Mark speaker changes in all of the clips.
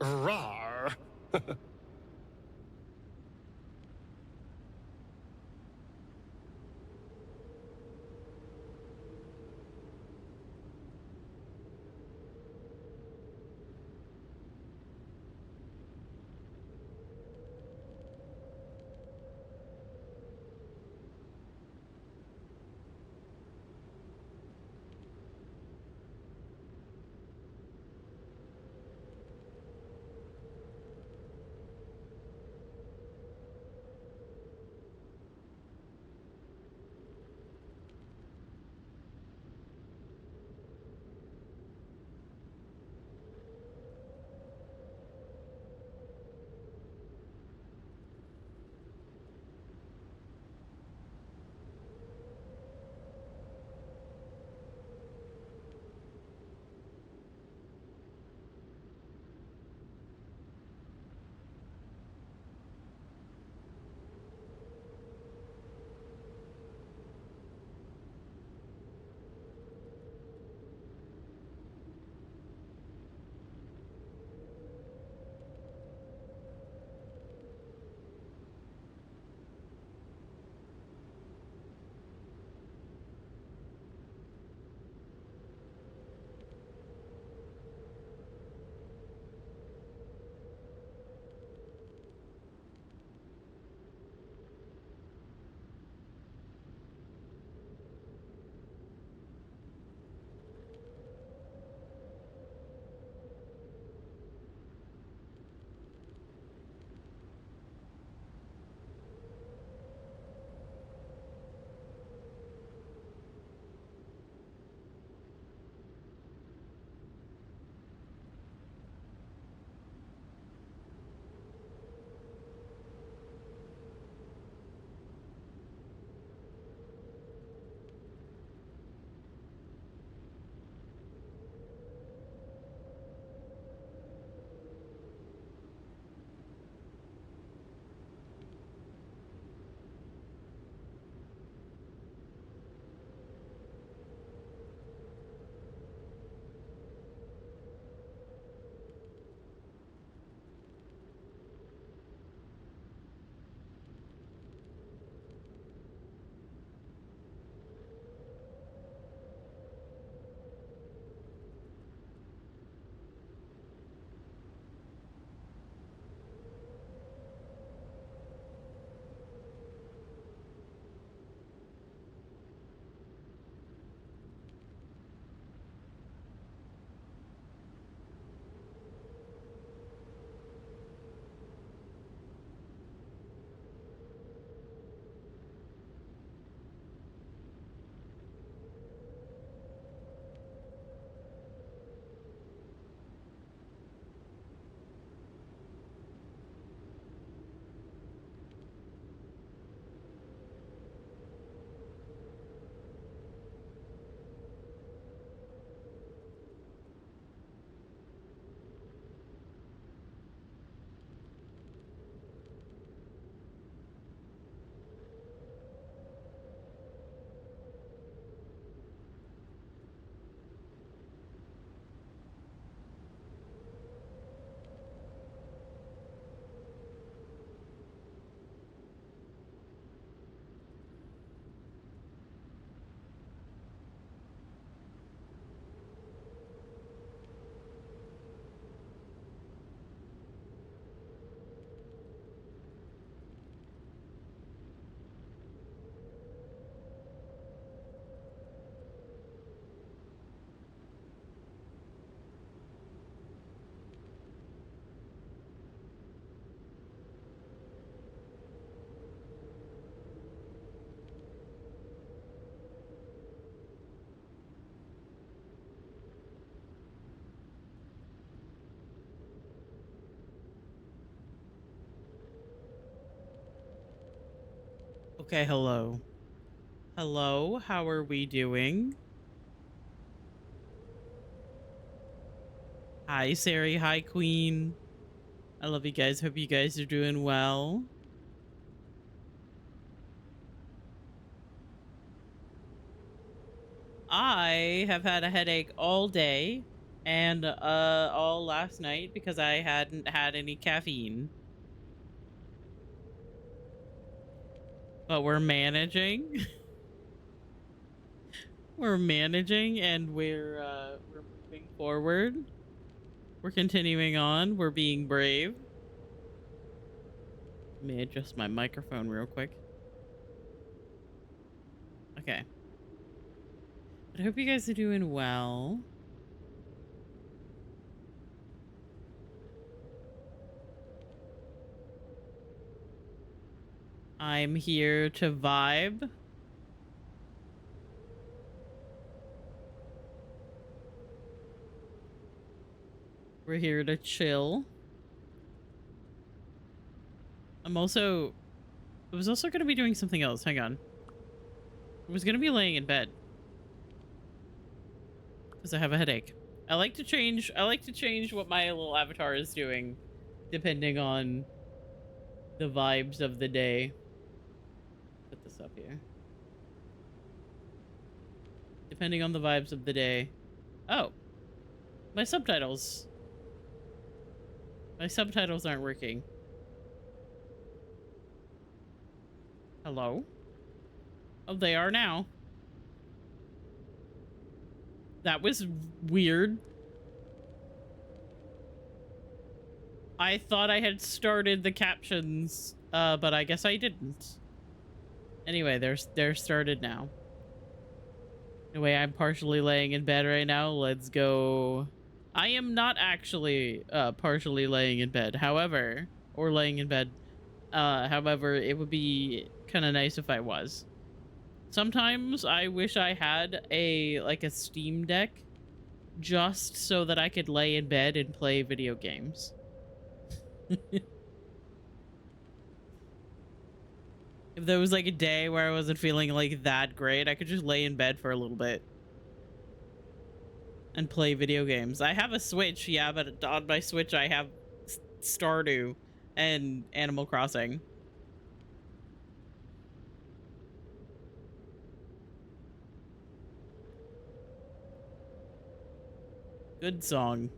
Speaker 1: Rawr.
Speaker 2: Okay, hello. Hello, how are we doing? Hi, Sari. Hi, Queen. I love you guys. Hope you guys are doing well. I have had a headache all day, And all last night because I hadn't had any caffeine. But we're managing. We're managing and we're moving forward. We're continuing on. We're being brave. Let me adjust my microphone real quick. Okay. I hope you guys are doing well. I'm here to vibe. We're here to chill. I was also going to be doing something else. Hang on. I was going to be laying in bed because I have a headache. I like to change what my little avatar is doing depending on the vibes of the day. Put this up here. Depending on the vibes of the day. Oh. My subtitles. My subtitles aren't working. Hello? Oh, they are now. That was weird. I thought I had started the captions, but I guess I didn't. Anyway, they're started now. Anyway, I'm partially laying in bed right now. Let's go. I am not actually partially laying in bed. However, or laying in bed. However, it would be kind of nice if I was. Sometimes I wish I had a Steam Deck just so that I could lay in bed and play video games. If there was like a day where I wasn't feeling like that great, I could just lay in bed for a little bit and play video games. I have a Switch, yeah, but on my Switch I have Stardew and Animal Crossing. Good song.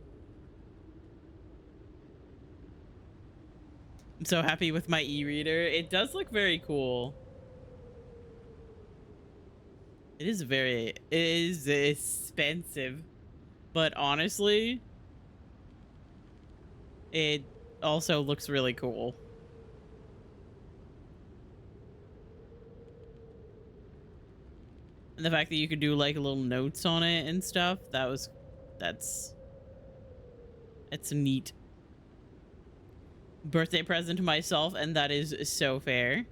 Speaker 2: I'm so happy with my e-reader. It does look very cool. It is expensive, but honestly, it also looks really cool. And the fact that you could do like little notes on it and stuff, that's neat. Birthday present to myself, and that is so fair.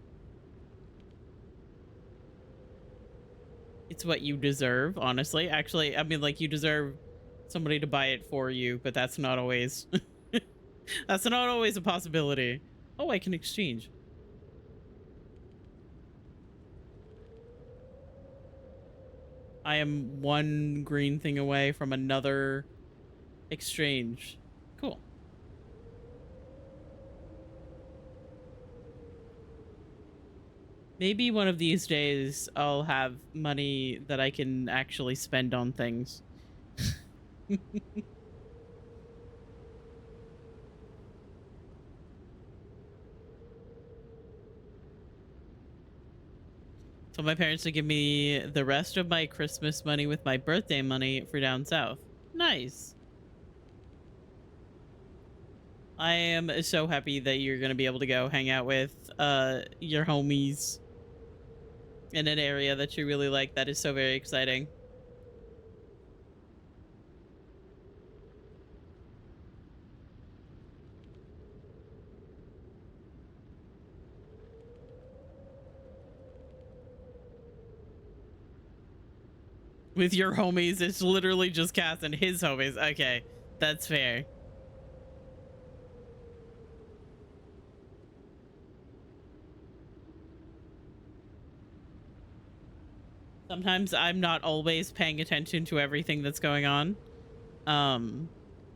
Speaker 2: It's what you deserve, honestly. Actually, I mean, like, you deserve somebody to buy it for you, but that's not always that's not always a possibility. Oh, I can exchange. I am one green thing away from another exchange. Cool. Maybe one of these days I'll have money that I can actually spend on things. So my parents to give me the rest of my Christmas money with my birthday money for down south. Nice. I am so happy that you're going to be able to go hang out with your homies in an area that you really like. That is so very exciting. With your homies, it's literally just Cass and his homies. Okay, that's fair. Sometimes I'm not always paying attention to everything that's going on.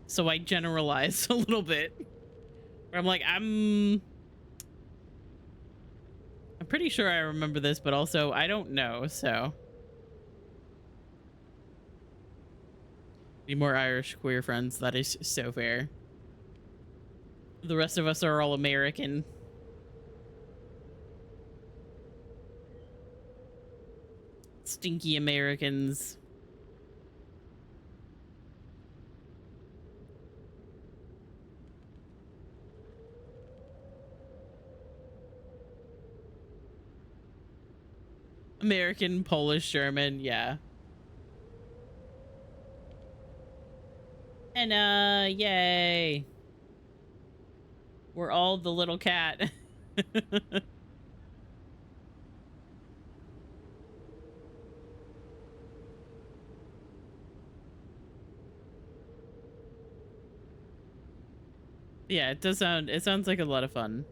Speaker 2: So I generalize a little bit. Where I'm like, I'm pretty sure I remember this, but also I don't know, so. Be more Irish queer friends. That is so fair. The rest of us are all American. Stinky Americans. American, Polish, German, yeah. And yay. We're all the little cat. Yeah, it sounds like a lot of fun.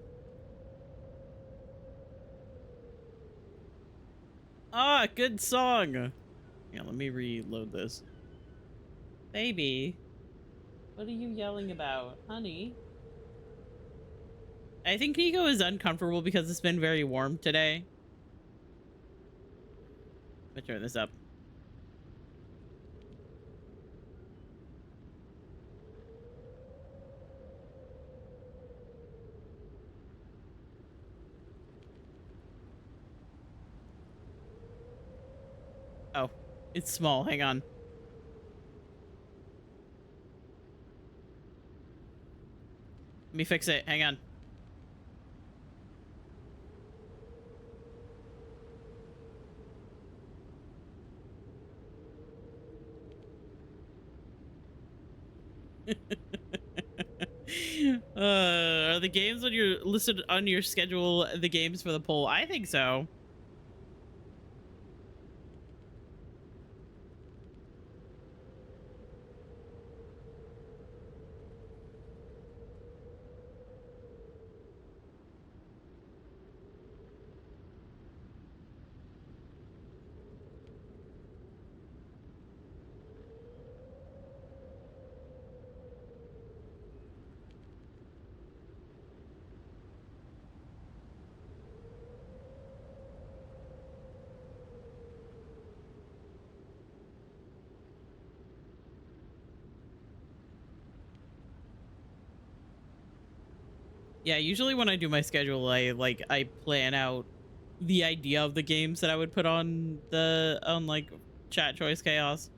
Speaker 2: Ah, good song. Yeah, let me reload this. Baby, what are you yelling about? Honey? I think Nico is uncomfortable because it's been very warm today. Let me turn this up. Oh, it's small. Hang on. Let me fix it. Hang on. Are the games on your listed on your schedule the games for the poll? I think so. Yeah, usually when I do my schedule, I plan out the idea of the games that I would put on like chat choice chaos.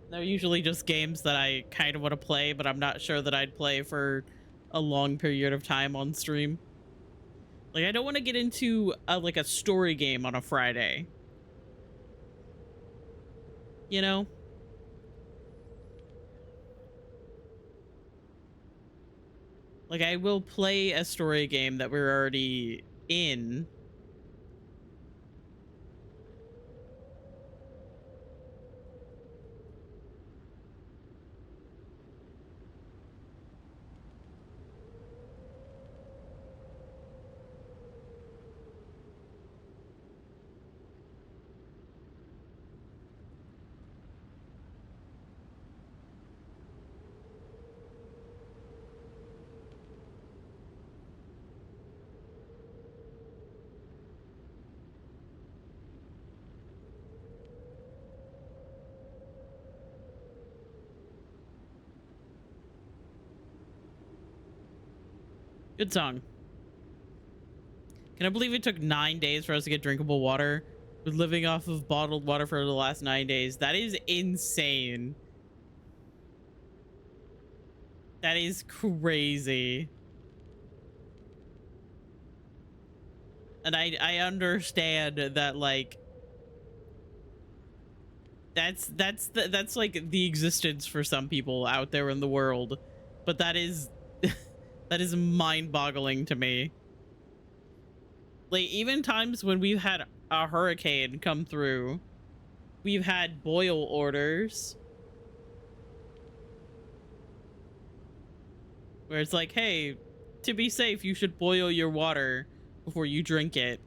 Speaker 2: They're usually just games that I kind of want to play, but I'm not sure that I'd play for a long period of time on stream. Like I don't want to get into like a story game on a Friday. You know? Like I will play a story game that we're already in. Good song. Can I believe it took 9 days for us to get drinkable water? We're living off of bottled water for the last 9 days. That is insane. That is crazy. And I understand that like that's like the existence for some people out there in the world. But that is that is mind-boggling to me. Like even times when we've had a hurricane come through, we've had boil orders where it's like, hey, to be safe, you should boil your water before you drink it.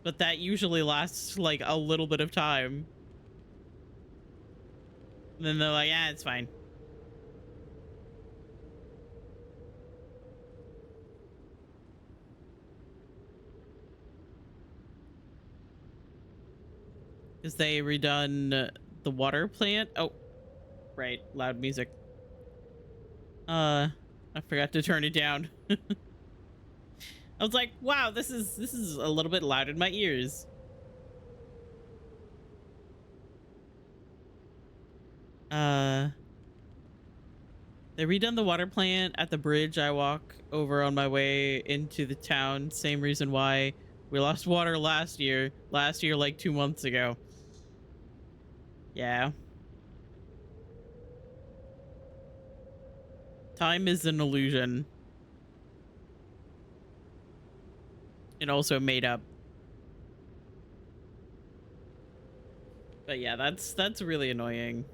Speaker 2: But that usually lasts like a little bit of time. And then they're like, yeah, it's fine. Because they redone the water plant. Oh, right. Loud music. I forgot to turn it down. I was like, wow, this is a little bit loud in my ears. Uh, they redone the water plant at the bridge I walk over on my way into the town. Same reason why we lost water last year. Last year, like 2 months ago. Yeah. Time is an illusion. And also made up. But yeah, that's really annoying.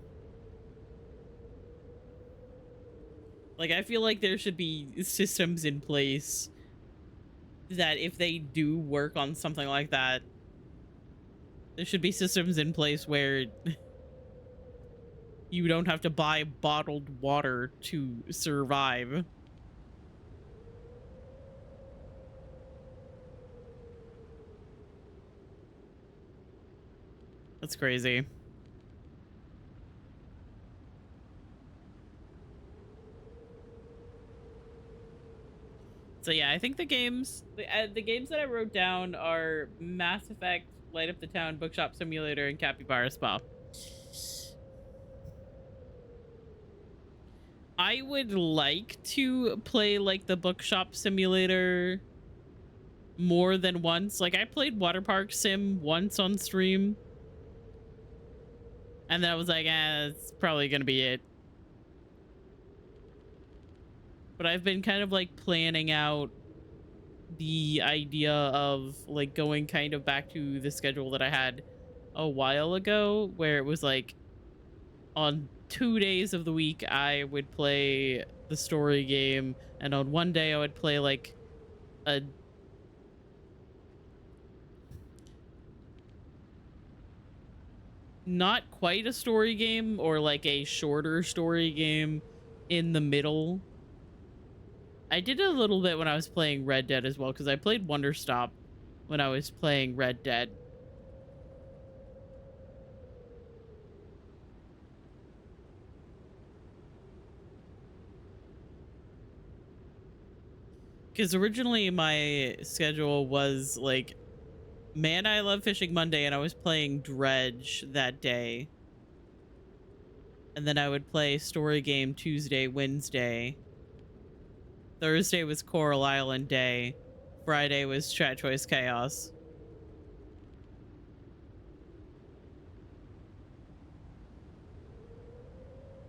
Speaker 2: Like, I feel like there should be systems in place that if they do work on something like that, there should be systems in place where you don't have to buy bottled water to survive. That's crazy. So yeah, I think the games that I wrote down are Mass Effect, Light Up the Town, Bookshop Simulator, and Capybara Spa. I would like to play like the Bookshop Simulator more than once. Like, I played Water Park Sim once on stream, and then I was like, it's probably gonna be it. But I've been kind of like planning out the idea of like going kind of back to the schedule that I had a while ago, where it was like on 2 days of the week I would play the story game, and on one day I would play like a not quite a story game, or like a shorter story game in the middle. I did a little bit when I was playing Red Dead as well, because I played Wonder Stop when I was playing Red Dead. Because originally my schedule was like, Man, I Love Fishing Monday, and I was playing Dredge that day. And then I would play Story Game Tuesday, Wednesday. Thursday was Coral Island Day. Friday was Chat Choice Chaos.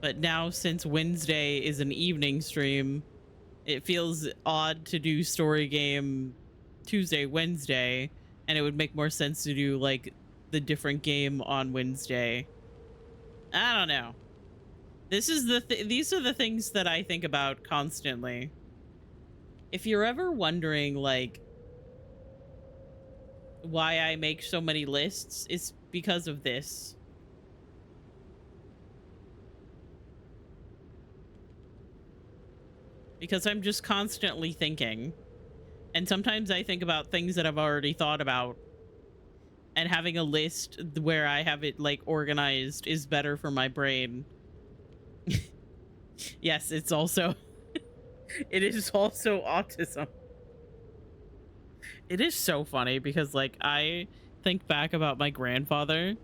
Speaker 2: But now, since Wednesday is an evening stream, it feels odd to do Story Game Tuesday, Wednesday, and it would make more sense to do like the different game on Wednesday. I don't know. These are the things that I think about constantly. If you're ever wondering like why I make so many lists, it's because of this. Because I'm just constantly thinking. And sometimes I think about things that I've already thought about. And having a list where I have it like organized is better for my brain. Yes, it's also it is also autism. It is so funny because like I think back about my grandfather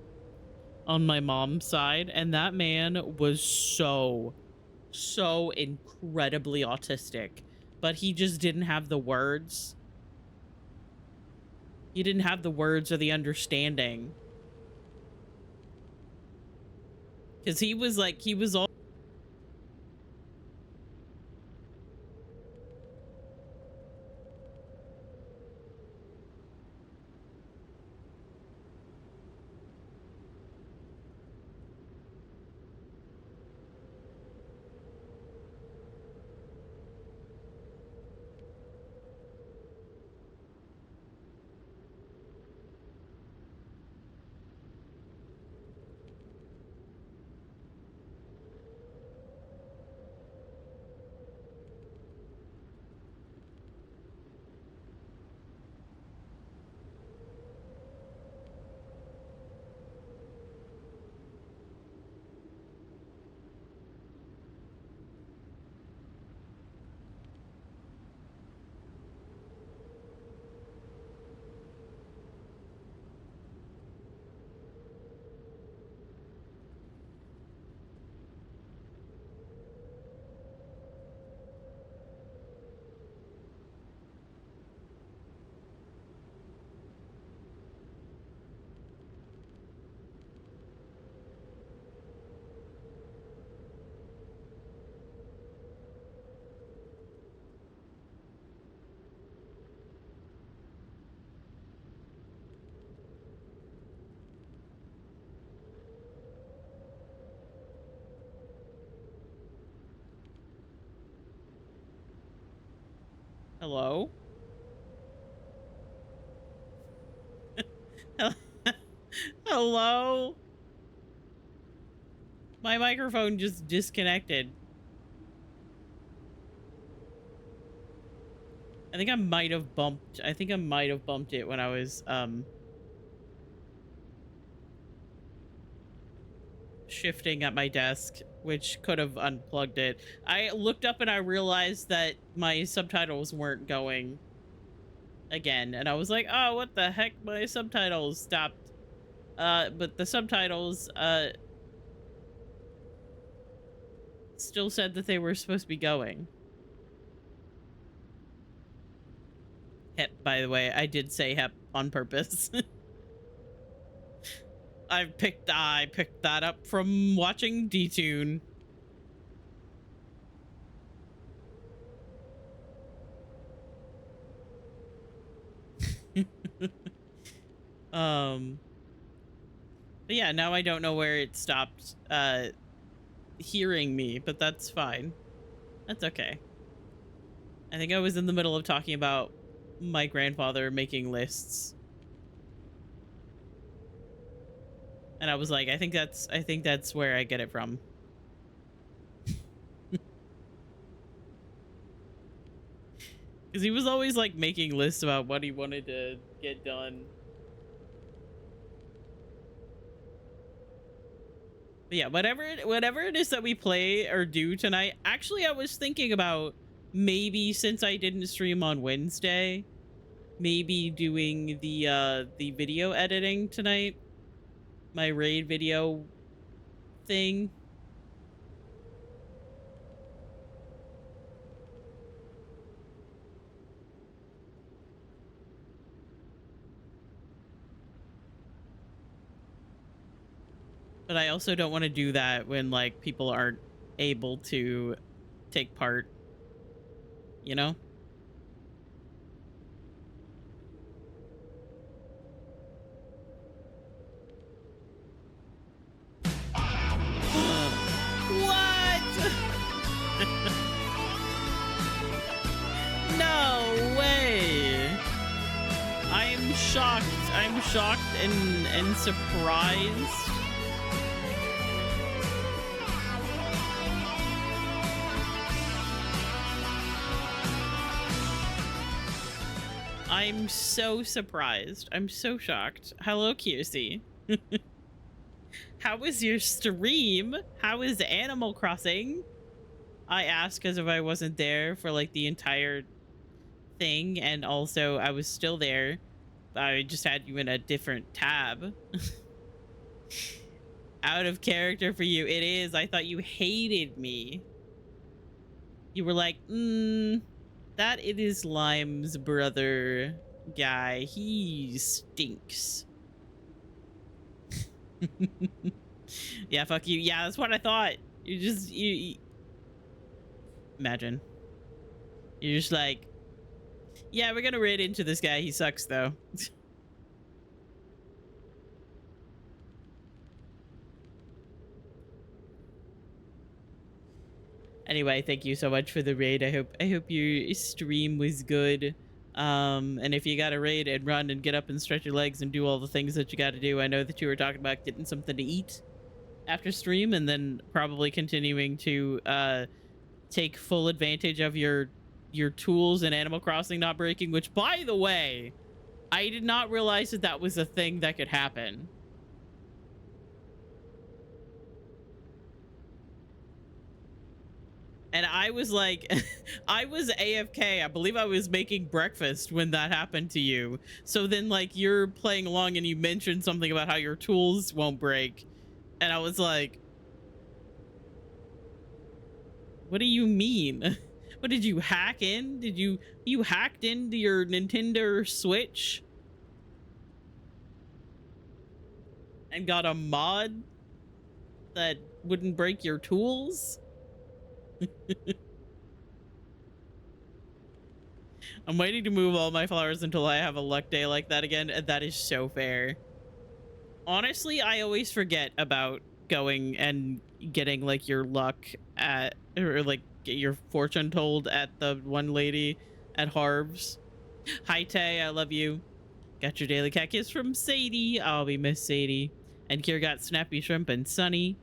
Speaker 2: on my mom's side, and that man was so incredibly autistic, but he just didn't have the words. He didn't have the words or the understanding. Because he was all Hello? Hello? My microphone just disconnected. I think I might have bumped it when I was shifting at my desk, which could have unplugged it. I looked up and I realized that my subtitles weren't going again, and I was like, "Oh, what the heck? My subtitles stopped." But the subtitles still said that they were supposed to be going. Hep, by the way, I did say hep on purpose. I picked that up from watching D-Tune. But yeah, now I don't know where it stopped hearing me, but that's fine. That's okay. I think I was in the middle of talking about my grandfather making lists. And I was like, I think that's where I get it from. Because he was always like making lists about what he wanted to get done. But yeah, whatever it is that we play or do tonight. Actually, I was thinking about maybe, since I didn't stream on Wednesday, maybe doing the video editing tonight. My raid video thing. But I also don't want to do that when like people aren't able to take part, you know? What? No way. I'm shocked. I'm shocked and surprised. I'm so surprised. I'm so shocked. Hello, QC. How was your stream? How is Animal Crossing? I asked as if I wasn't there for like the entire thing, and also I was still there. I just had you in a different tab. Out of character for you. It is. I thought you hated me. You were like, that it is Lime's brother guy. He stinks. Yeah, fuck you. Yeah, that's what I thought. You imagine. You're just like, yeah, we're gonna raid into this guy. He sucks though. Anyway, thank you so much for the raid. I hope your stream was good. And if you got to raid and run and get up and stretch your legs and do all the things that you got to do, I know that you were talking about getting something to eat after stream, and then probably continuing to take full advantage of your tools in Animal Crossing not breaking, which, by the way, I did not realize that that was a thing that could happen. And I was like, I was AFK. I believe I was making breakfast when that happened to you. So then like you're playing along and you mentioned something about how your tools won't break. And I was like, what do you mean? What did you hack in? Did you hacked into your Nintendo Switch and got a mod that wouldn't break your tools? I'm waiting to move all my flowers until I have a luck day like that again, and that is so fair. Honestly, I always forget about going and getting like your luck at, or like get your fortune told at the one lady. at Harv's. Hi, Tay. I love you. Got your daily cat kiss from Sadie. Oh, we miss Sadie. And Kier got Snappy Shrimp and Sunny.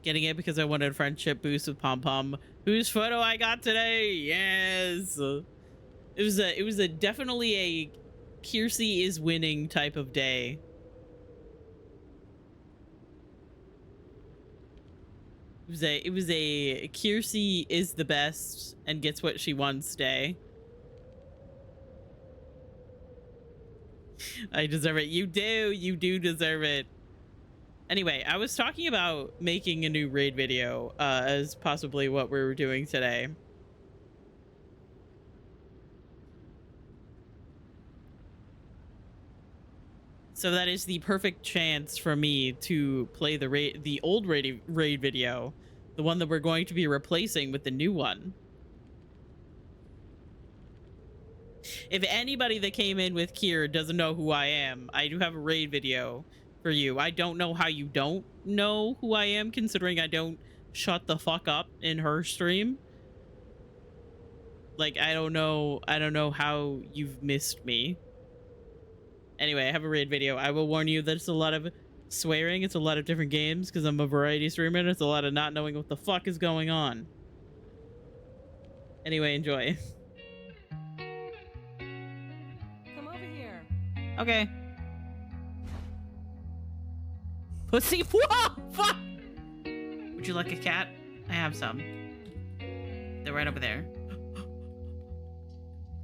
Speaker 2: Getting it because I wanted a friendship boost with Pom Pom, whose photo I got today. Yes. It was a definitely a Kiersey is winning type of day. It was a Kiersey is the best and gets what she wants day. I deserve it. You do deserve it. Anyway, I was talking about making a new raid video as possibly what we were doing today. So that is the perfect chance for me to play the old raid video, the one that we're going to be replacing with the new one. If anybody that came in with Kier doesn't know who I am, I do have a raid video for you. I don't know how you don't know who I am, considering I don't shut the fuck up in her stream. Like, I don't know how you've missed me. Anyway, I have a raid video. I will warn you that it's a lot of swearing. It's a lot of different games because I'm a variety streamer. And it's a lot of not knowing what the fuck is going on. Anyway, enjoy.
Speaker 1: Come over here.
Speaker 2: Okay. Pussy. Whoa! Fuck! Would you like a cat? I have some. They're right over there.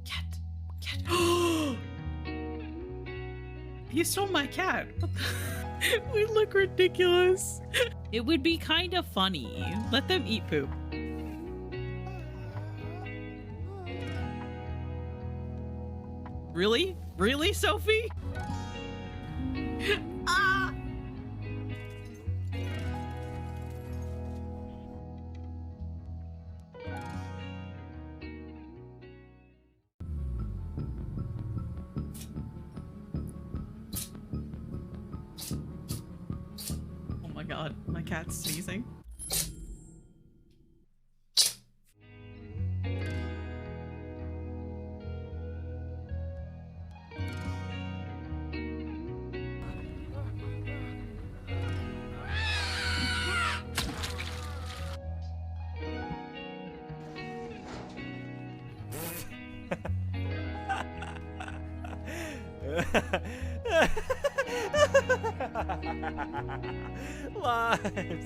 Speaker 2: Cat. Cat. You stole my cat. We look ridiculous. It would be kind of funny. Let them eat poop. Really? Really, Sophie? Ah! Oh my god, my cat's sneezing.
Speaker 3: Lives.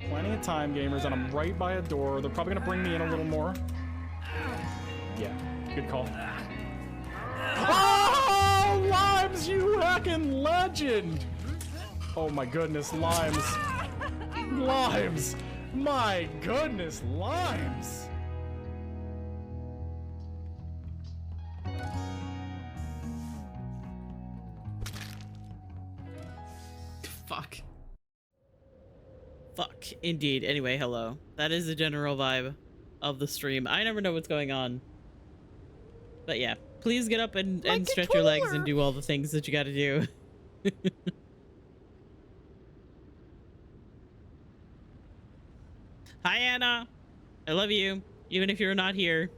Speaker 3: Plenty of time, gamers, and I'm right by a door. They're probably gonna bring me in a little more. Yeah, good call. Oh, Limes, you heckin' legend! Oh my goodness, Limes. Limes. My goodness, Limes.
Speaker 2: Fuck. Fuck, indeed. Anyway, hello. That is the general vibe of the stream. I never know what's going on. But yeah, please get up and stretch your legs and do all the things that you gotta do. Hi, Anna. I love you. Even if you're not here,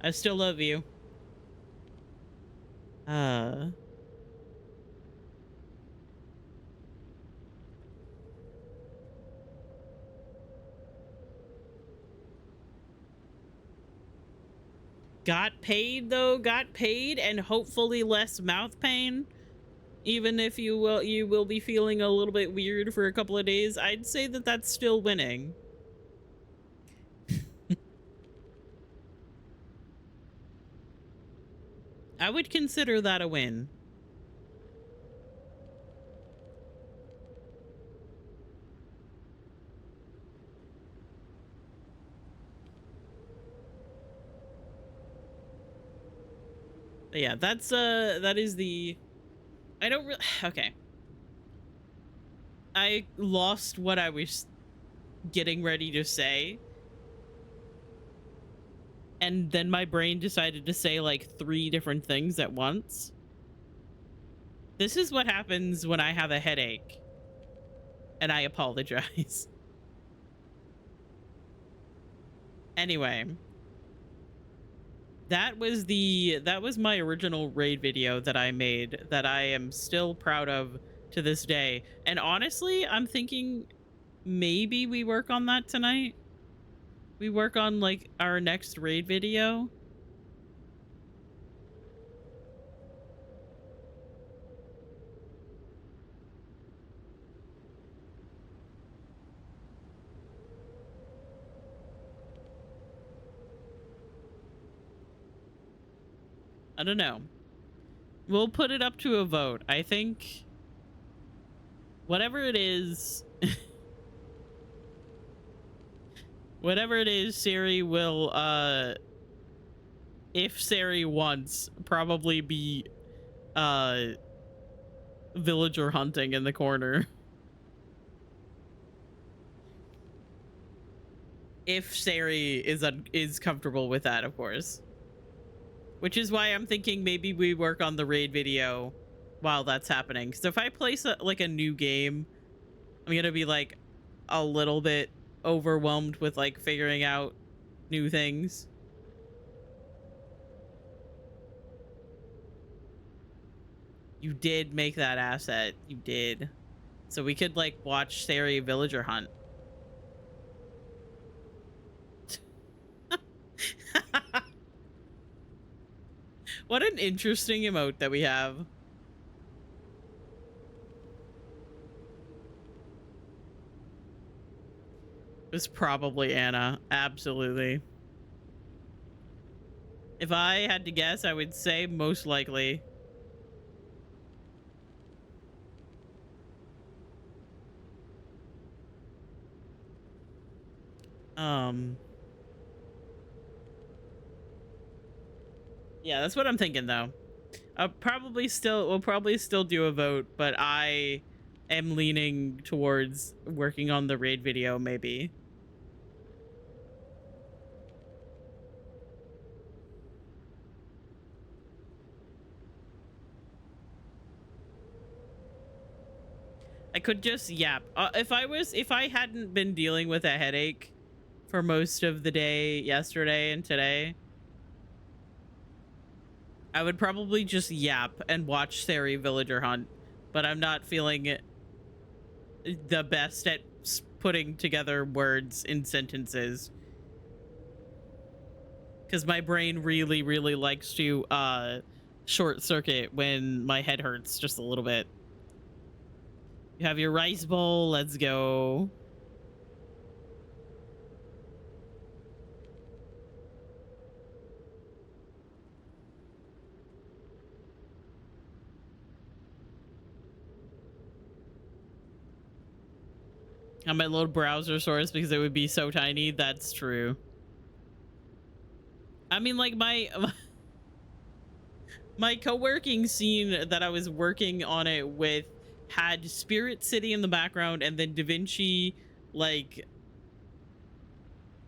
Speaker 2: I still love you. Got paid though, got paid, and hopefully less mouth pain. Even if you will be feeling a little bit weird for a couple of days, I'd say that that's still winning. I would consider that a win. But yeah, that's that is the I don't really okay. I lost what I was getting ready to say. And then my brain decided to say like 3 different things at once. This is what happens when I have a headache. And I apologize. Anyway, that was my original raid video that I made that I am still proud of to this day. And honestly, I'm thinking maybe we work on that tonight. We work on like our next raid video. I don't know. We'll put it up to a vote. I think whatever it is, whatever it is, Siri will, if Siri wants, probably be, villager hunting in the corner. If Sari is comfortable with that, of course. Which is why I'm thinking maybe we work on the raid video while that's happening. Because if I place like a new game, I'm gonna be like a little bit overwhelmed with like figuring out new things. You did make that asset. You did. So we could like watch Sari villager hunt. What an interesting emote that we have. It was probably Anna. Absolutely. If I had to guess, I would say most likely. Yeah, that's what I'm thinking though. We'll probably still do a vote, but I am leaning towards working on the raid video maybe. I could just yap. If I hadn't been dealing with a headache for most of the day yesterday and today, I would probably just yap and watch Sari villager hunt, but I'm not feeling the best at putting together words in sentences because my brain really likes to short circuit when my head hurts just a little bit. You have your rice bowl. Let's go. I might load browser source because it would be so tiny. That's true. I mean, like my co-working scene that I was working on it with had Spirit City in the background and then Da Vinci like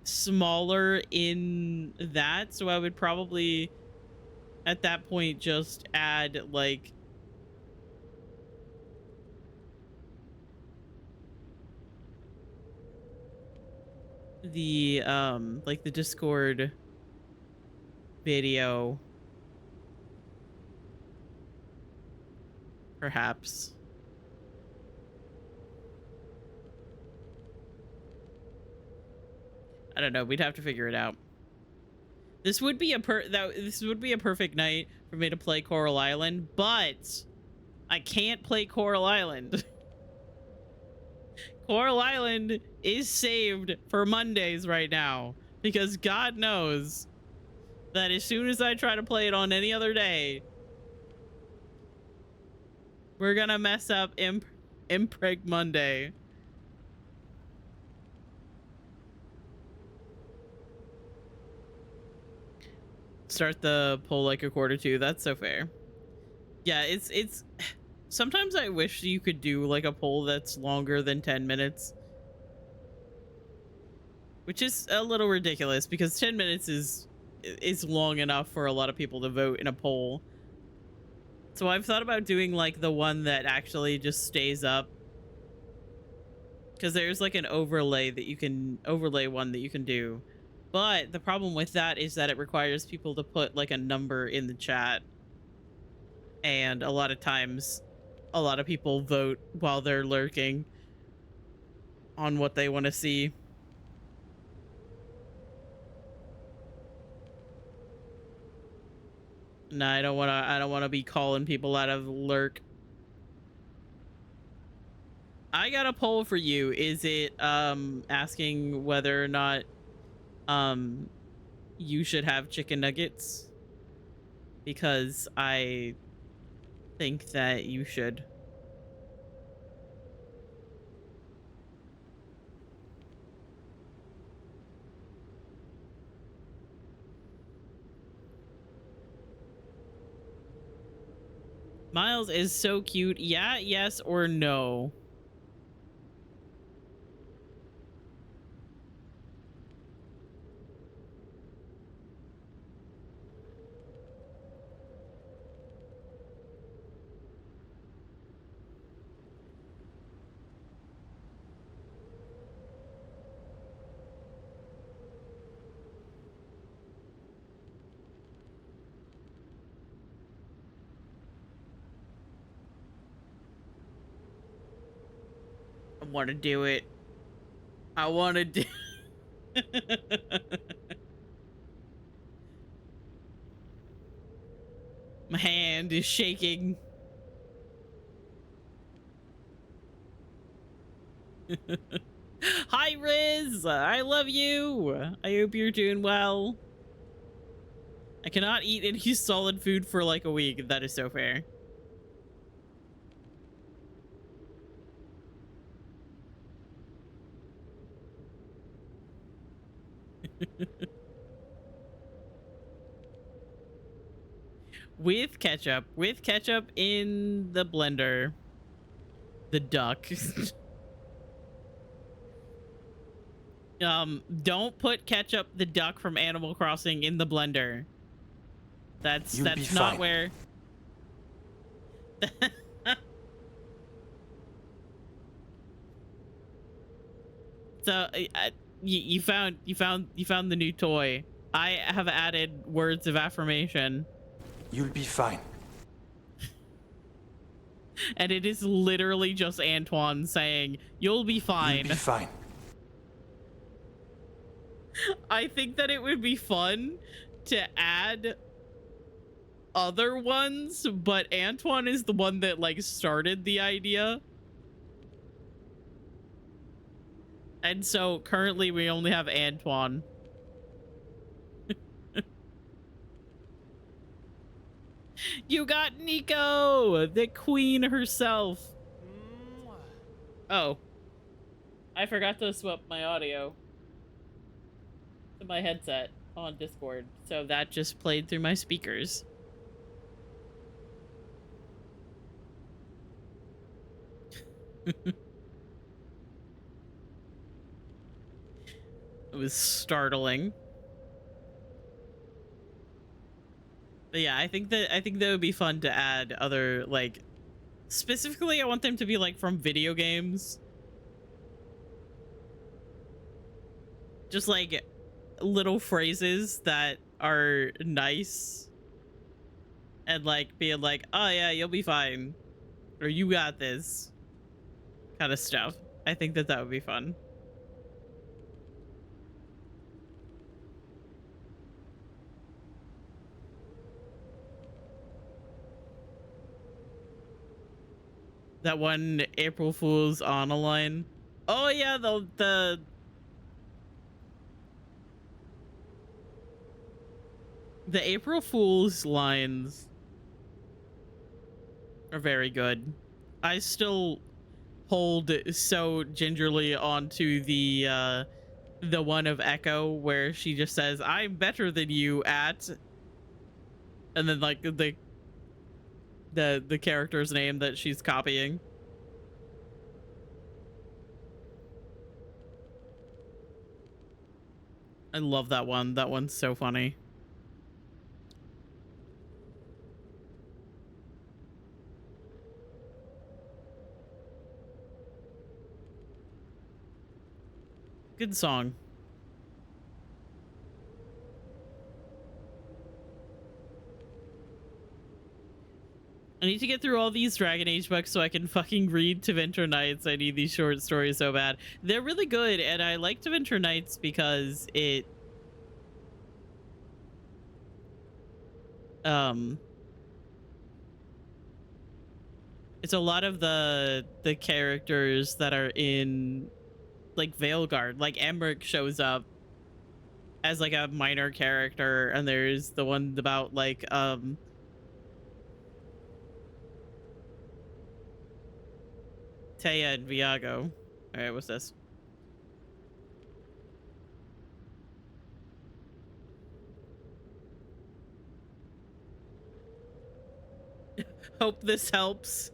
Speaker 2: smaller in that. So I would probably at that point just add like the like the Discord video perhaps. I don't know, we'd have to figure it out. This would be a perfect night for me to play Coral Island, but I can't play Coral Island. Coral Island is saved for Mondays right now because God knows that as soon as I try to play it on any other day, we're gonna mess up Impreg Monday. Start the poll like a quarter to. That's so fair. Yeah, it's sometimes I wish you could do like a poll that's longer than 10 minutes. Which is a little ridiculous because 10 minutes is long enough for a lot of people to vote in a poll. So I've thought about doing like the one that actually just stays up. Because there's like an overlay one that you can do. But the problem with that is that it requires people to put like a number in the chat. And a lot of times, a lot of people vote while they're lurking on what they want to see. No, I don't want to be calling people out of lurk. I got a poll for you. Is it asking whether or not you should have chicken nuggets? Because I think that you should. Miles is so cute. Yeah, yes, or no? I want to do it. I want to do. My hand is shaking. Hi, Riz. I love you. I hope you're doing well. I cannot eat any solid food for like a week. That is so fair. With ketchup in the blender. The duck. Don't put ketchup the duck from Animal Crossing in the blender. That's not where. So you found the new toy. I have added words of affirmation.
Speaker 4: You'll be fine.
Speaker 2: And it is literally just Antoine saying, "You'll be fine."
Speaker 4: You'll be fine.
Speaker 2: I think that it would be fun to add other ones, but Antoine is the one that like started the idea. And so currently we only have Antoine. You got Nico, the queen herself. Oh, I forgot to swap my audio to my headset on Discord, so that just played through my speakers. It was startling. But yeah, I think that would be fun to add other, like, specifically I want them to be like from video games. Just like little phrases that are nice and like being like, "Oh yeah, you'll be fine," or "You got this," kind of stuff. I think that would be fun. That one April Fool's on a line. Oh yeah, the April Fool's lines are very good. I still hold so gingerly onto the one of Echo where she just says, "I'm better than you at," and then like the character's name that she's copying. I love that one. That one's so funny. Good song. I need to get through all these Dragon Age books so I can fucking read To Winter Nights. I need these short stories so bad. They're really good, and I like To Winter Nights because it it's a lot of the characters that are in like Veilguard. Like Emmerich shows up as like a minor character, and there's the one about like Taya and Viago. All right, what's this? Hope this helps.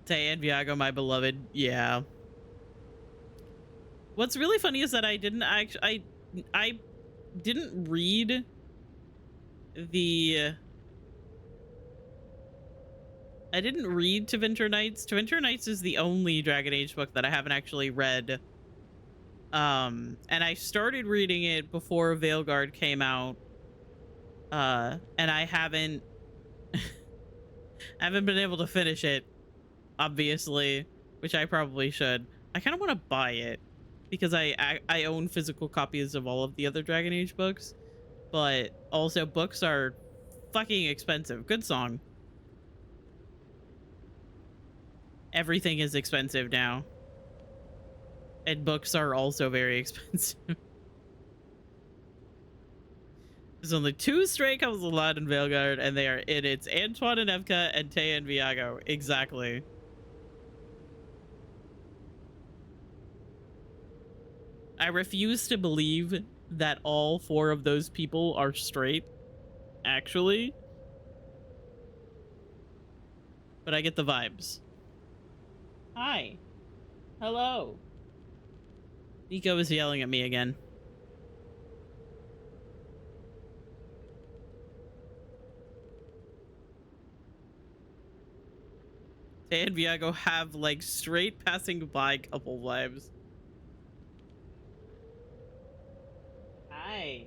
Speaker 2: Taya and Viago, my beloved. Yeah. What's really funny is that I didn't actually I didn't read the I didn't read To Winter Nights. To Winter Nights is the only Dragon Age book that I haven't actually read. And I started reading it before Veilguard came out. And I haven't been able to finish it, obviously, which I probably should. I kind of want to buy it because I own physical copies of all of the other Dragon Age books, but also books are fucking expensive. Good song. Everything is expensive now. And books are also very expensive. There's only 2 stray couples allowed in Veilguard, and they are in it's Antoine and Evka and Taya and Viago. Exactly. I refuse to believe that all 4 of those people are straight, actually. But I get the vibes. Hi. Hello. Nico is yelling at me again. Tay and Viago have like straight passing by couple vibes. Hi.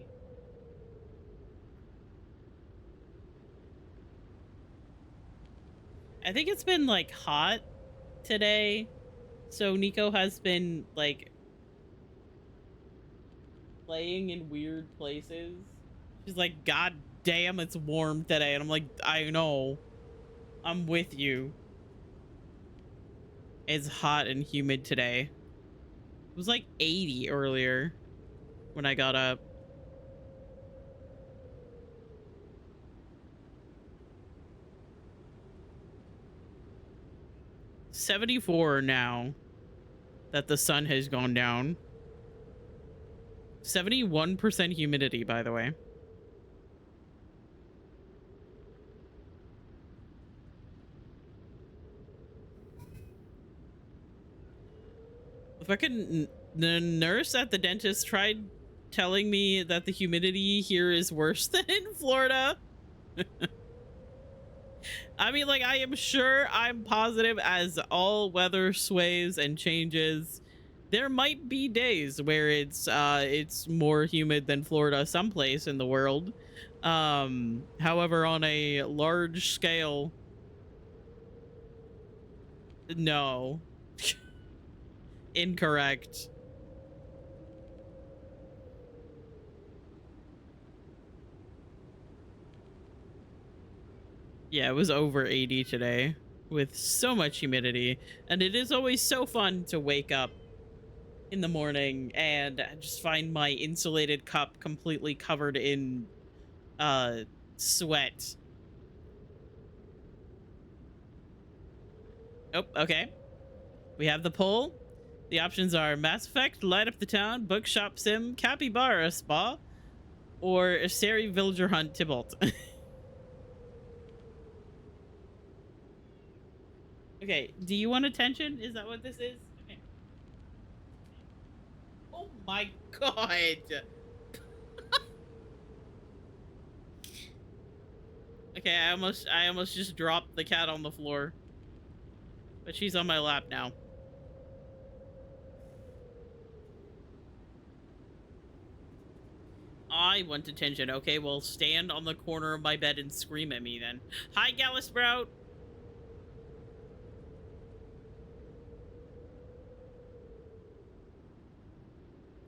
Speaker 2: I think it's been like hot today, so Nico has been like playing in weird places. She's like, God damn, it's warm today, and I'm like, I know, I'm with you. It's hot and humid today. It was like 80 earlier when I got up. $74 now that the sun has gone down. 71% humidity, by the way. The fucking nurse at the dentist tried telling me that the humidity here is worse than in Florida. I mean, like, I am sure, I'm positive, as all weather sways and changes, there might be days where it's more humid than Florida someplace in the world. However, on a large scale, no. Incorrect. Yeah, it was over 80 today with so much humidity, and it is always so fun to wake up in the morning and just find my insulated cup completely covered in sweat. Oh, okay. We have the poll. The options are Mass Effect, Light Up the Town, Bookshop Sim, Capybara Spa, or Sari Villager Hunt Tybalt. Okay, do you want attention? Is that what this is? Okay. Oh my god. Okay, I almost just dropped the cat on the floor. But she's on my lap now. I want attention. Okay, well, stand on the corner of my bed and scream at me then. Hi, Gallus Sprout.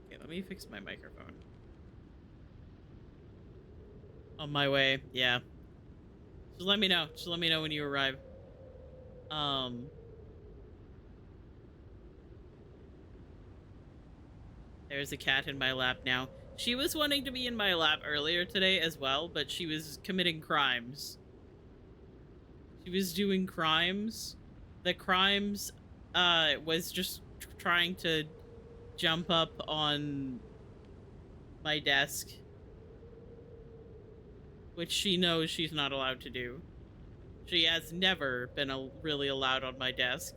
Speaker 2: Okay, let me fix my microphone. On my way, yeah. Just let me know. Just let me know when you arrive. There's a cat in my lap now. She was wanting to be in my lap earlier today as well, but she was committing crimes. She was doing crimes. The crimes, was just trying to jump up on my desk, which she knows she's not allowed to do. She has never been really allowed on my desk.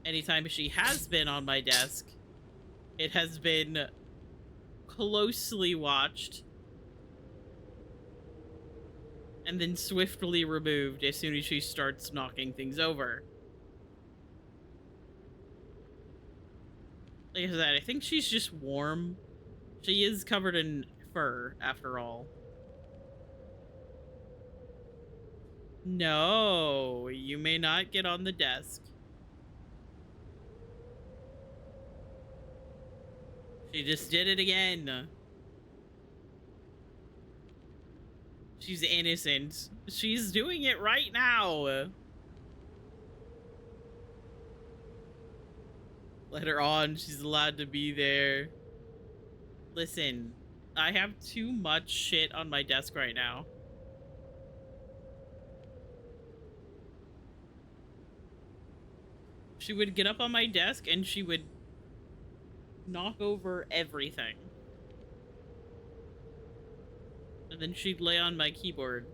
Speaker 2: Anytime she has been on my desk, it has been closely watched and then swiftly removed as soon as she starts knocking things over. Like I said, I think she's just warm. She is covered in fur, after all. No, you may not get on the desk. She just did it again. She's innocent. She's doing it right now. Let her on. She's allowed to be there. Listen, I have too much shit on my desk right now. She would get up on my desk and she would knock over everything. And then she'd lay on my keyboard.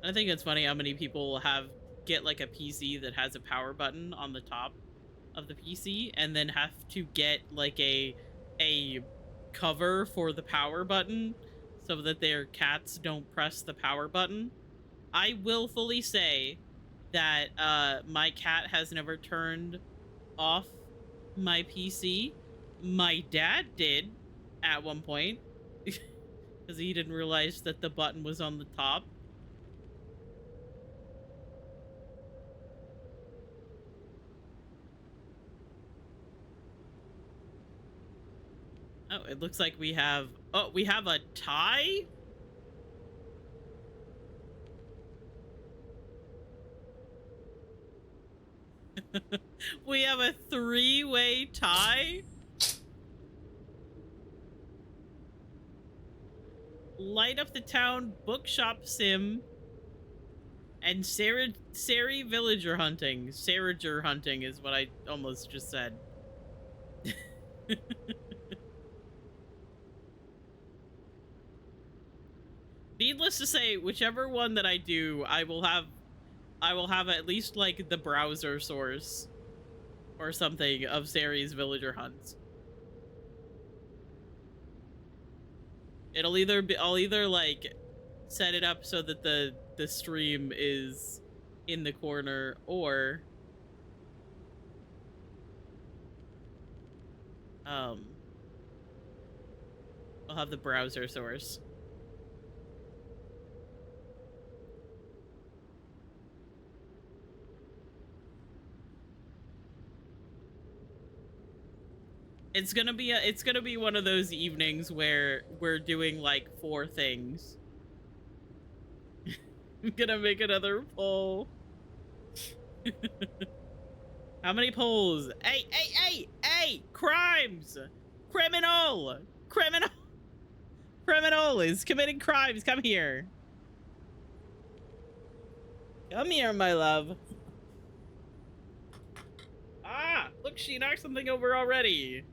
Speaker 2: I think it's funny how many people get like a PC that has a power button on the top of the PC and then have to get like a cover for the power button so that their cats don't press the power button. I willfully say that my cat has never turned off my PC. My dad did at one point because he didn't realize that the button was on the top. Oh, it looks like we have a tie? We have a 3-way tie? Light up the town bookshop sim and Sari villager hunting. Sarager hunting is what I almost just said. Needless to say, whichever one that I do, I will have at least like the browser source or something of Sari's villager hunts. I'll either like set it up so that the stream is in the corner, or I'll have the browser source. It's gonna be one of those evenings where we're doing like 4 things. I'm gonna make another poll. How many polls? Hey! Crimes! Criminal is committing crimes. Come here. Come here, my love. Ah, look, she knocked something over already.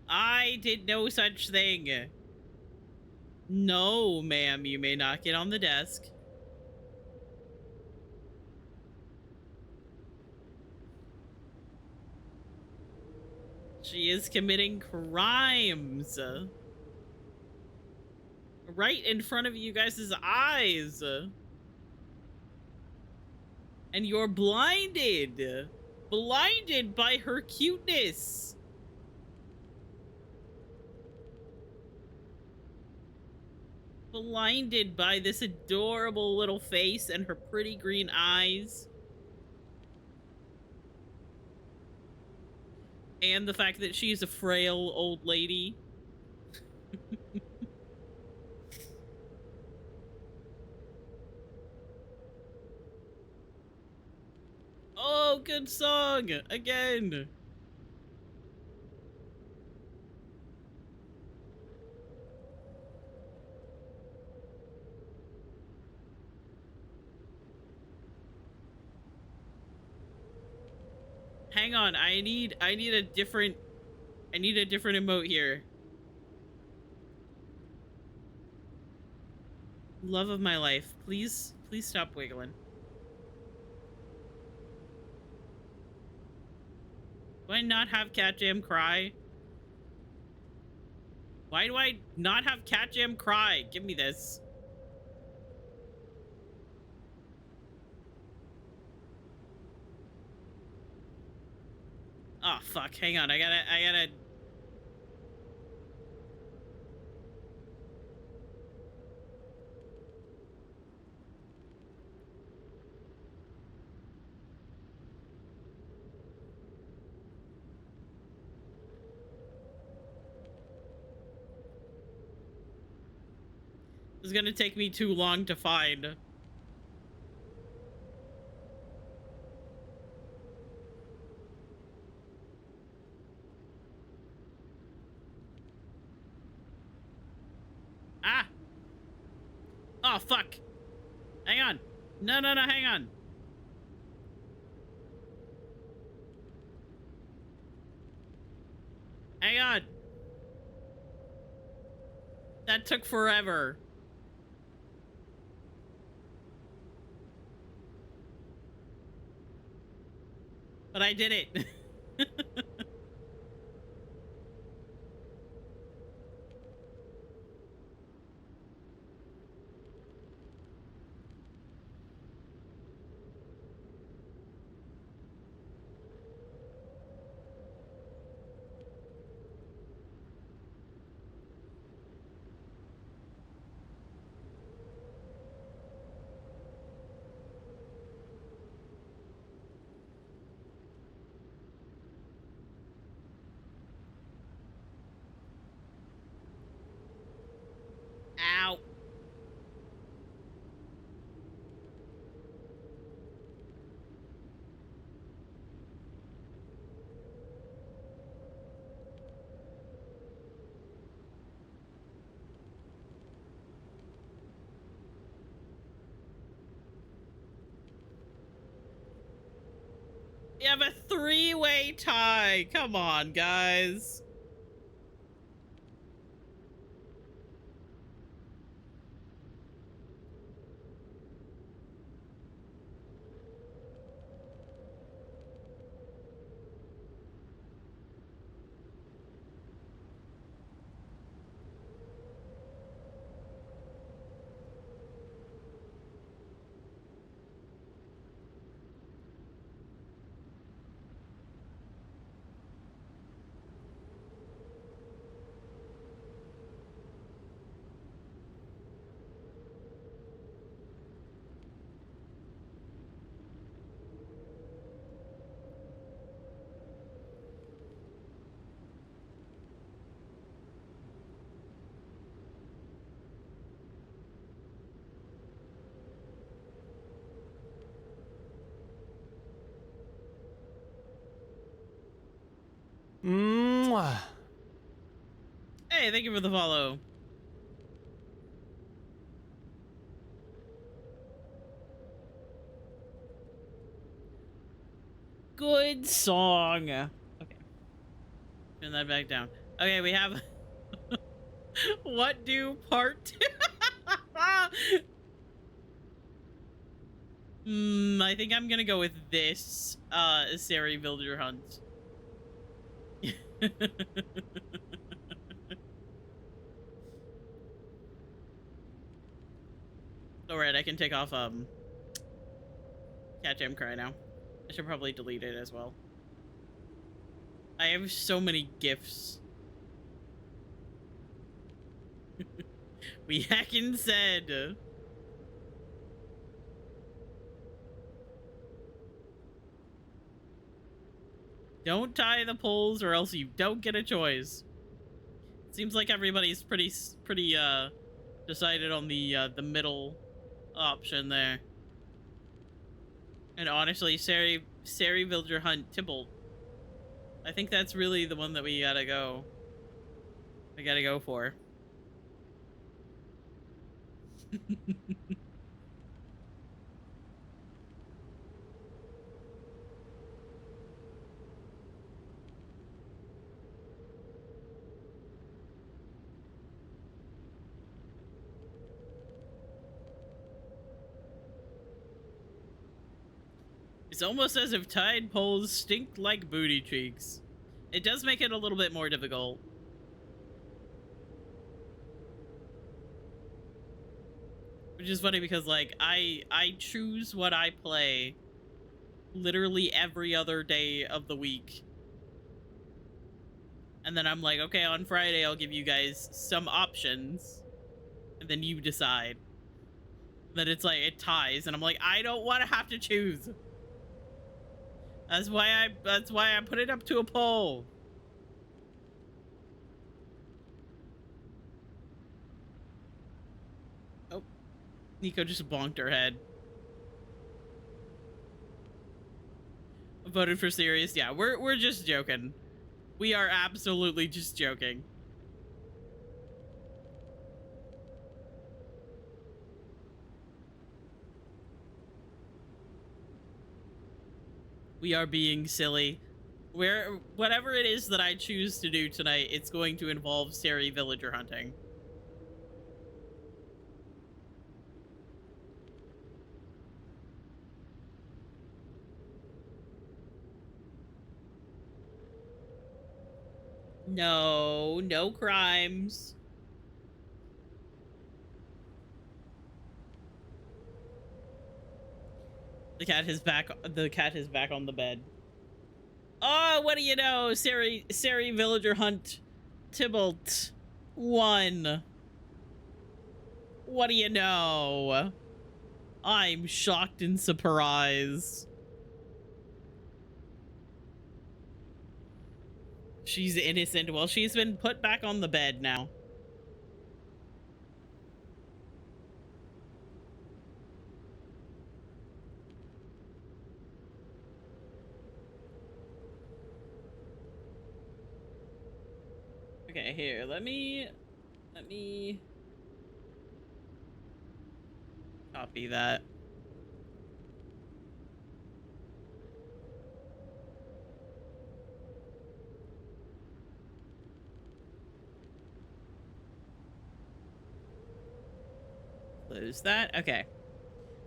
Speaker 2: I did no such thing. No, ma'am, you may not get on the desk. She is committing crimes. Right in front of you guys' eyes. And you're blinded. Blinded by her cuteness. Blinded by this adorable little face and her pretty green eyes. And the fact that she's a frail old lady. Oh, good song! Again! Hang on, I need a different emote here. Love of my life. Please stop wiggling. Do I not have Cat Jam cry? Why do I not have Cat Jam cry? Give me this. Oh, fuck. Hang on. I gotta... It's gonna take me too long to find. Ah! Oh, fuck. Hang on. No, hang on. Hang on. That took forever. But I did it. Ow. You have a three-way tie. Come on, guys.
Speaker 3: Mwah.
Speaker 2: Hey, thank you for the follow. good song. Okay. Turn that back down. Okay, we have What Do Part 2. I think I'm gonna go with this Sari Villager Hunt. Alright, I can take off Cat Jam Cry now. I should probably delete it as well. I have so many gifs. We hackin' said. Don't tie the poles or else you don't get a choice. Seems like everybody's pretty decided on the middle option there. And honestly, Sari Villager Hunt Tybalt. I think that's really the one that we gotta go. We gotta go for. It's almost as if tied poles stink like booty cheeks. It does make it a little bit more difficult. Which is funny because, like, I choose what I play literally every other day of the week. And then I'm like, okay, on Friday I'll give you guys some options. And then you decide. Then it's like, it ties. And I'm like, I don't want to have to choose. That's why I put it up to a poll. Oh, Nico just bonked her head. Voted for serious. Yeah, we're just joking. We are absolutely just joking. We are being silly. Whatever it is that I choose to do tonight, it's going to involve Sari Villager hunting. No crimes. The cat is back on the bed. Oh, what do you know? Sari Villager Hunt Tybalt won. What do you know? I'm shocked and surprised. She's innocent. Well, she's been put back on the bed now. Okay, here, let me copy that. Close that. Okay.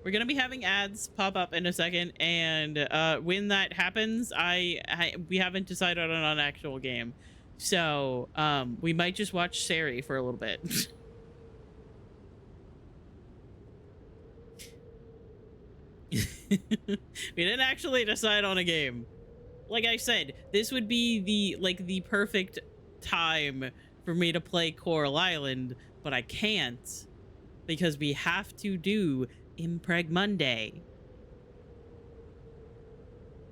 Speaker 2: We're gonna be having ads pop up in a second, and when that happens, we haven't decided on an actual game. So, we might just watch Sari for a little bit. We didn't actually decide on a game. Like I said, this would be the perfect time for me to play Coral Island, but I can't because we have to do Impreg Monday.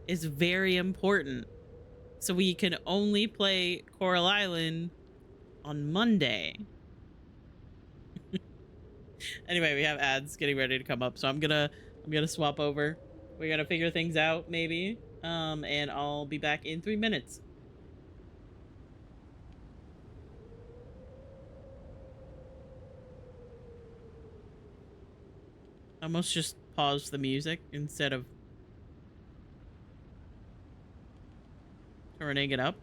Speaker 2: It's very important. So we can only play Coral Island on Monday. Anyway, we have ads getting ready to come up, so I'm gonna swap over. We gotta figure things out, maybe. And I'll be back in 3 minutes. I almost just paused the music instead of turning it up.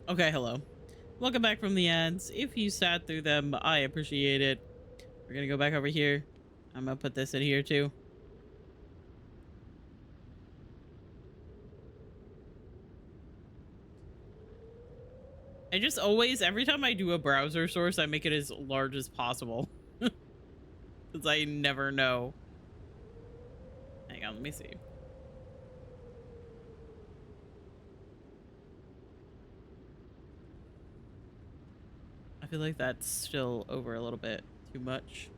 Speaker 2: Okay, hello. Welcome back from the ads. If you sat through them, I appreciate it. We're gonna go back over here. I'm gonna put this in here too. I just always, every time I do a browser source, I make it as large as possible. Because I never know. Hang on, let me see. I feel like that's still over a little bit too much.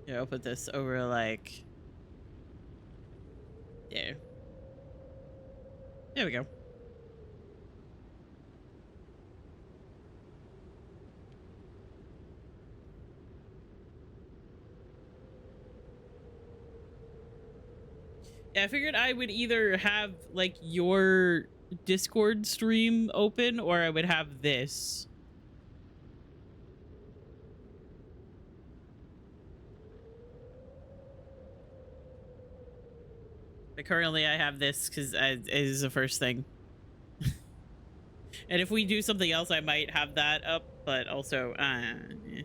Speaker 2: Yeah, I'll put this over like there. There we go. Yeah, I figured I would either have like your Discord stream open or I would have this. But currently I have this because it is the first thing. And if we do something else, I might have that up, but also, yeah.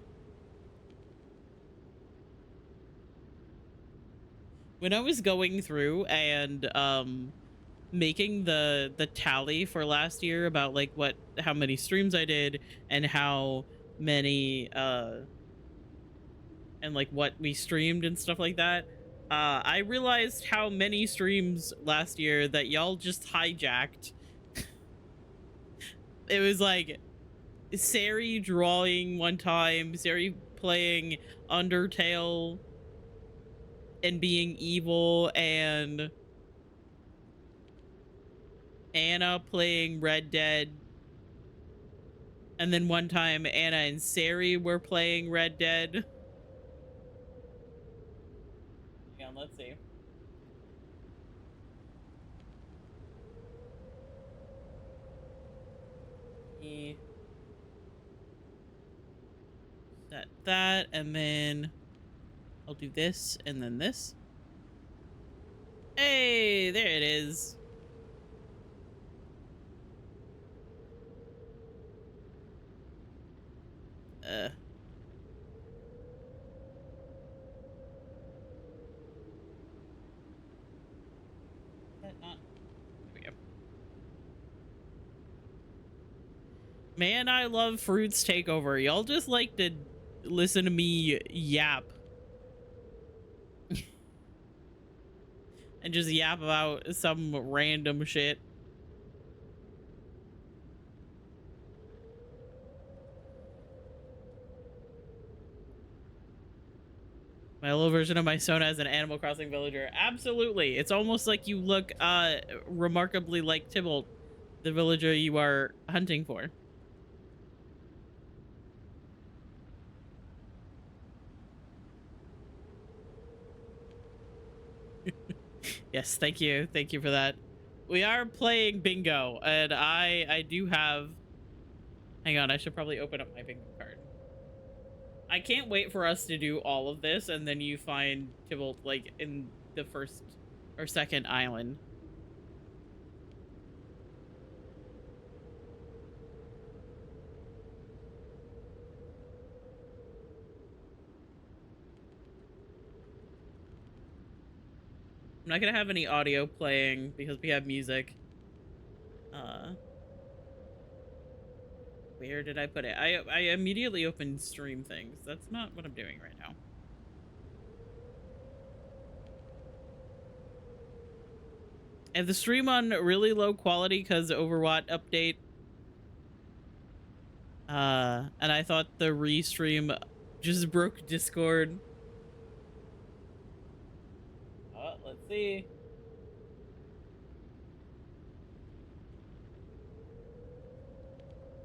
Speaker 2: When I was going through and making the tally for last year about like how many streams I did and how many and like what we streamed and stuff like that, I realized how many streams last year that y'all just hijacked. It was like Sari drawing one time, Sari playing Undertale and being evil, and Anna playing Red Dead. And then one time Anna and Sari were playing Red Dead. Hang on, let's see. Set that, and then I'll do this, and then this. Hey, there it is. That not? There we go. Man, I love Fruits Takeover. Y'all just like to listen to me yap. And just yap about some random shit. My little version of my Sona as an Animal Crossing villager. Absolutely. It's almost like you look remarkably like Tybalt, the villager you are hunting for. Yes, thank you. Thank you for that. We are playing bingo, and I do have... Hang on, I should probably open up my bingo card. I can't wait for us to do all of this, and then you find Tybalt, like, in the first or second island. I'm not gonna have any audio playing because we have music. Where did I put it? I immediately opened stream things. That's not what I'm doing right now. I have the stream on really low quality because Overwatch update. And I thought the restream just broke Discord. Let's see.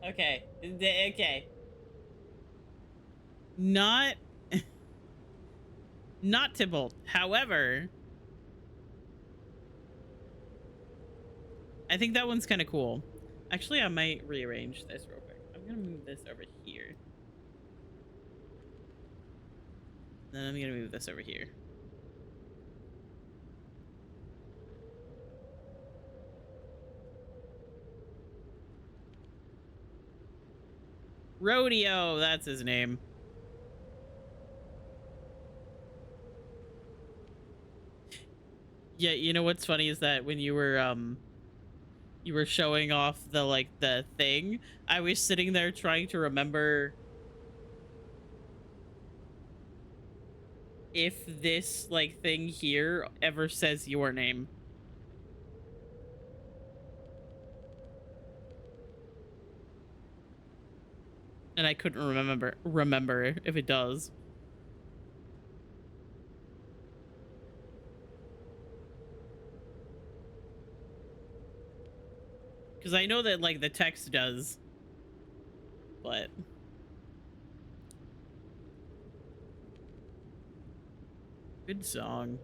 Speaker 2: Okay. Okay. Not Tybalt. However, I think that one's kind of cool. Actually, I might rearrange this real quick. I'm gonna move this over here. Then I'm gonna move this over here. Rodeo, that's his name. Yeah, you know what's funny is that when you were showing off the thing, I was sitting there trying to remember if this like thing here ever says your name. And I couldn't remember if it does. Because I know that like the text does, but good song.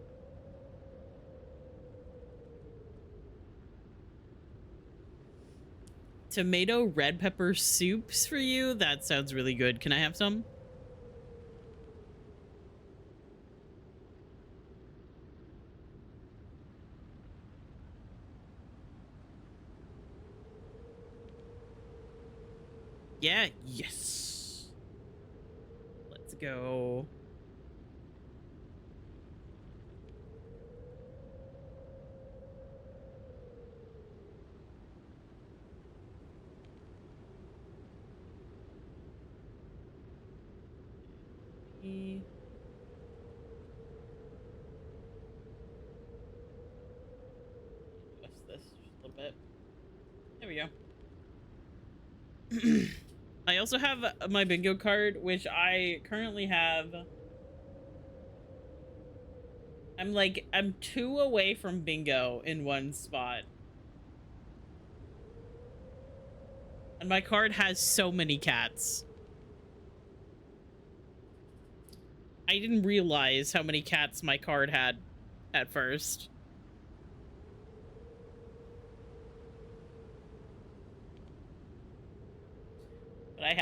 Speaker 2: Tomato red pepper soups for you? That sounds really good. Can I have some? Yeah, yes. Let's go. little bit. There we go. I also have my bingo card, which I currently have. I'm 2 away from bingo in one spot. And my card has so many cats. I didn't realize how many cats my card had at first. But I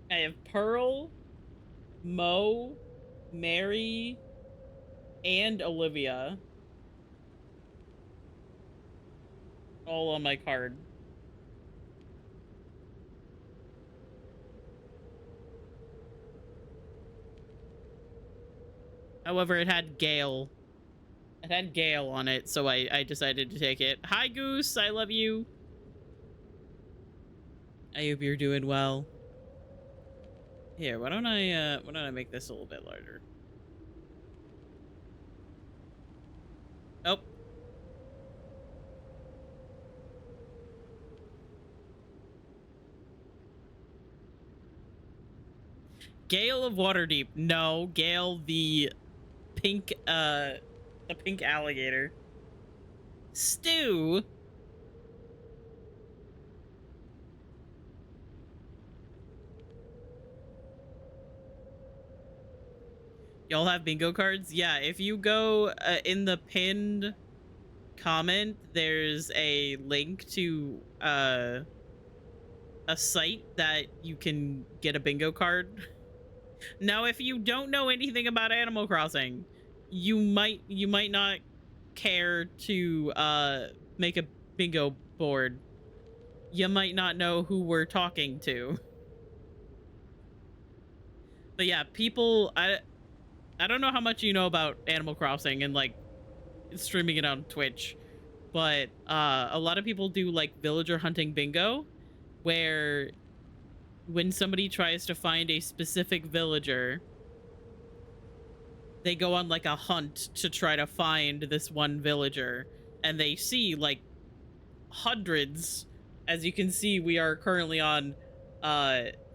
Speaker 2: have Pearl, Mo, Mary, and Olivia all on my card. However, it had Gale. It had Gale on it, so I decided to take it. Hi, Goose. I love you. I hope you're doing well. Here, why don't I make this a little bit larger? Oh. Gale of Waterdeep. No, Gale the pink alligator. Stu. Y'all have bingo cards? Yeah, if you go in the pinned comment, there's a link to a site that you can get a bingo card. Now, if you don't know anything about Animal Crossing, you might not care to make a bingo board. You might not know who we're talking to. But yeah, people, I don't know how much you know about Animal Crossing and like streaming it on Twitch, but a lot of people do like villager hunting bingo, where when somebody tries to find a specific villager, they go on like a hunt to try to find this one villager, and they see like hundreds. As you can see, we are currently on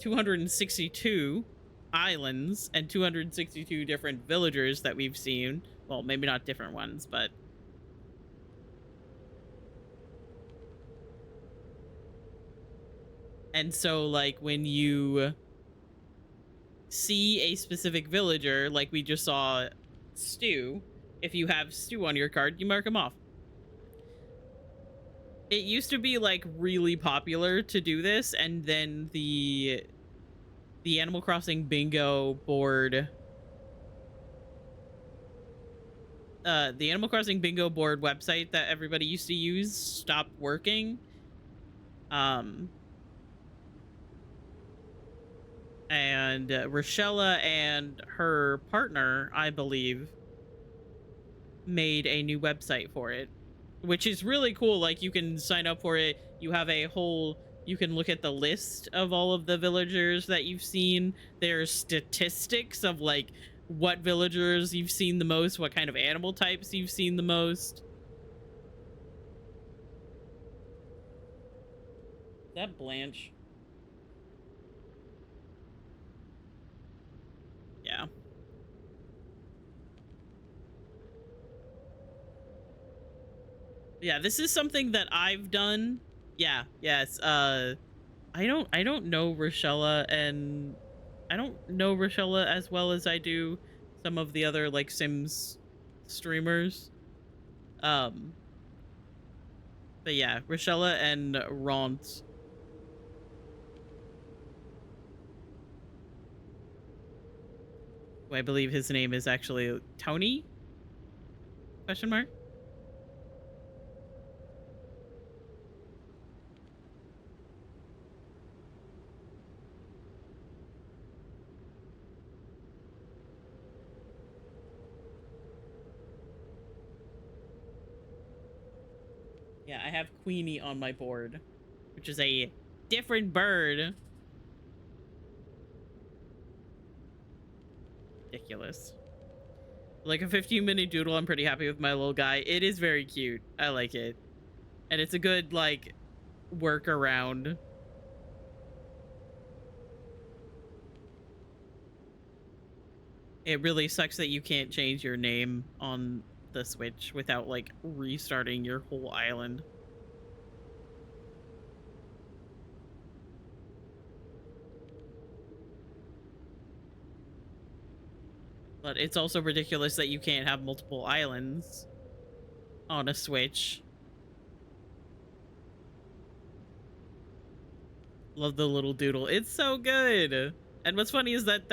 Speaker 2: 262 islands and 262 different villagers that we've seen. Well, maybe not different ones, but and so like when you see a specific villager, like we just saw Stu, if you have Stu on your card, you mark him off. It used to be like really popular to do this, and then the Animal Crossing bingo board, the Animal Crossing bingo board website that everybody used to use stopped working. And Rochella and her partner, I believe, made a new website for it, which is really cool. Like, you can sign up for it. You have a whole, you can look at the list of all of the villagers that you've seen. There's statistics of like what villagers you've seen the most, what kind of animal types you've seen the most. Is that Blanche? Yeah. Yeah, this is something that I've done. Yeah, yes. I don't know Rochella, and I don't know Rochella as well as I do some of the other like Sims streamers. But yeah, Rochella and Ront. Who I believe his name is actually Tony? Question mark? Yeah, I have Queenie on my board, which is a different bird. Ridiculous. Like a 15-minute doodle, I'm pretty happy with my little guy. It is very cute. I like it. And it's a good, like, workaround. It really sucks that you can't change your name on the Switch without, like, restarting your whole island. But it's also ridiculous that you can't have multiple islands on a Switch. Love the little doodle. It's so good. And what's funny is that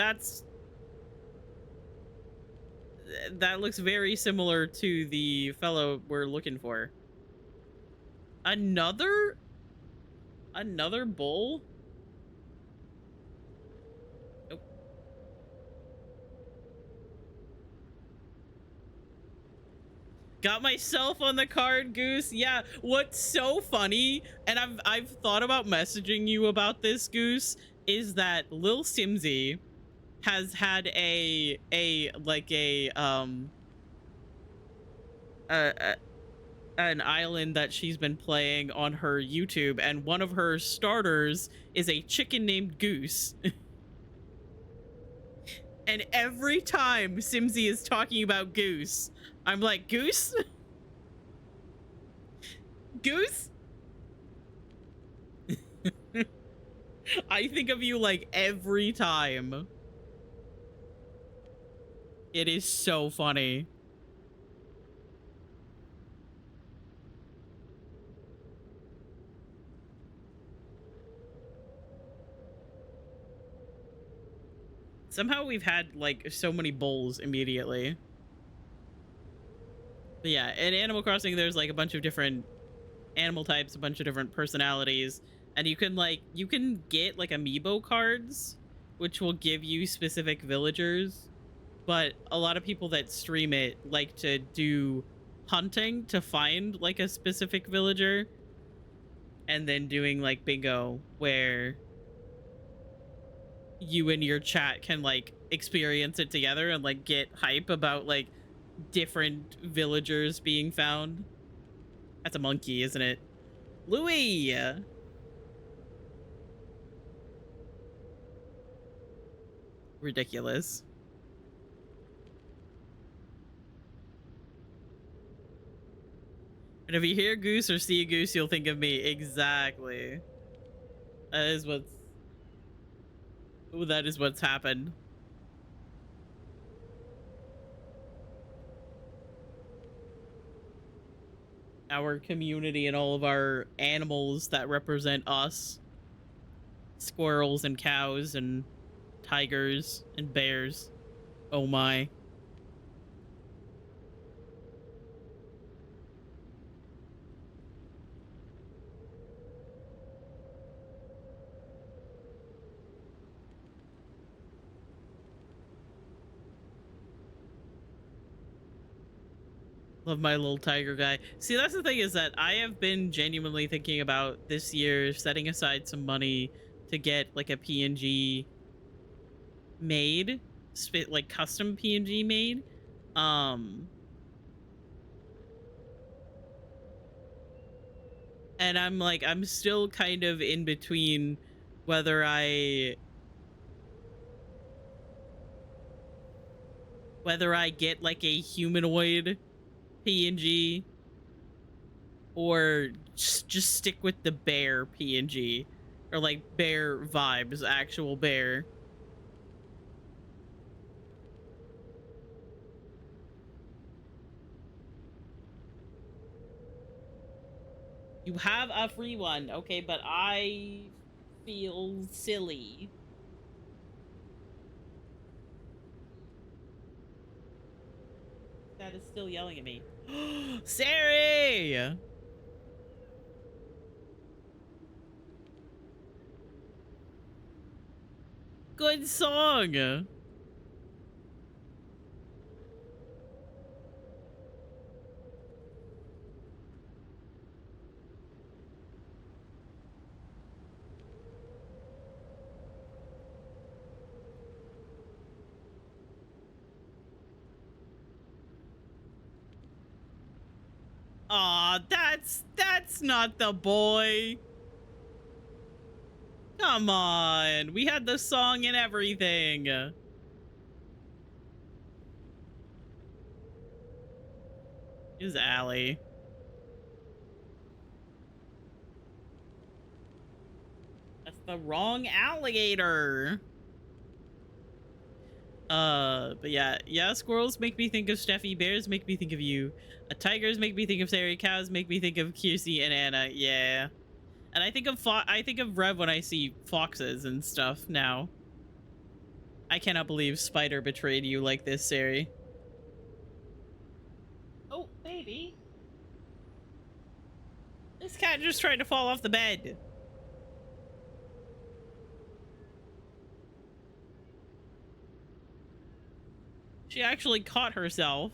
Speaker 2: that looks very similar to the fellow we're looking for. Another bull? Nope. Got myself on the card, Goose. Yeah, what's so funny, and I've thought about messaging you about this, Goose, is that Lil Simsy has had an island that she's been playing on her YouTube, and one of her starters is a chicken named Goose. And every time Simsy is talking about Goose, I'm like, Goose? Goose? I think of you like every time. It is so funny. Somehow we've had like so many bulls immediately. But yeah, in Animal Crossing, there's like a bunch of different animal types, a bunch of different personalities, and you can get like amiibo cards, which will give you specific villagers. But a lot of people that stream it like to do hunting to find like a specific villager, and then doing like bingo, where you and your chat can like experience it together and like get hype about like different villagers being found. That's a monkey, isn't it? Louis! Ridiculous. And if you hear Goose or see a goose, you'll think of me. Exactly. That is what's... Ooh, that is what's happened. Our community and all of our animals that represent us. Squirrels and cows and tigers and bears. Oh my. Love my little tiger guy. See, that's the thing, is that I have been genuinely thinking about this year setting aside some money to get like a PNG made, like custom PNG made. And I'm still kind of in between whether I get like a humanoid PNG or just stick with the bear PNG, or like bear vibes, actual bear. You have a free one, okay, but I feel silly. That is still yelling at me. Sari! Good song! Aw, Aw, that's not the boy. Come on. We had the song and everything. Is Allie. That's the wrong alligator. But yeah, squirrels make me think of Steffi, bears make me think of you. Tigers make me think of Sari, cows make me think of QC and Anna, yeah. And I think of Rev when I see foxes and stuff now. I cannot believe Spider betrayed you like this, Sari. Oh, baby. This cat just tried to fall off the bed. She actually caught herself.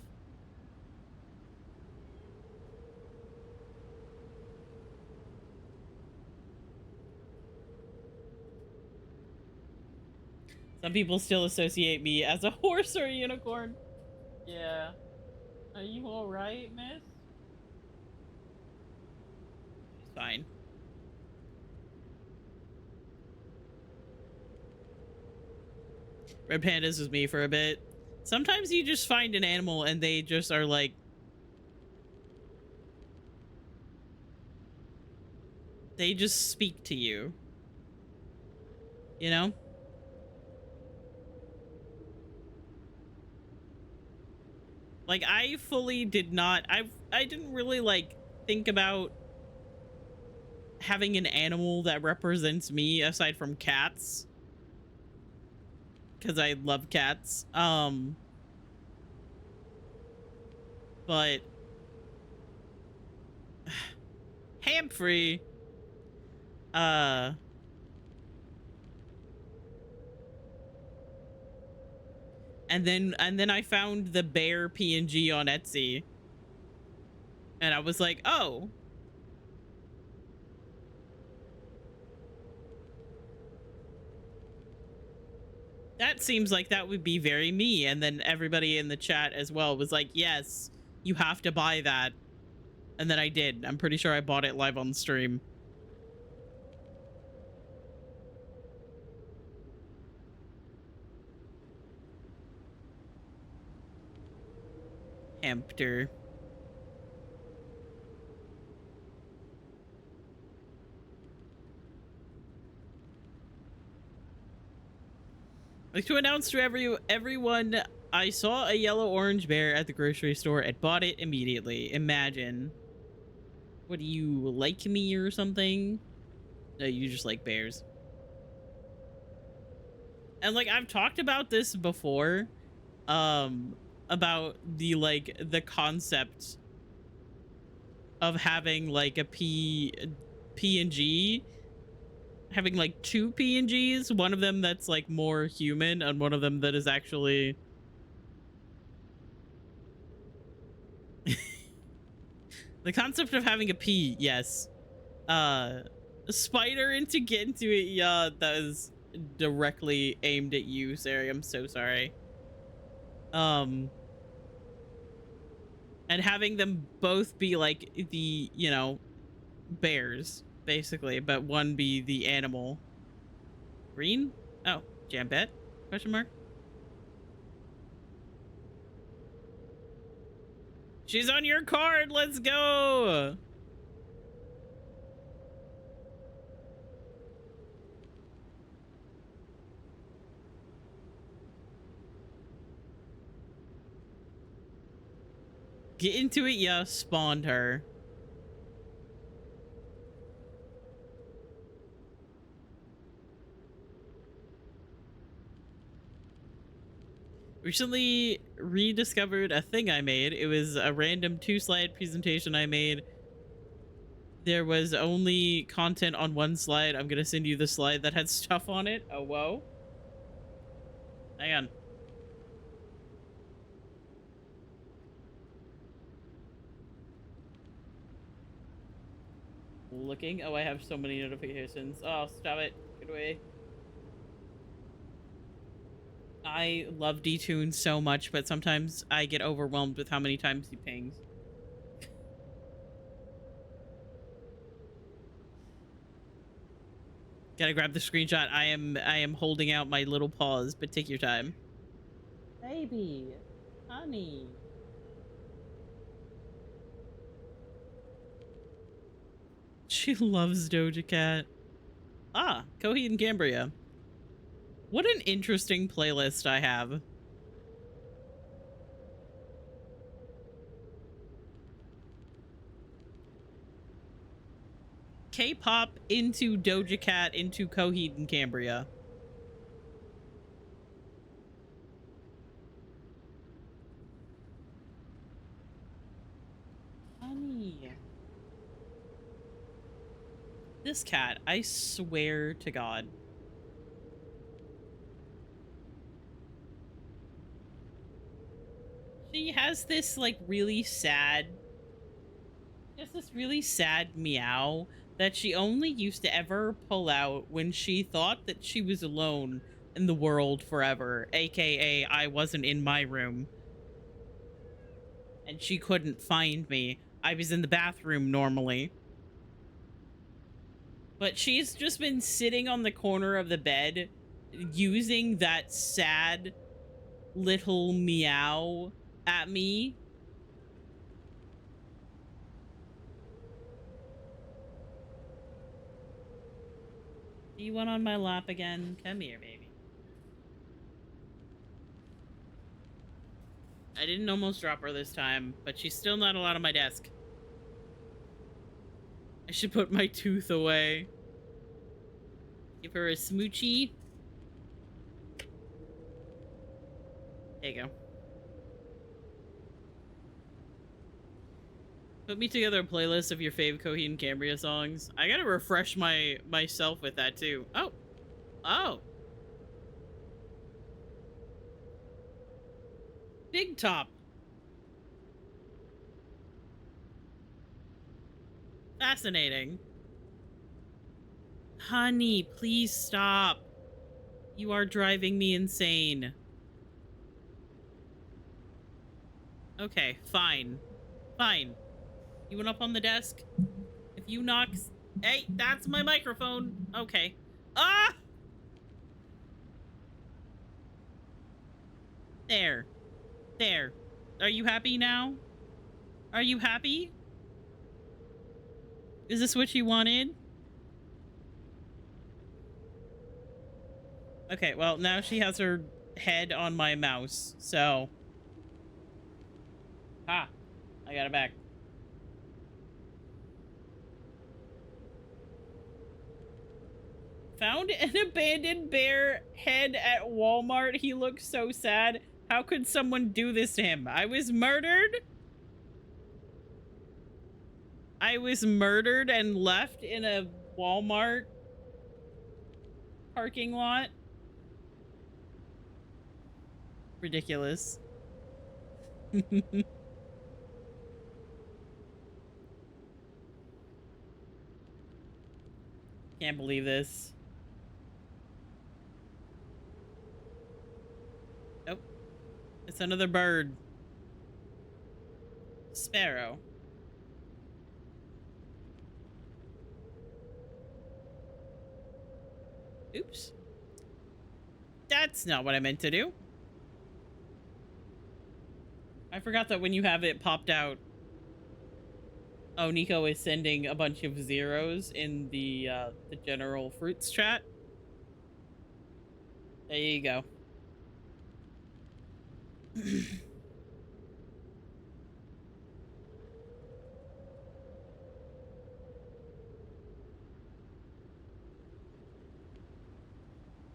Speaker 2: Some people still associate me as a horse or a unicorn. Yeah. Are you alright, miss? She's fine. Red pandas was me for a bit. Sometimes you just find an animal and they just are like... They just speak to you. You know? Like, I fully did not... I didn't really, like, think about having an animal that represents me aside from cats. Because I love cats. But... Humphrey... And then I found the bear PNG on Etsy. And I was like, oh. That seems like that would be very me. And then everybody in the chat as well was like, yes, you have to buy that. And then I did. I'm pretty sure I bought it live on stream. Hamster. Like to announce to everyone, I saw a yellow-orange bear at the grocery store and bought it immediately. Imagine. What, do you like me or something? No, you just like bears. And like, I've talked about this before. About the concept of having like a PNG, having like two PNGs, one of them that's like more human and one of them that is actually the concept of having a P. Yes. Spider and to get into it. Yeah, that is directly aimed at you, Sari. I'm so sorry. And having them both be like the, you know, bears, basically, but one be the animal. Green? Oh, Jambet? Question mark? She's on your card! Let's go! Get into it, yeah, spawned her. Recently rediscovered a thing I made. It was a random 2-slide presentation I made. There was only content on one slide. I'm gonna send you the slide that had stuff on it. Oh, whoa. Hang on. Looking. Oh, I have so many notifications. Oh, stop it. Get away. I love D-Tune so much, but sometimes I get overwhelmed with how many times he pings. Gotta grab the screenshot. I am holding out my little paws, but take your time. Baby, honey. She loves Doja Cat. Ah, Coheed and Cambria. What an interesting playlist I have. K-pop into Doja Cat into Coheed and Cambria. Honey. This cat, I swear to God. She has this like really sad, just this really sad meow that she only used to ever pull out when she thought that she was alone in the world forever, aka I wasn't in my room and she couldn't find me. I was in the bathroom normally. But she's just been sitting on the corner of the bed using that sad little meow at me. You want on my lap again? Come here, baby. I didn't almost drop her this time, but she's still not allowed on my desk. I should put my tooth away. Give her a smoochie. There you go. Put me together a playlist of your fave Coheed and Cambria songs. I gotta refresh myself with that too. Oh. Oh. Big Top. Fascinating. Honey, please stop. You are driving me insane. Okay, fine. Fine. You went up on the desk? If you knock... Hey, that's my microphone. Okay. Ah! There. There. Are you happy now? Are you happy? Is this what you wanted? Okay, well, now she has her head on my mouse, so... Ah, I got it back. Found an abandoned bear head at Walmart. He looks so sad. How could someone do this to him? I was murdered? I was murdered and left in a Walmart parking lot? Ridiculous. Can't believe this. Nope. It's another bird. Sparrow. Oops. That's not what I meant to do. I forgot that when you have it popped out. Oh, Nico is sending a bunch of zeros in the general fruits chat. There you go.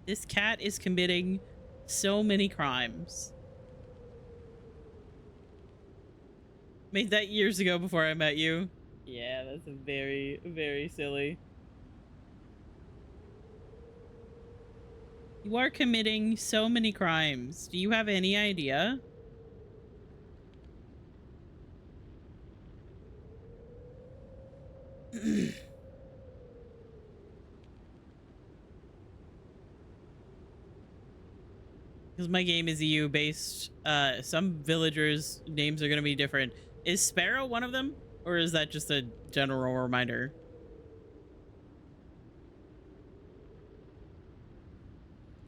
Speaker 2: This cat is committing so many crimes. Made that years ago before I met you. Yeah, that's very, very silly. You are committing so many crimes. Do you have any idea? Because my game is EU based, some villagers' names are going to be different. Is Sparrow one of them? Or is that just a general reminder?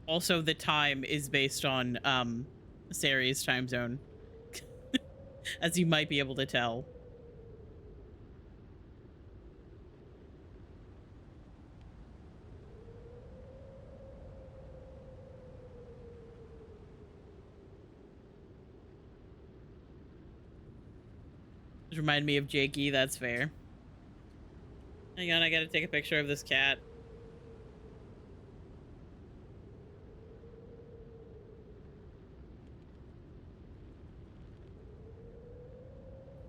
Speaker 2: Also, the time is based on Sari's time zone, as you might be able to tell. Just reminded me of Jakey, that's fair. Hang on, I gotta take a picture of this cat.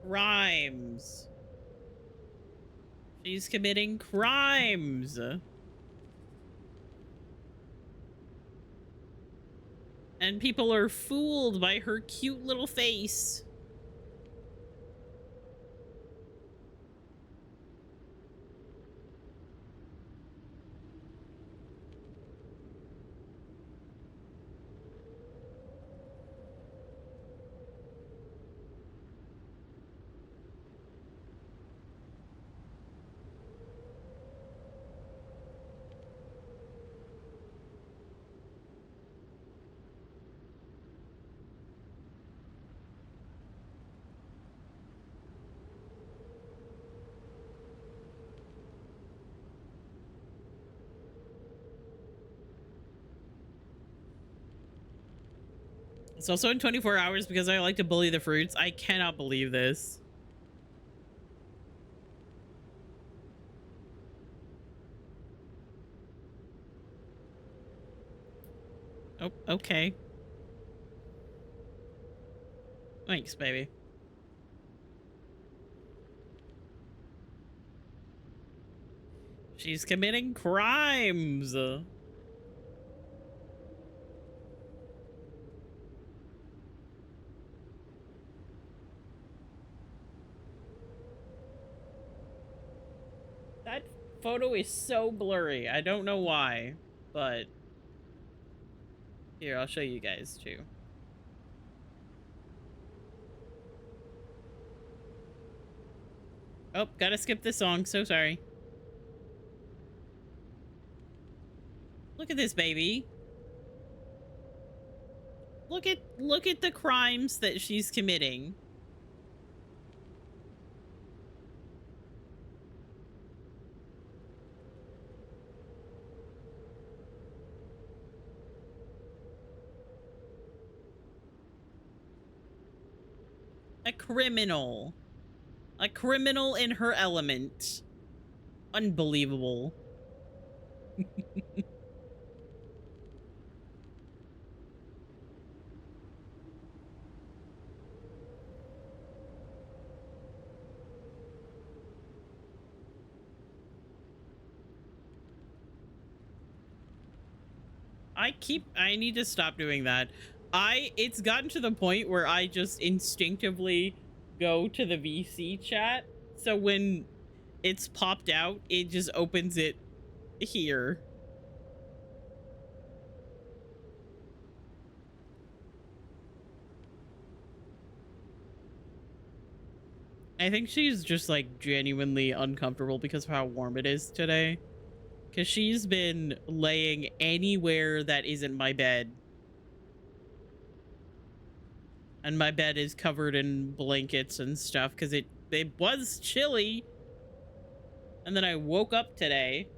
Speaker 2: Crimes. She's committing crimes. And people are fooled by her cute little face. It's also in 24 hours because I like to bully the fruits. I cannot believe this. Oh, okay. Thanks, baby. She's committing crimes. That photo is so blurry. I don't know why, but here, I'll show you guys too. Oh, gotta skip this song. So sorry. Look at this baby. Look at the crimes that she's committing. A criminal. A criminal in her element. Unbelievable. I need to stop doing that. It's gotten to the point where I just instinctively go to the VC chat. So when it's popped out, it just opens it here. I think she's just like genuinely uncomfortable because of how warm it is today. Because she's been laying anywhere that isn't my bed. And my bed is covered in blankets and stuff because it was chilly. And then I woke up today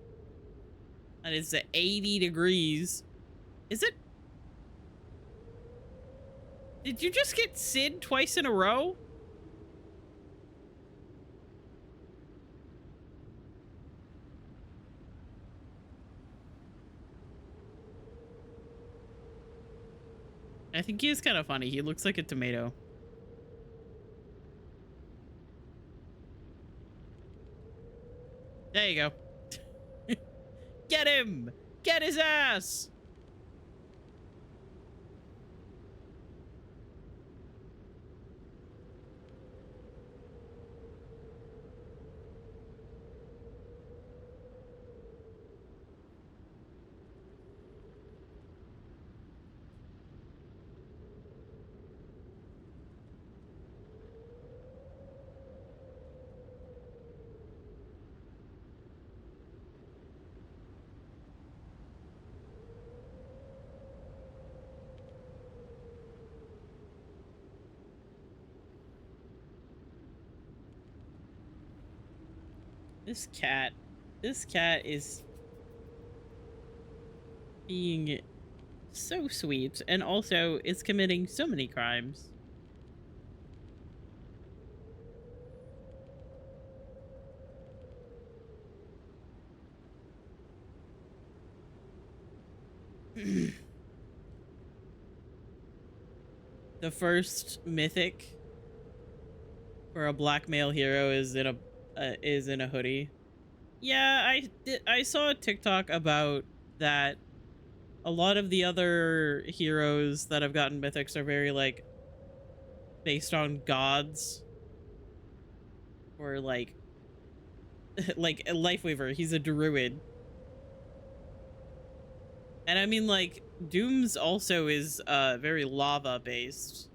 Speaker 2: and it's at 80 degrees. Is it? Did you just get Sid twice in a row? I think he is kind of funny. He looks like a tomato. There you go. Get him! Get his ass! This cat is being so sweet, and also is committing so many crimes. The first mythic for a black male hero is in a hoodie. Yeah, I saw a TikTok about that. A lot of the other heroes that have gotten mythics are very like based on gods, or like like a Lifeweaver. He's a druid, and I mean like Doom's also is very lava based.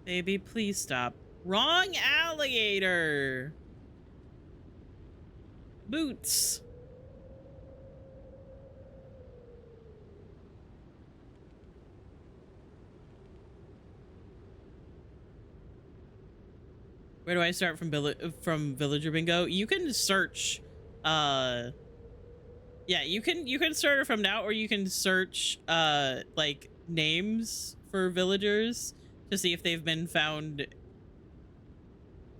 Speaker 2: Baby, please stop. Wrong alligator. Boots. Where do I start from Villager Bingo? You can search yeah, you can start it from now, or you can search like names for villagers to see if they've been found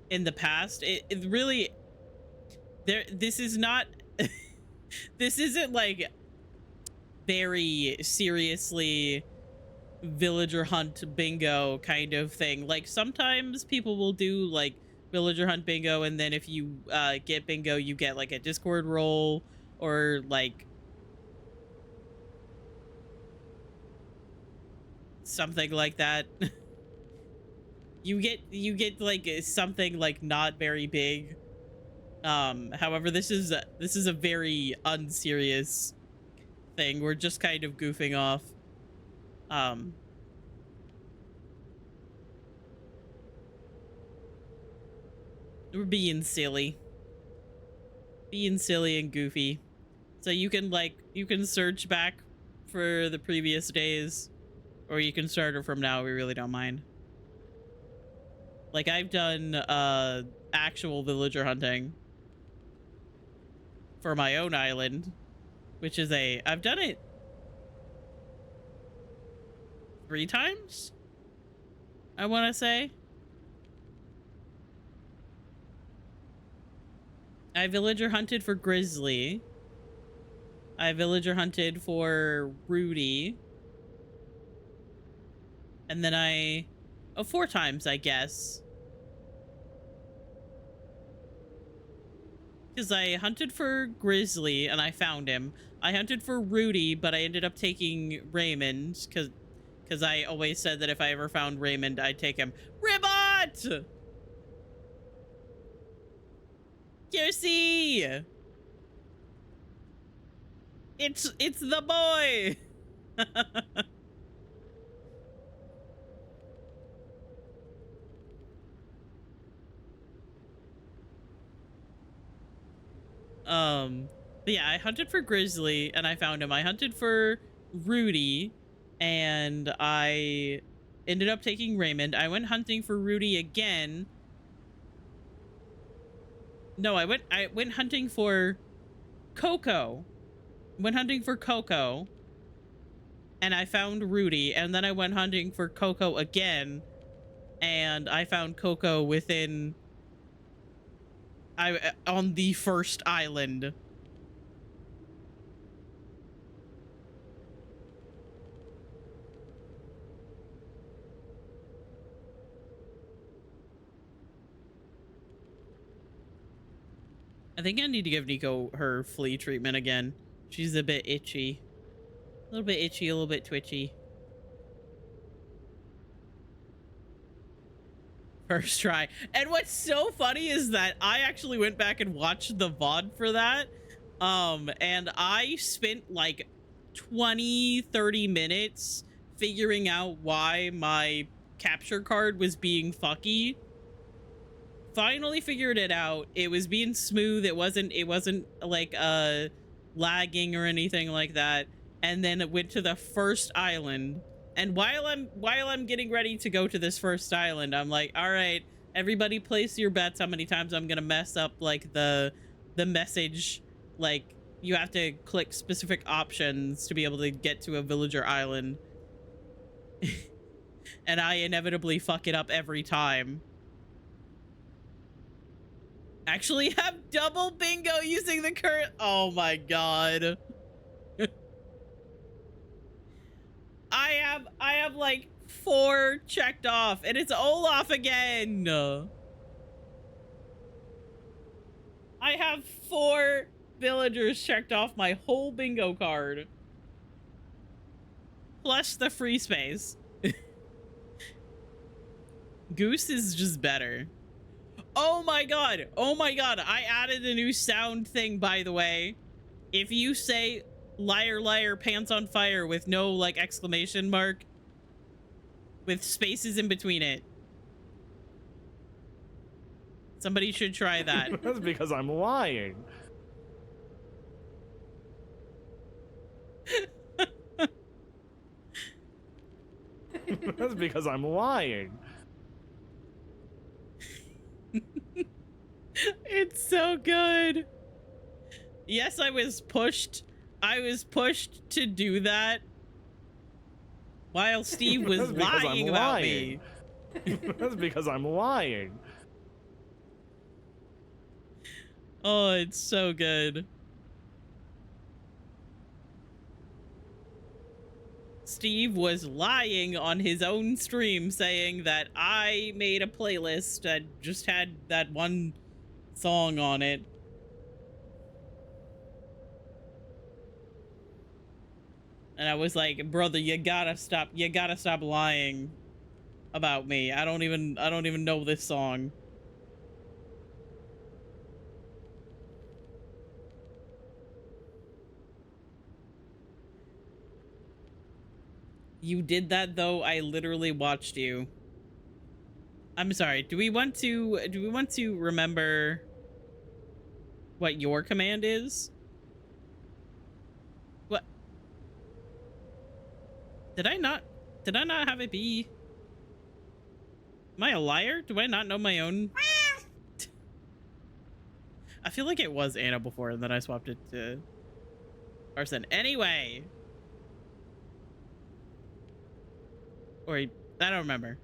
Speaker 2: in the past. It really this is not this isn't like very seriously villager hunt bingo kind of thing. Like sometimes people will do like villager hunt bingo, and then if you get bingo, you get like a Discord role, or like something like that. you get like something like not very big. However, this is a very unserious thing. We're just kind of goofing off. We're being silly and goofy. So you can search back for the previous days, or you can start it from now. We really don't mind. Like I've done actual villager hunting for my own island, which is I've done it 3 times, I want to say. I villager hunted for Grizzly. I villager hunted for Rudy. And then 4 times, I guess. Because I hunted for Grizzly and I found him. I hunted for Rudy, but I ended up taking Raymond because I always said that if I ever found Raymond, I'd take him. Ribbot! Kiersey! It's the boy! But yeah, I hunted for Grizzly and I found him. I hunted for Rudy and I ended up taking Raymond. I went hunting for Rudy again. No, I went hunting for Coco. Went hunting for Coco and I found Rudy, and then I went hunting for Coco again and I found Coco on the first island. I think I need to give Nico her flea treatment again. She's a bit itchy. A little bit itchy, a little bit twitchy. First try. And what's so funny is that I actually went back and watched the VOD for that. And I spent like 20-30 minutes figuring out why my capture card was being fucky. Finally figured it out. It was being smooth. It wasn't like lagging or anything like that. And then it went to the first island And while I'm getting ready to go to this first island, I'm like, all right, everybody place your bets how many times I'm gonna mess up like the message. Like, you have to click specific options to be able to get to a villager island. And I inevitably fuck it up every time. Actually have double bingo using the current. Oh my god. I have like 4 checked off and it's Olaf again. I have 4 villagers checked off my whole bingo card. Plus the free space. Goose is just better. Oh my god. Oh my god. I added a new sound thing, by the way. If you say liar, liar, pants on fire with no like exclamation mark, with spaces in between it. Somebody should try that.
Speaker 3: That's because I'm lying. That's because I'm lying.
Speaker 2: It's so good. Yes, I was pushed to do that while Steve was lying about me.
Speaker 3: That's because I'm lying.
Speaker 2: Oh, it's so good. Steve was lying on his own stream saying that I made a playlist that just had that one song on it. And I was like, brother, you gotta stop lying about me. I don't even know this song. You did that though. I literally watched you. I'm sorry. Do we want to remember what your command is? What? Did I not have it be? Am I a liar? Do I not know my own? I feel like it was Anna before and then I swapped it to Arson. Anyway. Or I don't remember.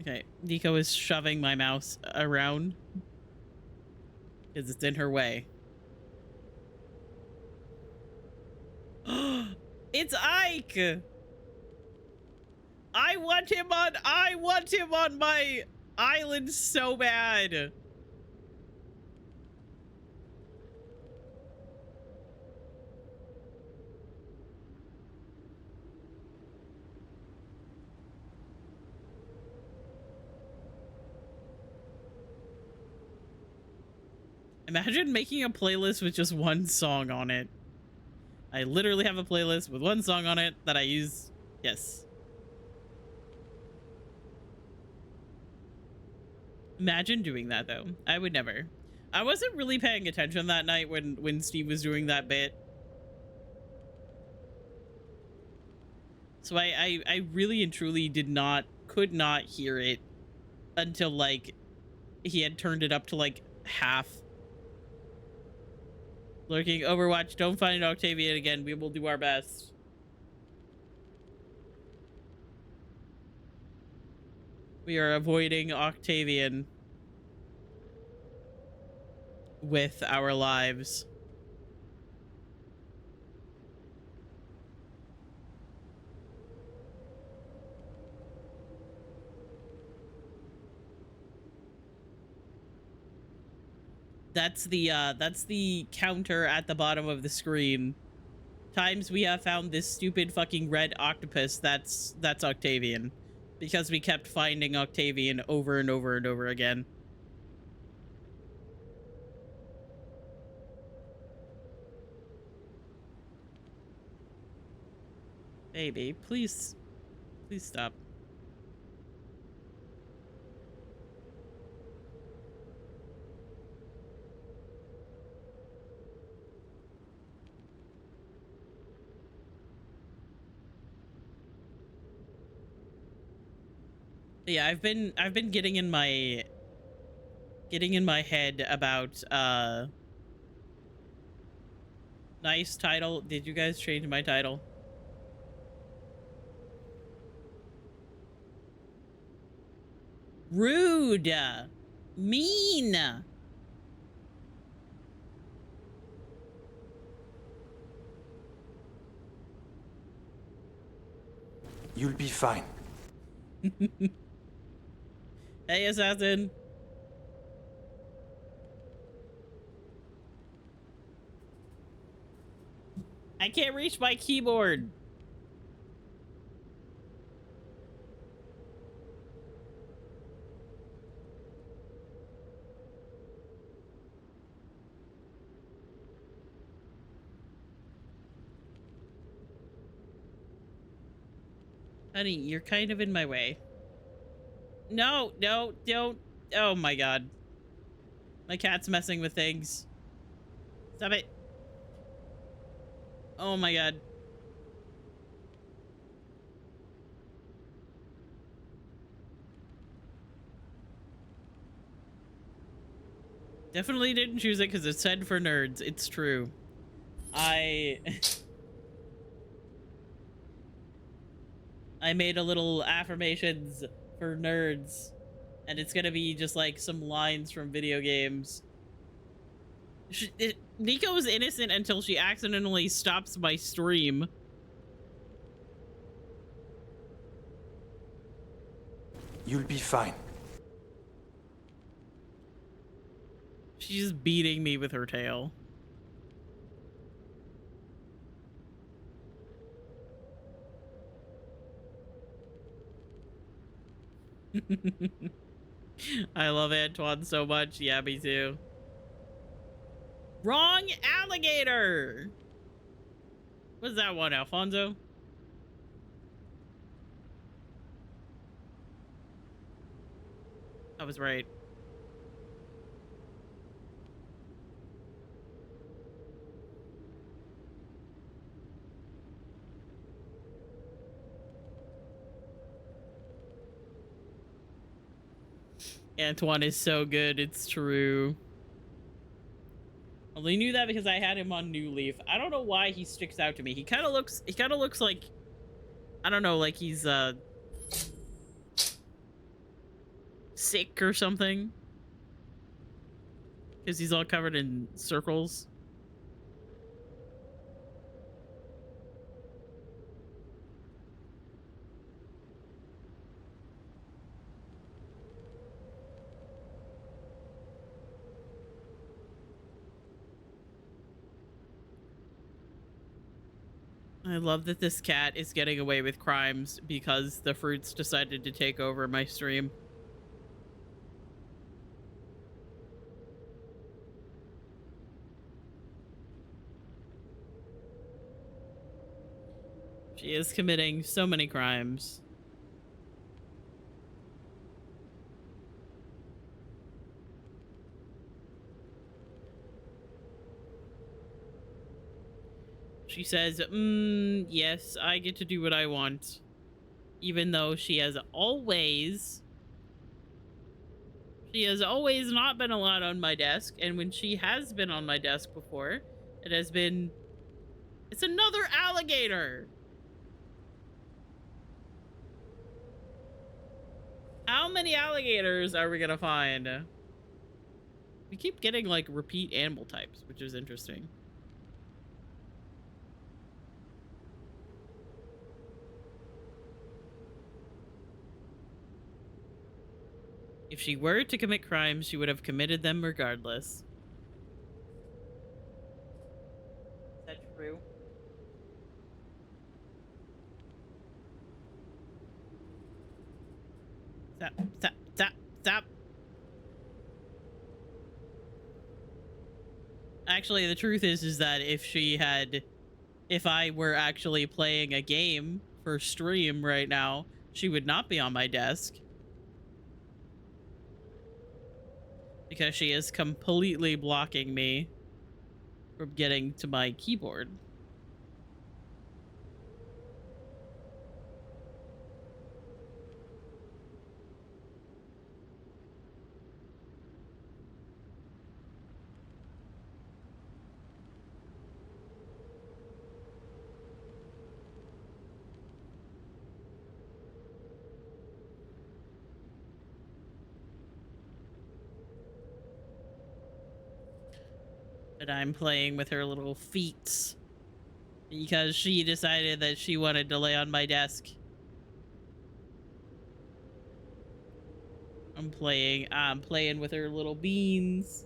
Speaker 2: Okay, Nico is shoving my mouse around because it's in her way. It's Ike. I want him on my island so bad. Imagine making a playlist with just one song on it. I literally have a playlist with one song on it that I use. Yes. Imagine doing that though. I would never. I wasn't really paying attention that night when Steve was doing that bit. So I really and truly could not hear it until like he had turned it up to like half. Lurking Overwatch, don't find Octavian again. We will do our best. We are avoiding Octavian with our lives. That's the counter at the bottom of the screen. Times we have found this stupid fucking red octopus, that's Octavian. Because we kept finding Octavian over and over and over again. Baby, please stop. But yeah, I've been getting in my head about nice title. Did you guys change my title? Rude. Mean.
Speaker 4: You'll be fine.
Speaker 2: Hey, assassin. I can't reach my keyboard. Honey, you're kind of in my way. No, no, don't. Oh my god. My cat's messing with things. Stop it. Oh my god. Definitely didn't choose it because it said for nerds. It's true. I made a little affirmations for nerds, and it's gonna be just like some lines from video games. Nico's innocent until she accidentally stops my stream.
Speaker 4: You'll be fine.
Speaker 2: She's beating me with her tail. I love Antoine so much. Yeah, me too. Wrong alligator. What's that one, Alfonso? I was right. Antoine is so good, it's true. Only knew that because I had him on New Leaf. I don't know why he sticks out to me. He kind of looks like, I don't know, like he's sick or something. Because he's all covered in circles. I love that this cat is getting away with crimes because the fruits decided to take over my stream. She is committing so many crimes. She says, yes, I get to do what I want. Even though she has always not been allowed on my desk. And when she has been on my desk before, it's another alligator. How many alligators are we gonna find? We keep getting like repeat animal types, which is interesting. If she were to commit crimes, she would have committed them regardless. Is that true? Stop. Actually, the truth is that if I were actually playing a game for stream right now, she would not be on my desk. Because she is completely blocking me from getting to my keyboard. But I'm playing with her little feet because she decided that she wanted to lay on my desk. I'm playing with her little beans.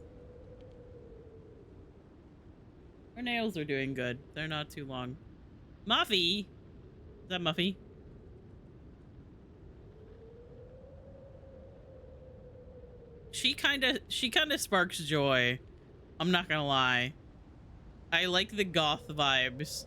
Speaker 2: Her nails are doing good. They're not too long. Muffy? Is that Muffy? She kind of sparks joy. I'm not gonna lie. I like the goth vibes.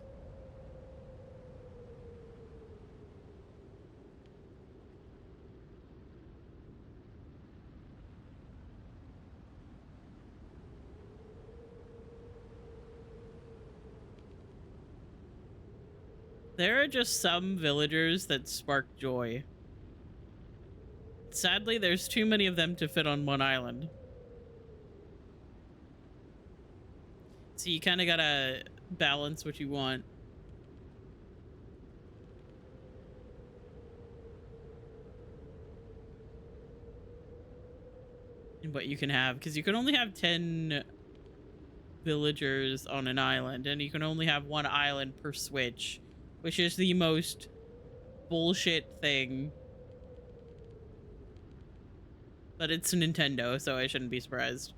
Speaker 2: There are just some villagers that spark joy. Sadly, there's too many of them to fit on one island. So you kind of gotta balance what you want. And what you can have, because you can only have 10 villagers on an island, and you can only have one island per Switch, which is the most bullshit thing. But it's Nintendo, so I shouldn't be surprised.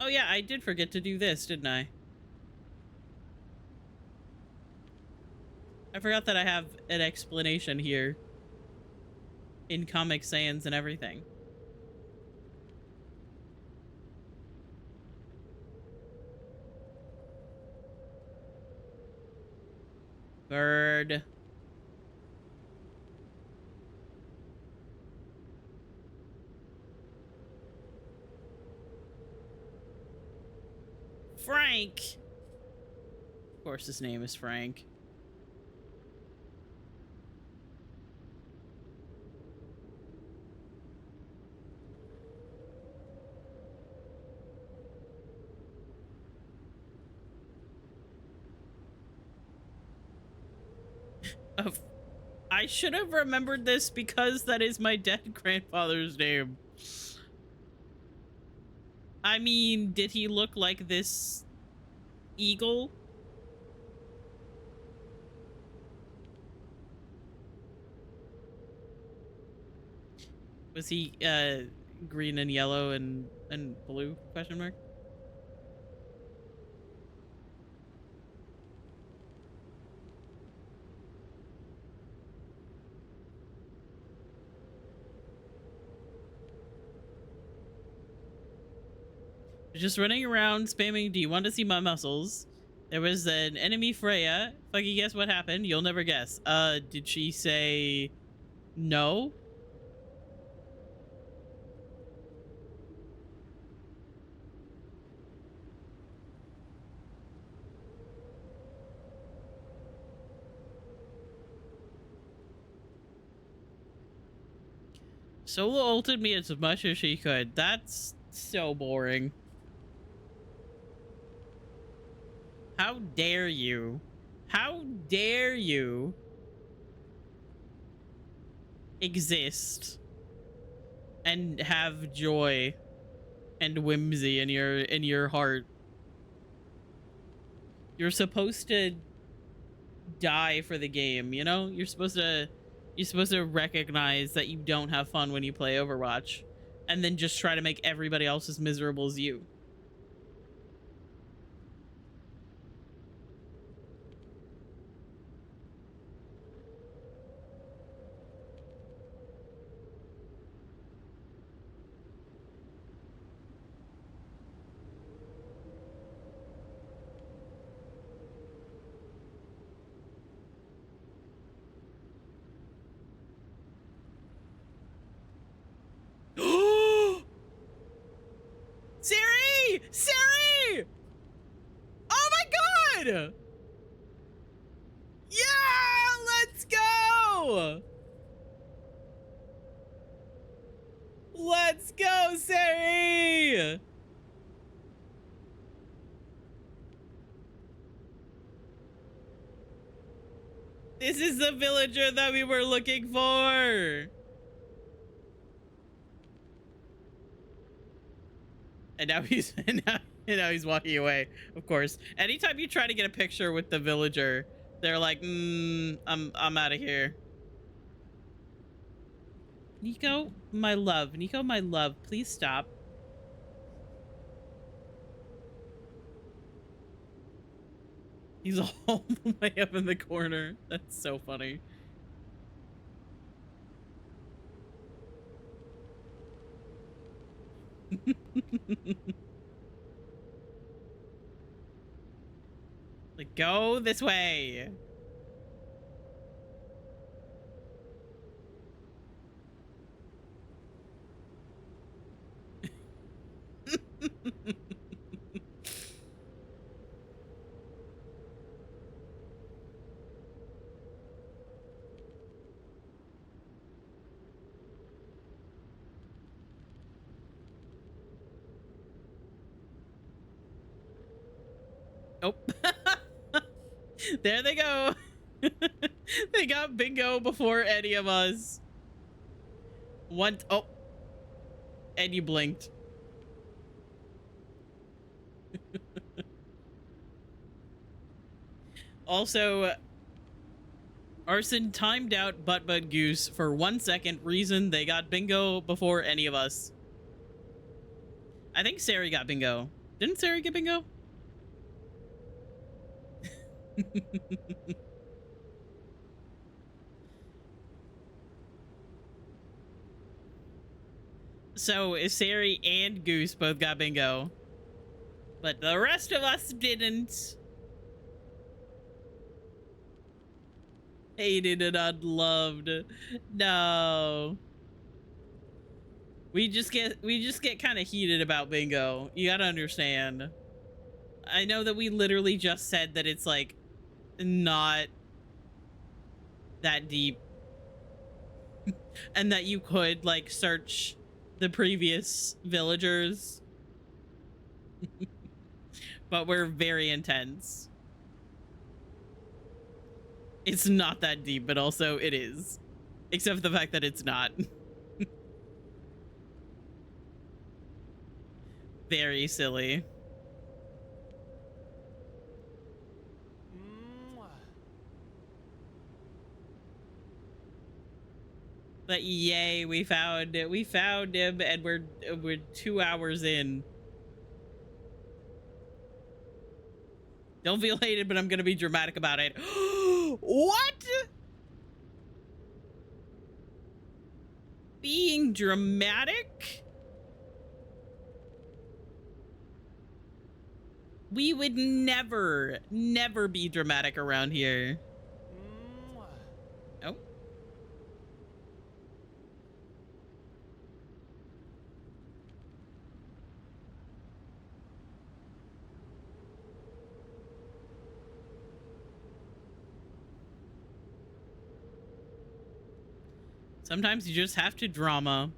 Speaker 2: Oh yeah, I did forget to do this, didn't I? I forgot that I have an explanation here in Comic Sans and everything. Bird. Frank. Of course his name is Frank. I should have remembered this because that is my dead grandfather's name. I mean, did he look like this eagle? Was he green and yellow and blue? Question mark. Just running around spamming, do you want to see my muscles? There was an enemy Freya. Fucking guess what happened? You'll never guess. Did she say no? Solo ulted me as much as she could. That's so boring. How dare you? How dare you exist and have joy and whimsy in your heart? You're supposed to die for the game, you know? You're supposed to recognize that you don't have fun when you play Overwatch and then just try to make everybody else as miserable as you. Siri! Siri! Oh my god! Yeah! Let's go! Let's go, Siri! This is the villager that we were looking for! And now he's and now he's walking away. Of course. Anytime you try to get a picture with the villager, they're like, I'm out of here. Nico, my love. Nico, my love. Please stop. He's all the way up in the corner. That's so funny. Like, go this way. Oh. There they go. They got bingo before any of us. Oh. And you blinked. Also, Arson timed out Butt Goose for 1 second. Reason they got bingo before any of us. I think Sari got bingo. Didn't Sari get bingo? So Sari and Goose both got bingo, but the rest of us didn't. Hated and unloved. No. We just get kind of heated about bingo. You gotta understand. I know that we literally just said that it's like not that deep and that you could like search the previous villagers. But we're very intense. It's not that deep, but also it is. Except for the fact that it's not. Very silly. But yay, we found him, and we're 2 hours in. Don't feel hated, but I'm gonna be dramatic about it. What? Being dramatic? We would never be dramatic around here. Oh. Sometimes you just have to drama.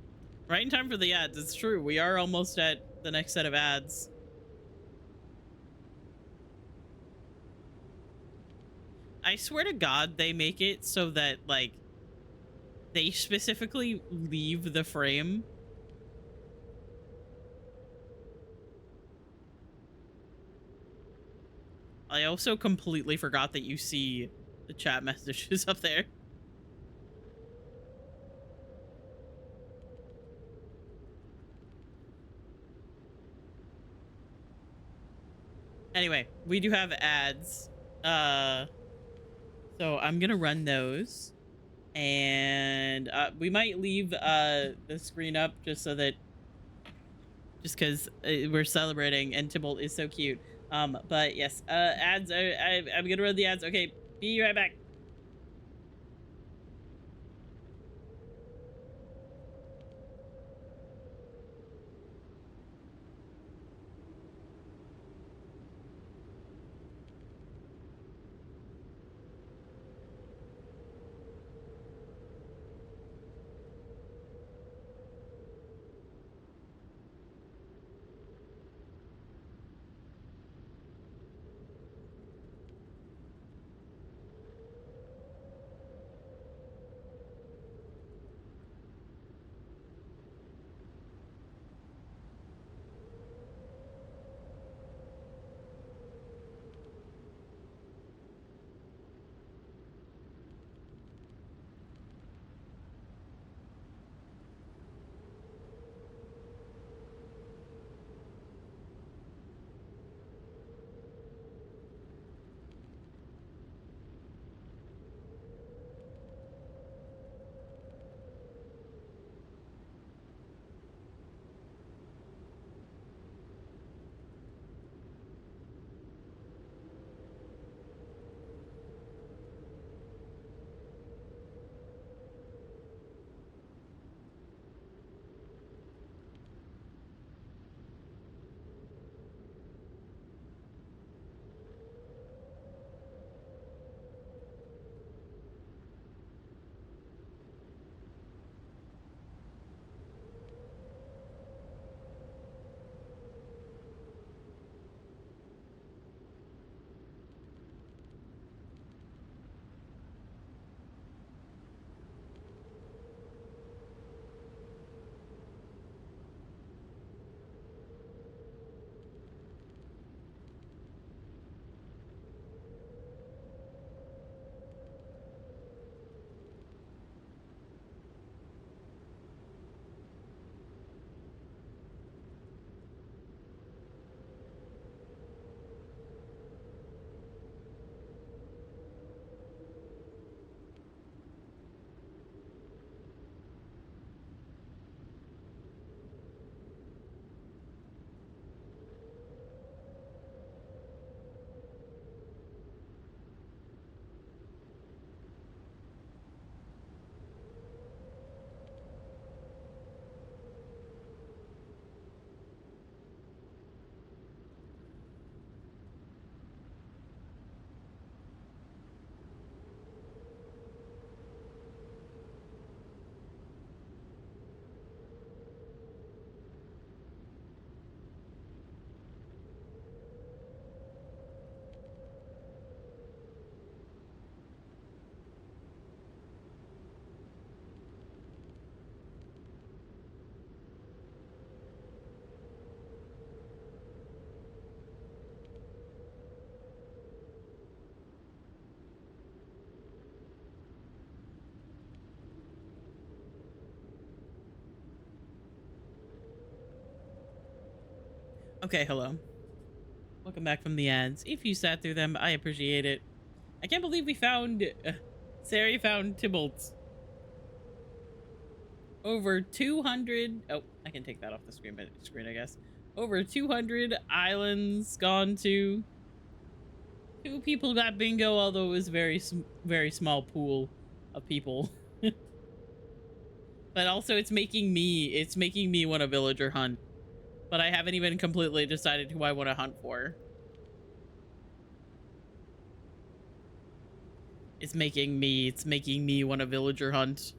Speaker 2: Right in time for the ads. It's true. We are almost at the next set of ads. I swear to God, they make it so that, like, they specifically leave the frame. I also completely forgot that you see the chat messages up there. Anyway, we do have ads. So I'm gonna run those, and we might leave the screen up just so that, just because we're celebrating and Tybalt is so cute. But yes, ads. I'm gonna run the ads. Okay, be right back. Okay, hello. Welcome back from the ads. If you sat through them, I appreciate it. I can't believe we found... Sari found Tybalt's. Over 200... Oh, I can take that off the screen, I guess. Over 200 islands gone to. 2 people got bingo, although it was very small pool of people. But also it's making me want a villager hunt. But I haven't even completely decided who I want to hunt for. It's making me want a villager hunt.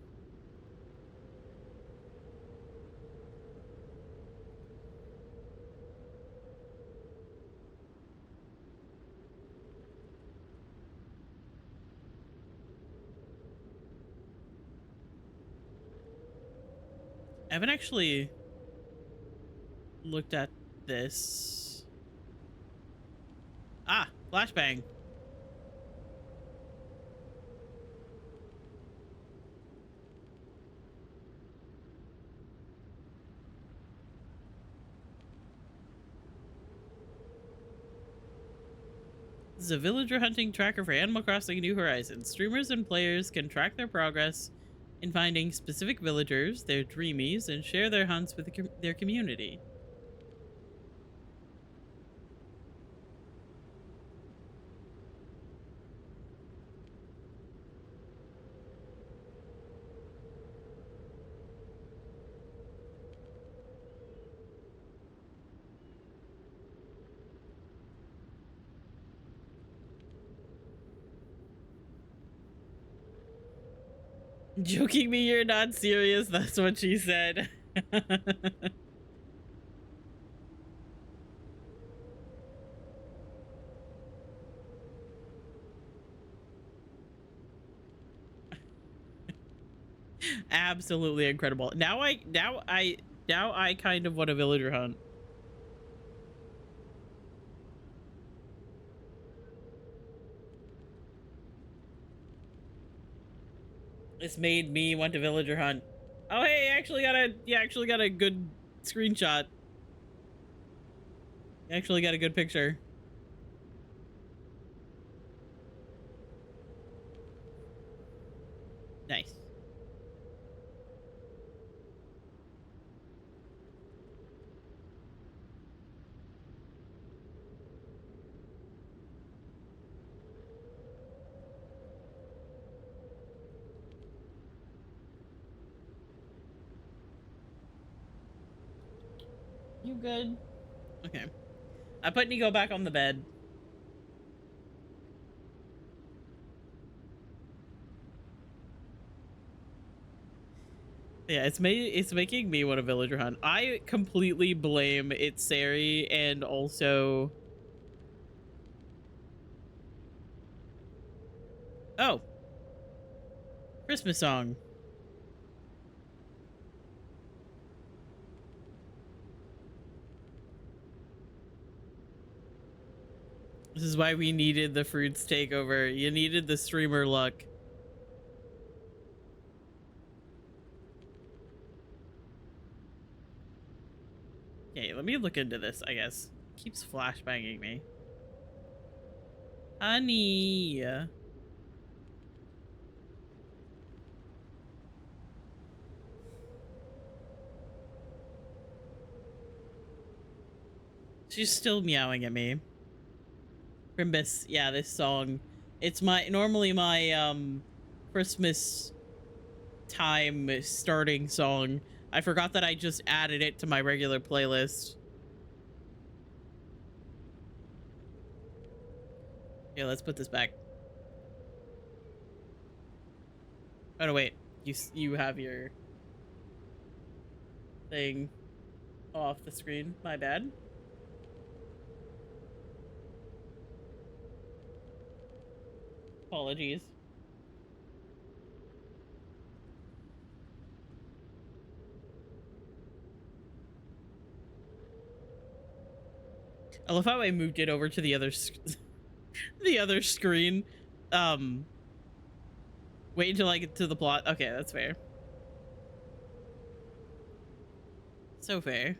Speaker 2: I haven't actually looked at this. Ah, flashbang. This is a villager hunting tracker for Animal Crossing New Horizons. Streamers and players can track their progress in finding specific villagers, their dreamies, and share their hunts with their community. Joking me, you're not serious. That's what she said. Absolutely incredible. Now I kind of want a villager hunt. This made me want a villager hunt. Oh hey, you actually got a good screenshot. You actually got a good picture. Nice. You good? Okay. I put Nico back on the bed. Yeah, it's making me want a villager hunt. I completely blame it's Sari and also... Oh. Christmas song. This is why we needed the fruits takeover. You needed the streamer luck. Okay, let me look into this, I guess. Keeps flashbanging me. Honey. She's still meowing at me. Primbus, yeah, this song. It's normally my Christmas time starting song. I forgot that I just added it to my regular playlist. Yeah, let's put this back. Oh no, wait. You have your thing off the screen. My bad. Apologies. I love how I moved it over to the other the other screen. Wait until I get to the plot. Okay, that's fair. So fair.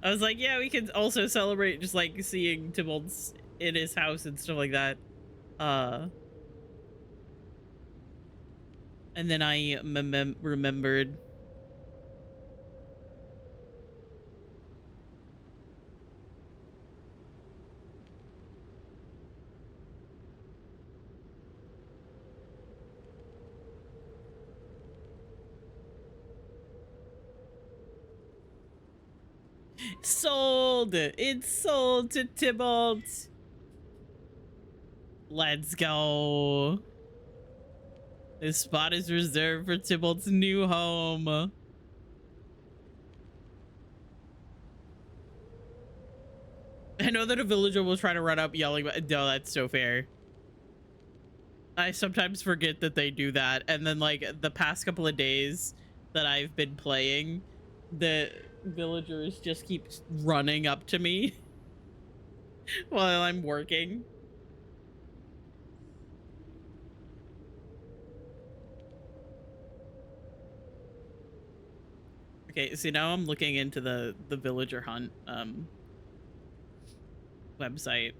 Speaker 2: I was like, yeah, we could also celebrate just like seeing Tybalt's in his house and stuff like that. And then I remembered. Sold! It's sold to Tybalt! Let's go. This spot is reserved for Tybalt's new home. I know that a villager will try to run up yelling, but no, that's so fair. I sometimes forget that they do that. And then like the past couple of days that I've been playing, the villagers just keep running up to me while I'm working. Okay, so now I'm looking into the villager hunt website.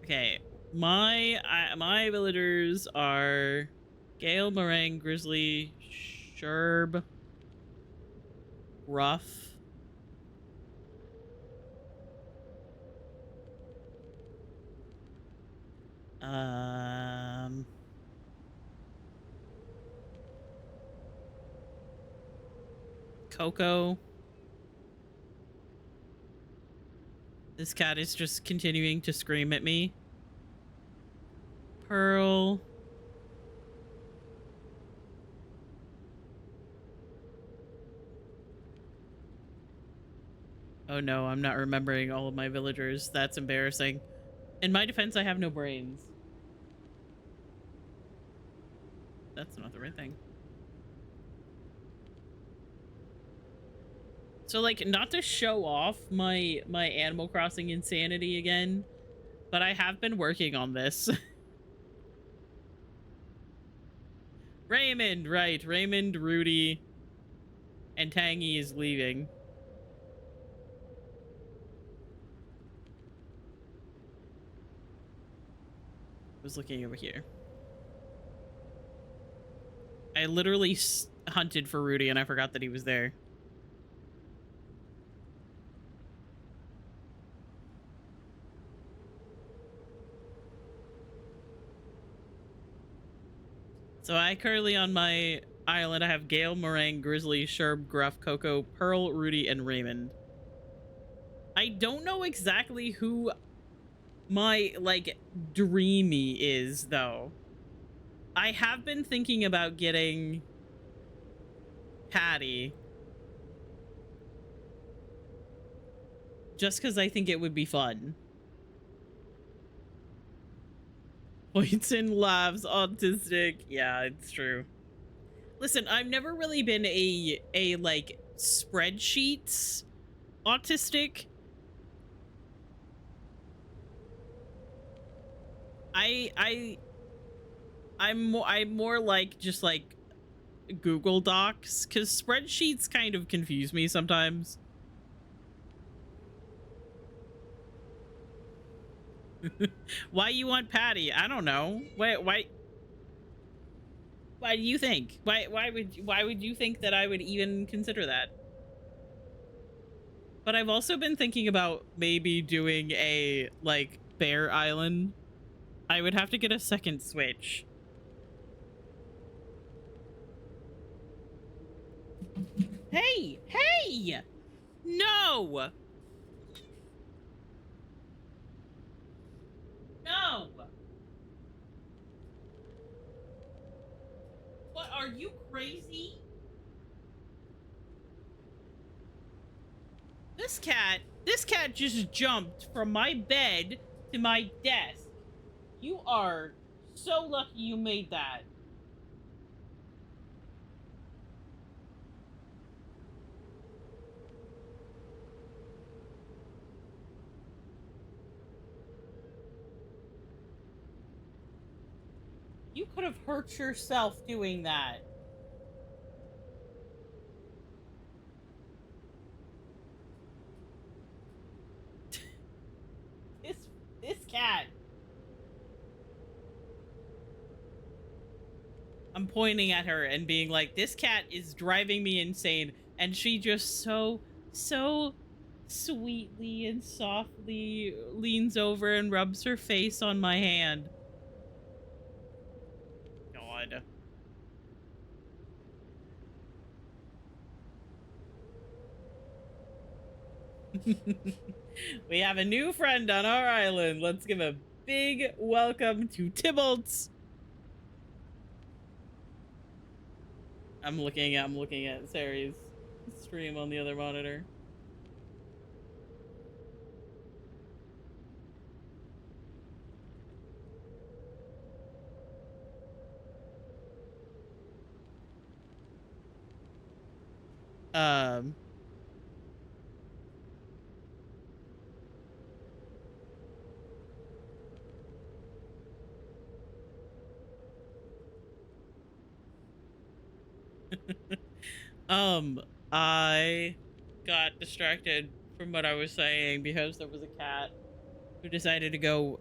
Speaker 2: Okay, my villagers are Gale, Meringue, Grizzly, Sherb, Ruff, Coco. This cat is just continuing to scream at me. Pearl. Oh no, I'm not remembering all of my villagers. That's embarrassing. In my defense, I have no brains. That's not the right thing. So like, not to show off my Animal Crossing insanity again, but I have been working on this. Raymond, right. Raymond, Rudy, and Tangy is leaving. I was looking over here. I literally hunted for Rudy and I forgot that he was there. So I currently on my island, I have Gale, Meringue, Grizzly, Sherb, Gruff, Coco, Pearl, Rudy, and Raymond. I don't know exactly who my, like, dreamy is, though. I have been thinking about getting Patty. Just because I think it would be fun. Points and laughs, autistic. Yeah, it's true. Listen, I've never really been a like spreadsheets autistic. I'm more like just like Google Docs, because spreadsheets kind of confuse me sometimes. Why you want Patty? I don't know. Why do you think? Why would you think that I would even consider that? But I've also been thinking about maybe doing a like Bear Island. I would have to get a second Switch. Hey! Hey! No! No! What, are you crazy? This cat just jumped from my bed to my desk. You are so lucky you made that. You could have hurt yourself doing that. cat. I'm pointing at her and being like, this cat is driving me insane. And she just so sweetly and softly leans over and rubs her face on my hand. God. We have a new friend on our island. Let's give a big welcome to Tybalt. I'm looking at Sari's stream on the other monitor. Um I got distracted from what I was saying because there was a cat who decided to go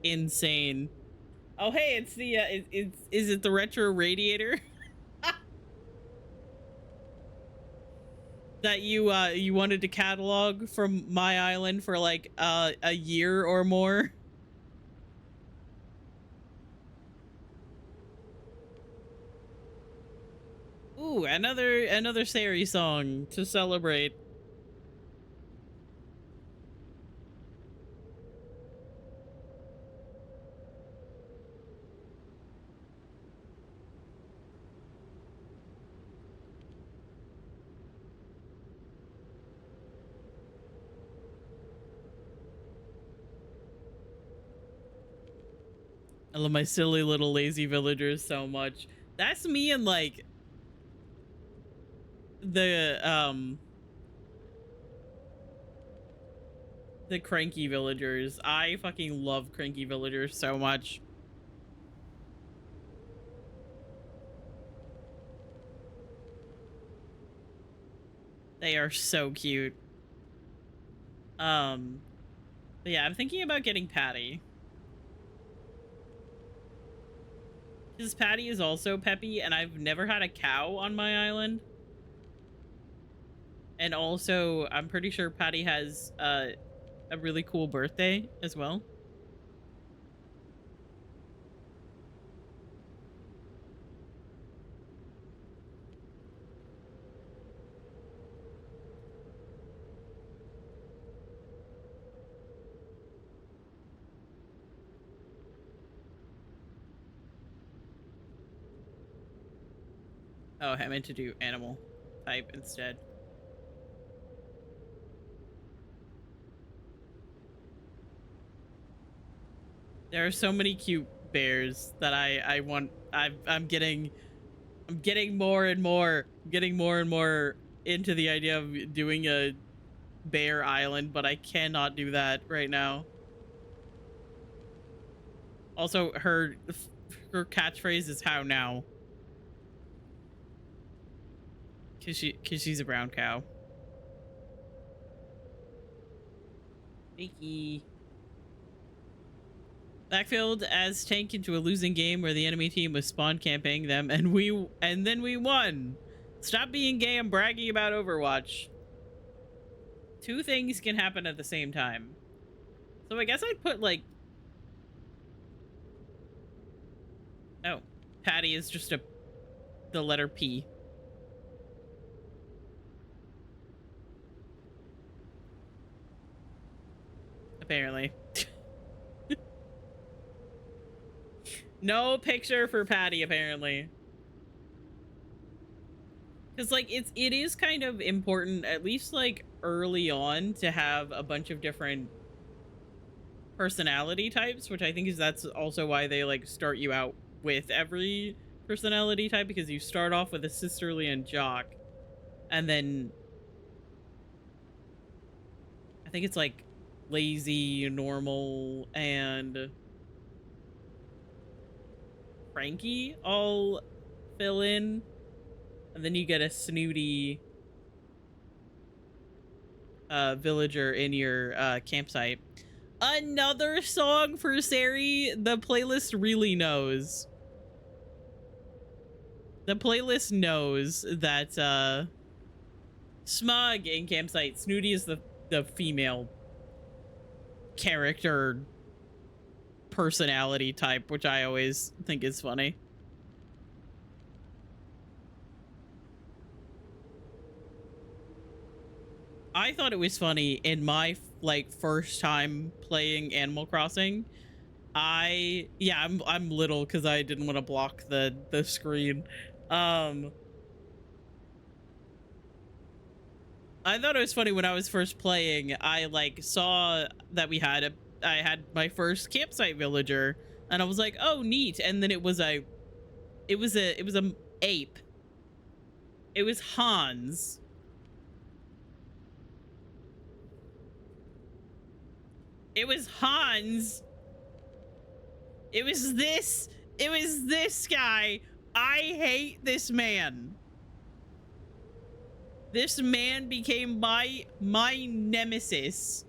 Speaker 2: insane. Oh, hey, it's the is it the retro radiator that you wanted to catalog from my island for like a year or more? Ooh, another Sari song to celebrate. I love my silly little lazy villagers so much. That's me and like the cranky villagers. I fucking love cranky villagers so much. They are so cute. But yeah, I'm thinking about getting Patty. Because Patty is also peppy, and I've never had a cow on my island. And also, I'm pretty sure Patty has a really cool birthday as well. Oh, I meant to do animal type instead. There are so many cute bears that I want. I'm getting more and more, getting more and more into the idea of doing a bear island, but I cannot do that right now. Also, her catchphrase is "How now?" Cause she's a brown cow. Vicky. Backfilled as tank into a losing game where the enemy team was spawn camping them and then we won. Stop being gay and bragging about Overwatch. Two things can happen at the same time. So I guess I'd put like... Oh, Patty is just the letter P. Apparently. No picture for Patty, apparently. Because, like, it is kind of important, at least, like, early on, to have a bunch of different personality types, which I think that's also why they, like, start you out with every personality type, because you start off with a sisterly and jock, and then I think it's, like, lazy, normal, and cranky all fill in, and then you get a snooty villager in your campsite. Another song for Sari. The playlist really knows. The playlist knows that Smug in Campsite. Snooty is the female character personality type, which I always think is funny. I thought it was funny in my first time playing Animal Crossing. I'm little because I didn't want to block the screen. I thought it was funny when I was first playing. I saw that I had my first campsite villager, and I was like, oh neat. And then it was a ape. It was Hans. It was Hans. It was this guy. I hate this man. This man became my nemesis.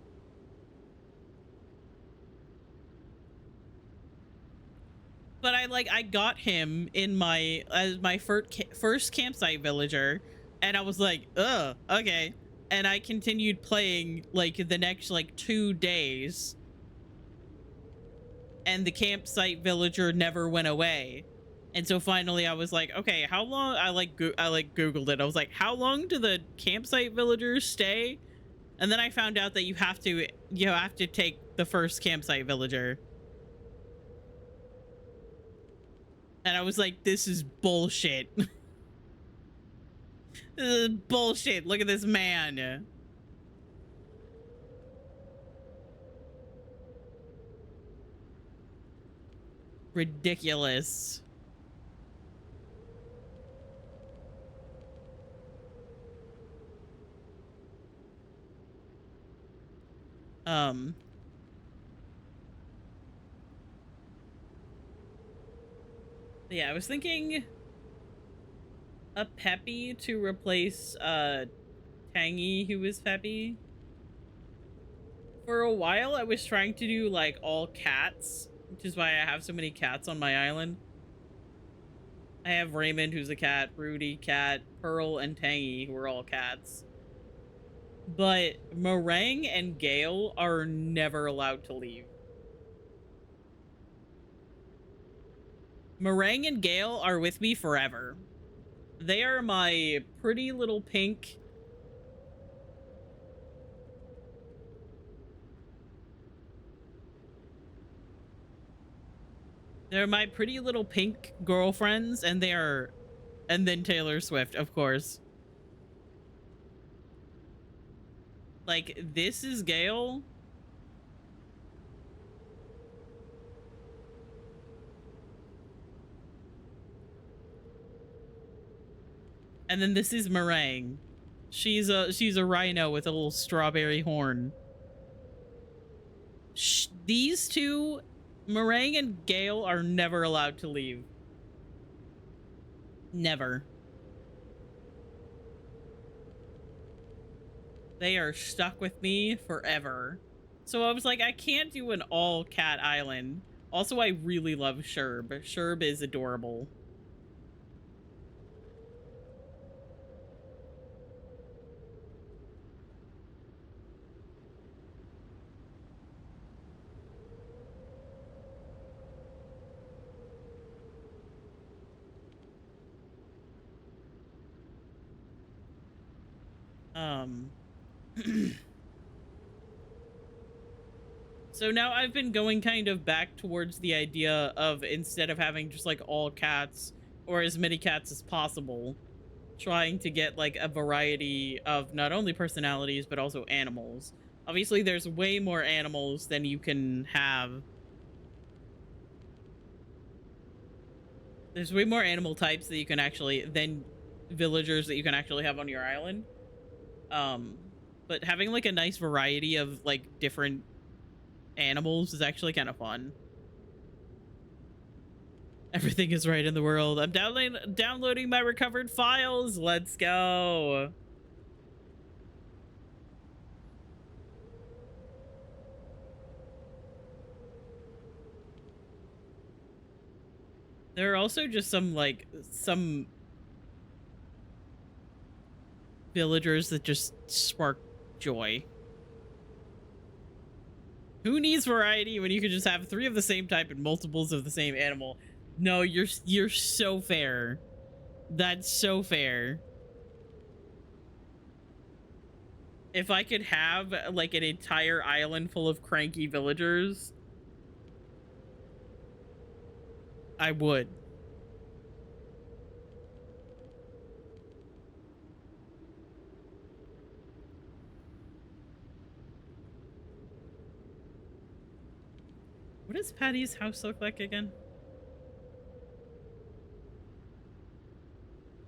Speaker 2: But I got him in as my first campsite villager, and I was like, ugh, okay. And I continued playing the next 2 days, and the campsite villager never went away. And so finally I was like, okay, how long? I Googled it. I was like, how long do the campsite villagers stay? And then I found out that you have to take the first campsite villager. And I was like, this is bullshit. This is bullshit. Look at this man. Ridiculous. Yeah, I was thinking a Peppy to replace Tangy, who is Peppy. For a while I was trying to do all cats, which is why I have so many cats on my island. I have Raymond, who's a cat, Rudy, cat, Pearl, and Tangy, who are all cats. But Meringue and Gale are never allowed to leave. Meringue and Gale are with me forever. They are my pretty little pink... They're my pretty little pink girlfriends, and they are... And then Taylor Swift, of course. This is Gale. And then this is Meringue. She's a rhino with a little strawberry horn. These two, Meringue and Gale, are never allowed to leave. Never. They are stuck with me forever. So I was like, I can't do an all cat island. Also, I really love Sherb. Sherb is adorable. So now I've been going kind of back towards the idea of, instead of having just all cats or as many cats as possible, trying to get a variety of not only personalities but also animals. Obviously there's way more animals than you can have. There's way more animal types that you can actually, than villagers that you can actually have on your island. But having a nice variety of different animals is actually kind of fun. Everything is right in the world. I'm downloading my recovered files. Let's go. There are also just some villagers that just spark joy. Who needs variety when you can just have 3 of the same type and multiples of the same animal? No, you're so fair. That's so fair. If I could have like an entire island full of cranky villagers, I would. What does Patty's house look like again?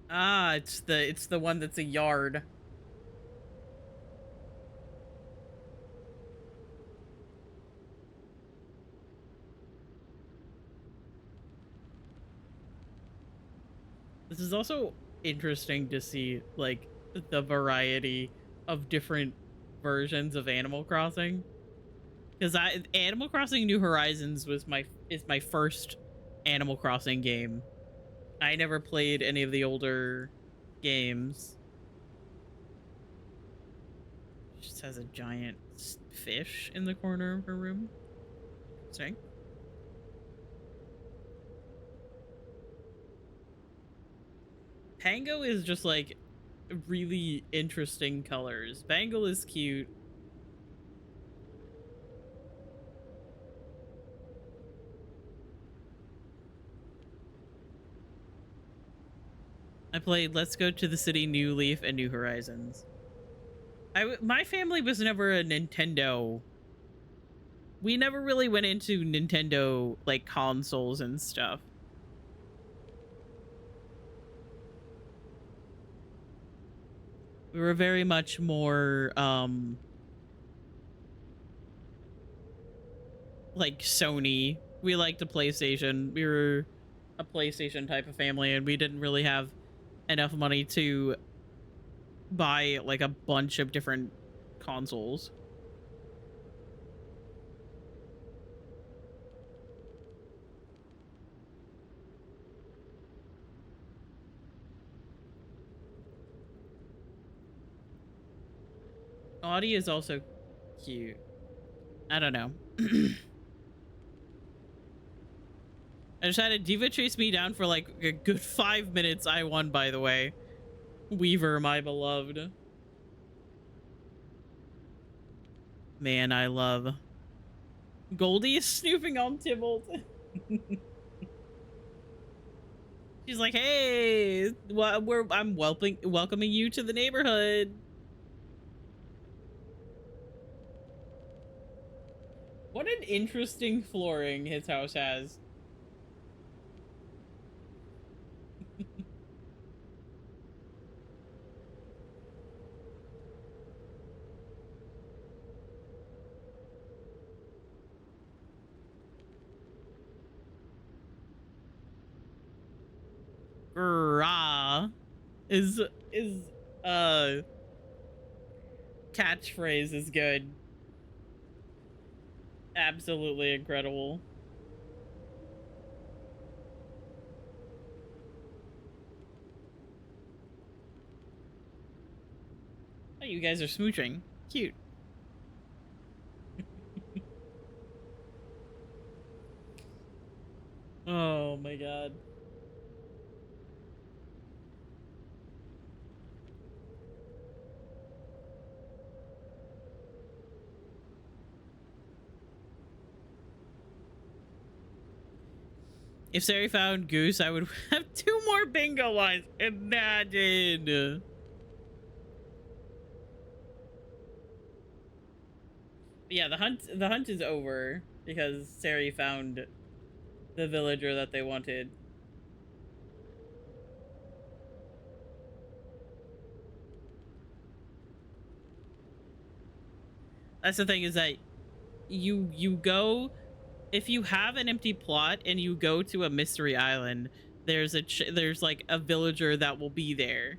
Speaker 2: Ah, it's the one that's a yard. This is also interesting to see like the variety of different versions of Animal Crossing. Because Animal Crossing New Horizons was my first Animal Crossing game. I never played any of the older games. She just has a giant fish in the corner of her room. Interesting. Pango is just like really interesting colors. Bangle is cute. I played Let's Go to the City, New Leaf, and New Horizons. My family was never a Nintendo. We never really went into Nintendo like consoles and stuff. We were very much more like Sony. We liked a PlayStation. We were a PlayStation type of family, and we didn't really have enough money to buy like a bunch of different consoles. Audie is also cute. I don't know. I just had a diva chase me down for like a good 5 minutes. I won, by the way. Weaver, my beloved. Man, I love. Goldie is snooping on Tybalt. She's like, hey, I'm welcoming you to the neighborhood. What an interesting flooring his house has. Rah is uh catchphrase is good. Absolutely incredible. Oh, you guys are smooching. Cute. Oh my god. If Sari found Goose, I would have 2 more bingo lines. Imagine. But yeah, the hunt is over because Sari found the villager that they wanted. That's the thing, is that you go, if you have an empty plot and you go to a mystery island, there's like a villager that will be there.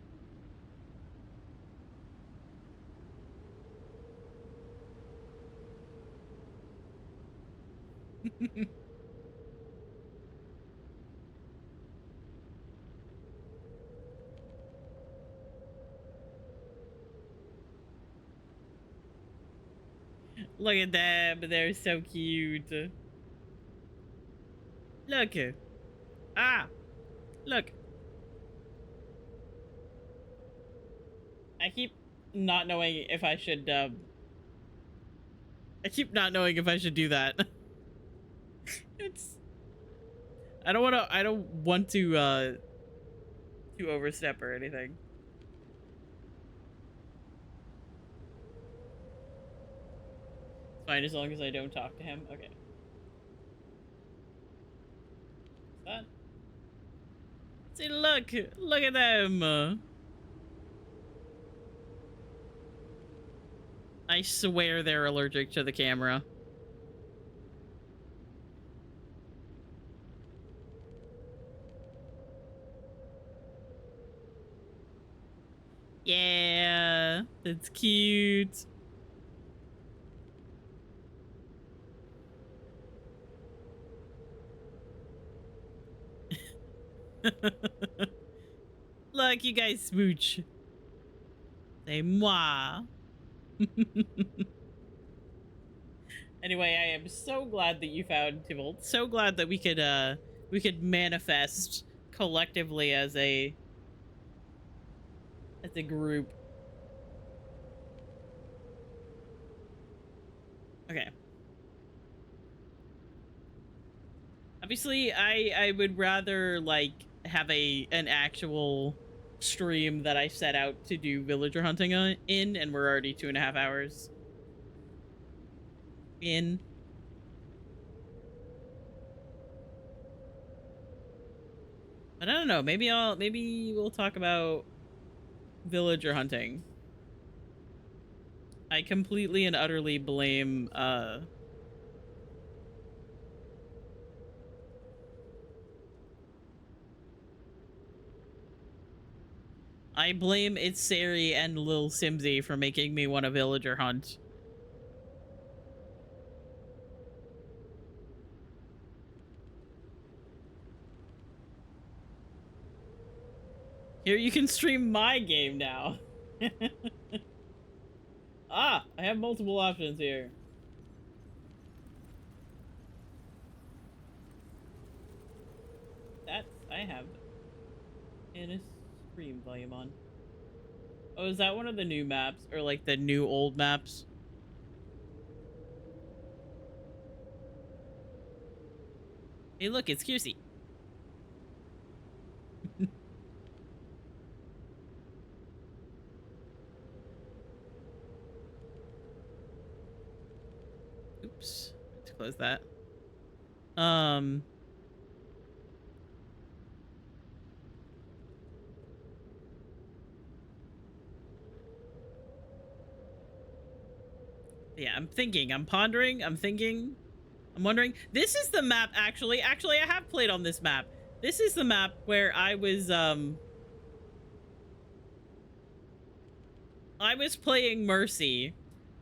Speaker 2: Look at them. They're so cute. Look. Ah. Look. I keep not knowing if I should, I keep not knowing if I should do that. It's... I don't want to overstep or anything. It's fine as long as I don't talk to him. Okay. What's that? See, look at them. I swear they're allergic to the camera. Yeah, that's cute. Look, you guys smooch. Say moi. Anyway, I am so glad that you found Tybalt. So glad that we could manifest collectively as a group. Okay. Obviously, I would rather like have an actual stream that I set out to do villager hunting in, and we're already 2.5 hours in. But I don't know, maybe we'll talk about villager hunting. I completely and utterly blame I blame Itseri and Lil Simsy for making me want a villager hunt. Here you can stream my game now. Ah, I have multiple options here. I have in a stream volume on. Oh, is that one of the new maps? Or like the new old maps? Hey, look, it's Kiersey. Oops. Let's close that. Yeah, I'm thinking, I'm pondering, I'm thinking, I'm wondering. This is the map, actually. Actually, I have played on this map. This is the map where I was playing Mercy,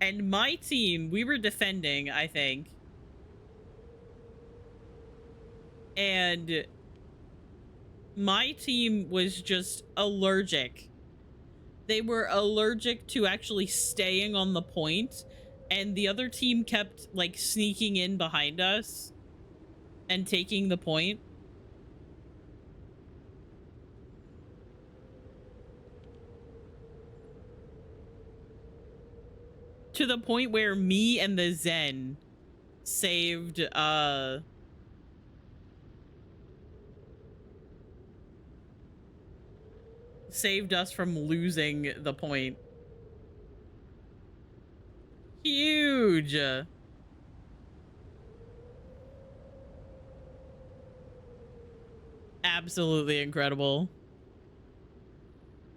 Speaker 2: and my team, we were defending, I think. And my team was just allergic. They were allergic to actually staying on the point. And the other team kept, like, sneaking in behind us and taking the point. To the point where me and the Zen saved, saved us from losing the point. Huge. Absolutely incredible.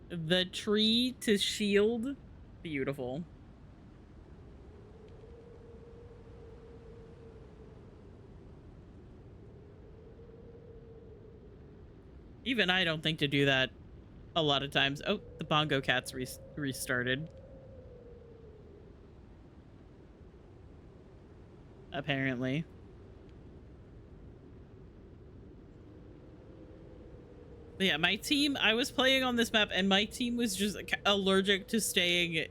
Speaker 2: The tree to shield. Beautiful. Even I don't think to do that a lot of times. Oh, the bongo cat's restarted. Apparently. But yeah, my team, I was playing on this map and my team was just allergic to staying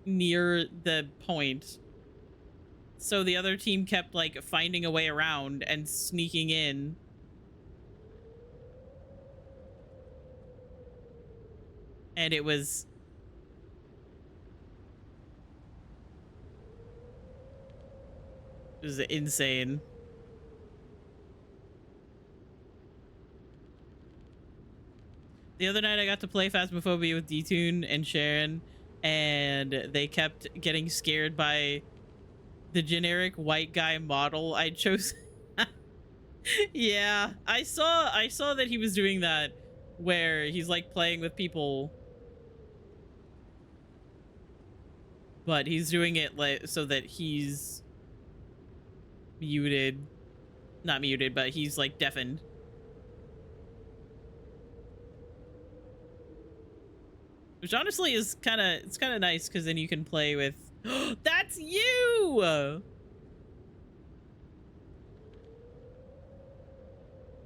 Speaker 2: near the point. So the other team kept like finding a way around and sneaking in. And it was insane. The other night I got to play Phasmophobia with D-Tune and Sharon, and they kept getting scared by the generic white guy model I chose. Yeah, I saw that he was doing that, where he's like playing with people, but he's doing it like so that he's muted, not muted, but he's like deafened. Which honestly is kind of nice, because then you can play with that's you.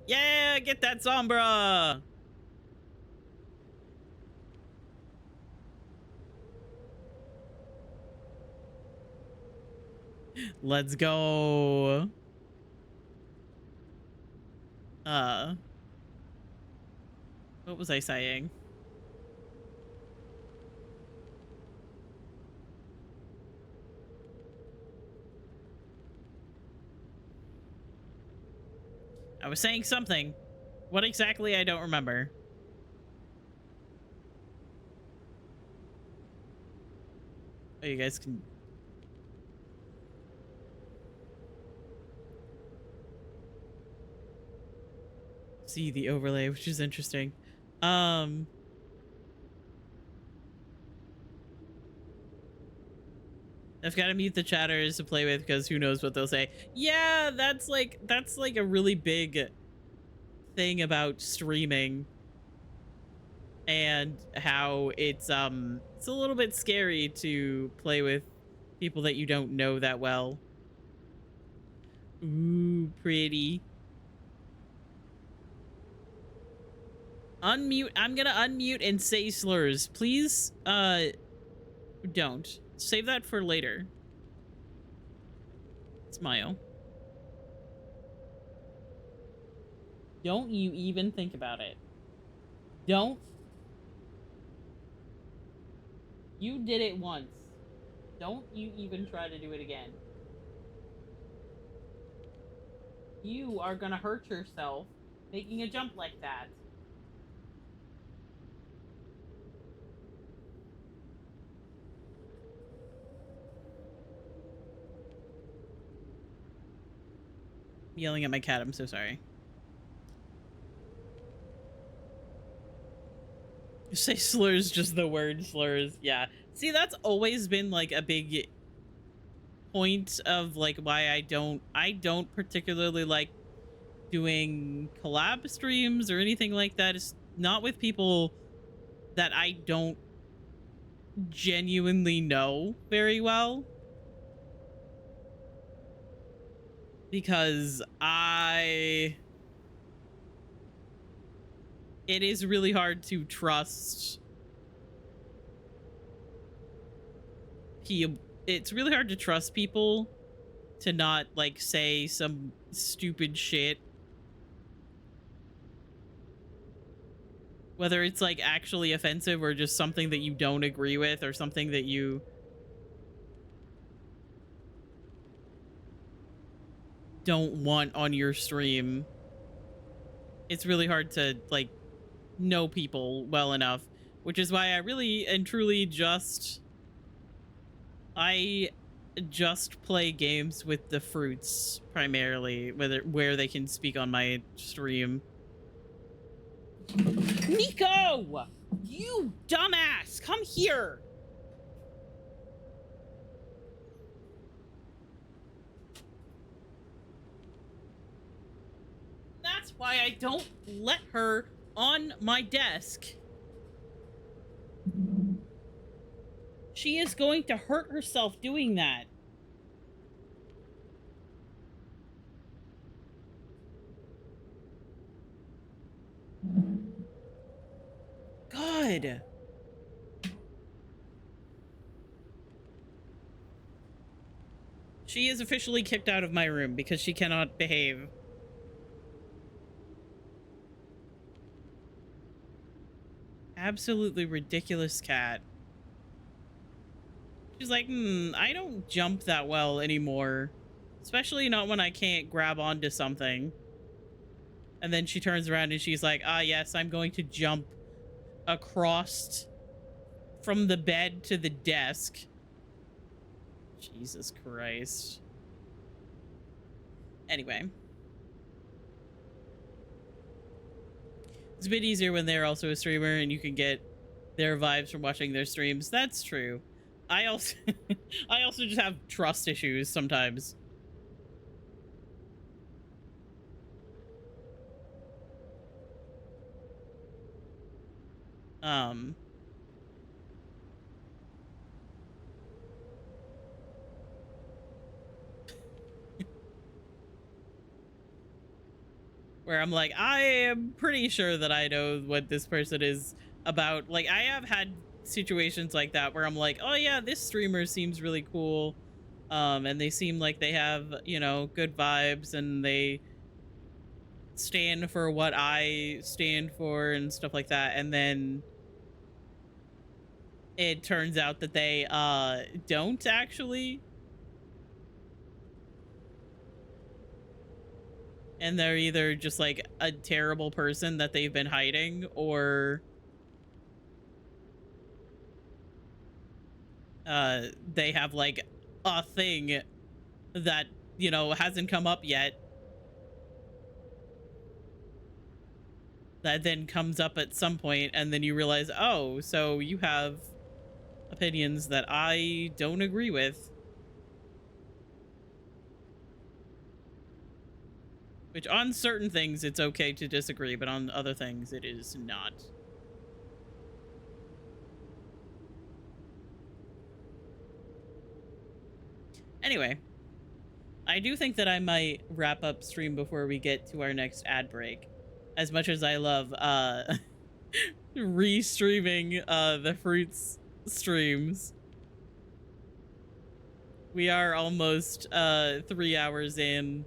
Speaker 2: Yeah, get that Sombra. Let's go. What was I saying? I was saying something. What exactly? I don't remember. Oh, you guys can see the overlay, which is interesting. I've got to mute the chatters to play with, because who knows what they'll say. Yeah, that's like a really big thing about streaming, and how it's a little bit scary to play with people that you don't know that well. Ooh, pretty. Unmute. I'm gonna unmute and say slurs. Please, don't. Save that for later. Smile. Don't you even think about it. Don't. You did it once. Don't you even try to do it again. You are gonna hurt yourself making a jump like that. I'm yelling at my cat. I'm so sorry. You say slurs, just the word slurs. Yeah. See, that's always been like a big point of like why I don't particularly like doing collab streams or anything like that. It's not with people that I don't genuinely know very well, because it is really hard to trust people. It's really hard to trust people to not like say some stupid shit, whether it's like actually offensive or just something that you don't agree with, or something that you don't want on your stream. It's really hard to like know people well enough, which is why I really and truly just play games with the fruits primarily, where they can speak on my stream. Nico, you dumbass, come here. That's why I don't let her on my desk. She is going to hurt herself doing that. God. She is officially kicked out of my room because she cannot behave. Absolutely ridiculous cat. She's like, I don't jump that well anymore. Especially not when I can't grab onto something. And then she turns around and she's like, ah, yes, I'm going to jump across from the bed to the desk. Jesus Christ. Anyway. It's a bit easier when they're also a streamer and you can get their vibes from watching their streams. That's true. I also I also just have trust issues sometimes. Where I'm like, I am pretty sure that I know what this person is about. Like, I have had situations like that where I'm like, oh yeah, this streamer seems really cool. And they seem like they have, you know, good vibes and they stand for what I stand for and stuff like that. And then it turns out that they don't actually. And they're either just like a terrible person that they've been hiding, or they have like a thing that, you know, hasn't come up yet that then comes up at some point, and then you realize, oh, so you have opinions that I don't agree with. Which on certain things it's okay to disagree, but on other things it is not. Anyway, I do think that I might wrap up stream before we get to our next ad break. As much as I love re-streaming the fruits streams. We are almost 3 hours in.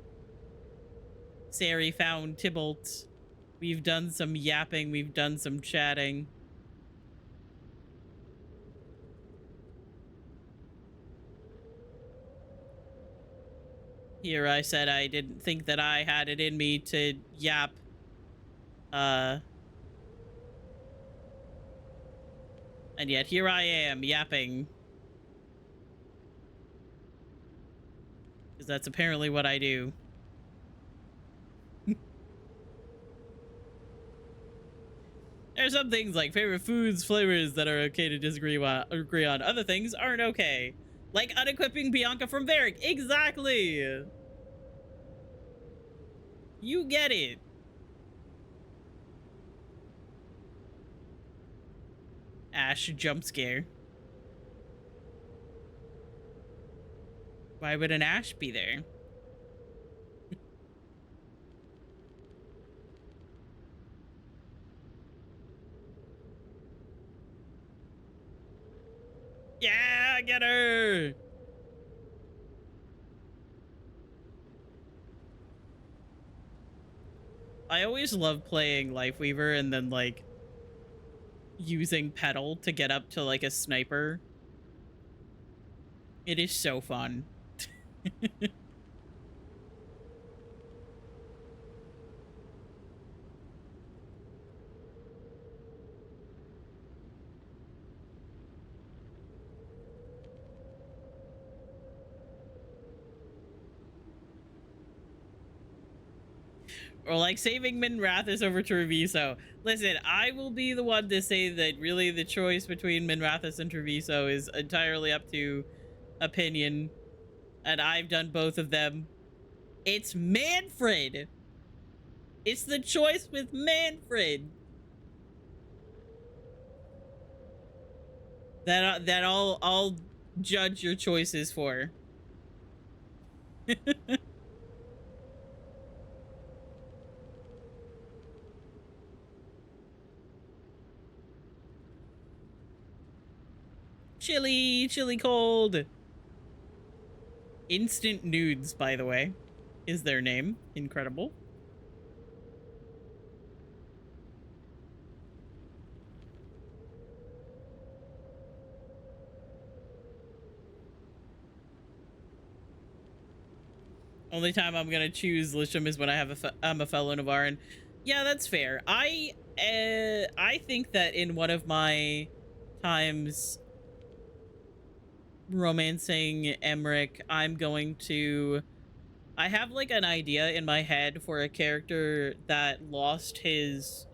Speaker 2: Sari found Tybalt. We've done some yapping. We've done some chatting. Here I said I didn't think that I had it in me to yap. And yet here I am yapping. Because that's apparently what I do. There's some things like favorite foods, flavors that are okay to agree on. Other things aren't okay. Like unequipping Bianca from Varric. Exactly. You get it. Ash jump scare. Why would an Ash be there? Yeah, get her! I always love playing Lifeweaver and then, like, using Petal to get up to, like, a sniper. It is so fun. Or like saving Minrathous over Treviso. Listen, I will be the one to say that really the choice between Minrathous and Treviso is entirely up to opinion. And I've done both of them. It's Manfred. It's the choice with Manfred. That I'll judge your choices for. Chilly cold. Instant Nudes, by the way, is their name. Incredible. Only time I'm gonna choose Lisham is when I'm a fellow Navaran. Yeah, that's fair. I think that in one of my times romancing Emmerich, I'm going to... I have like an idea in my head for a character that lost his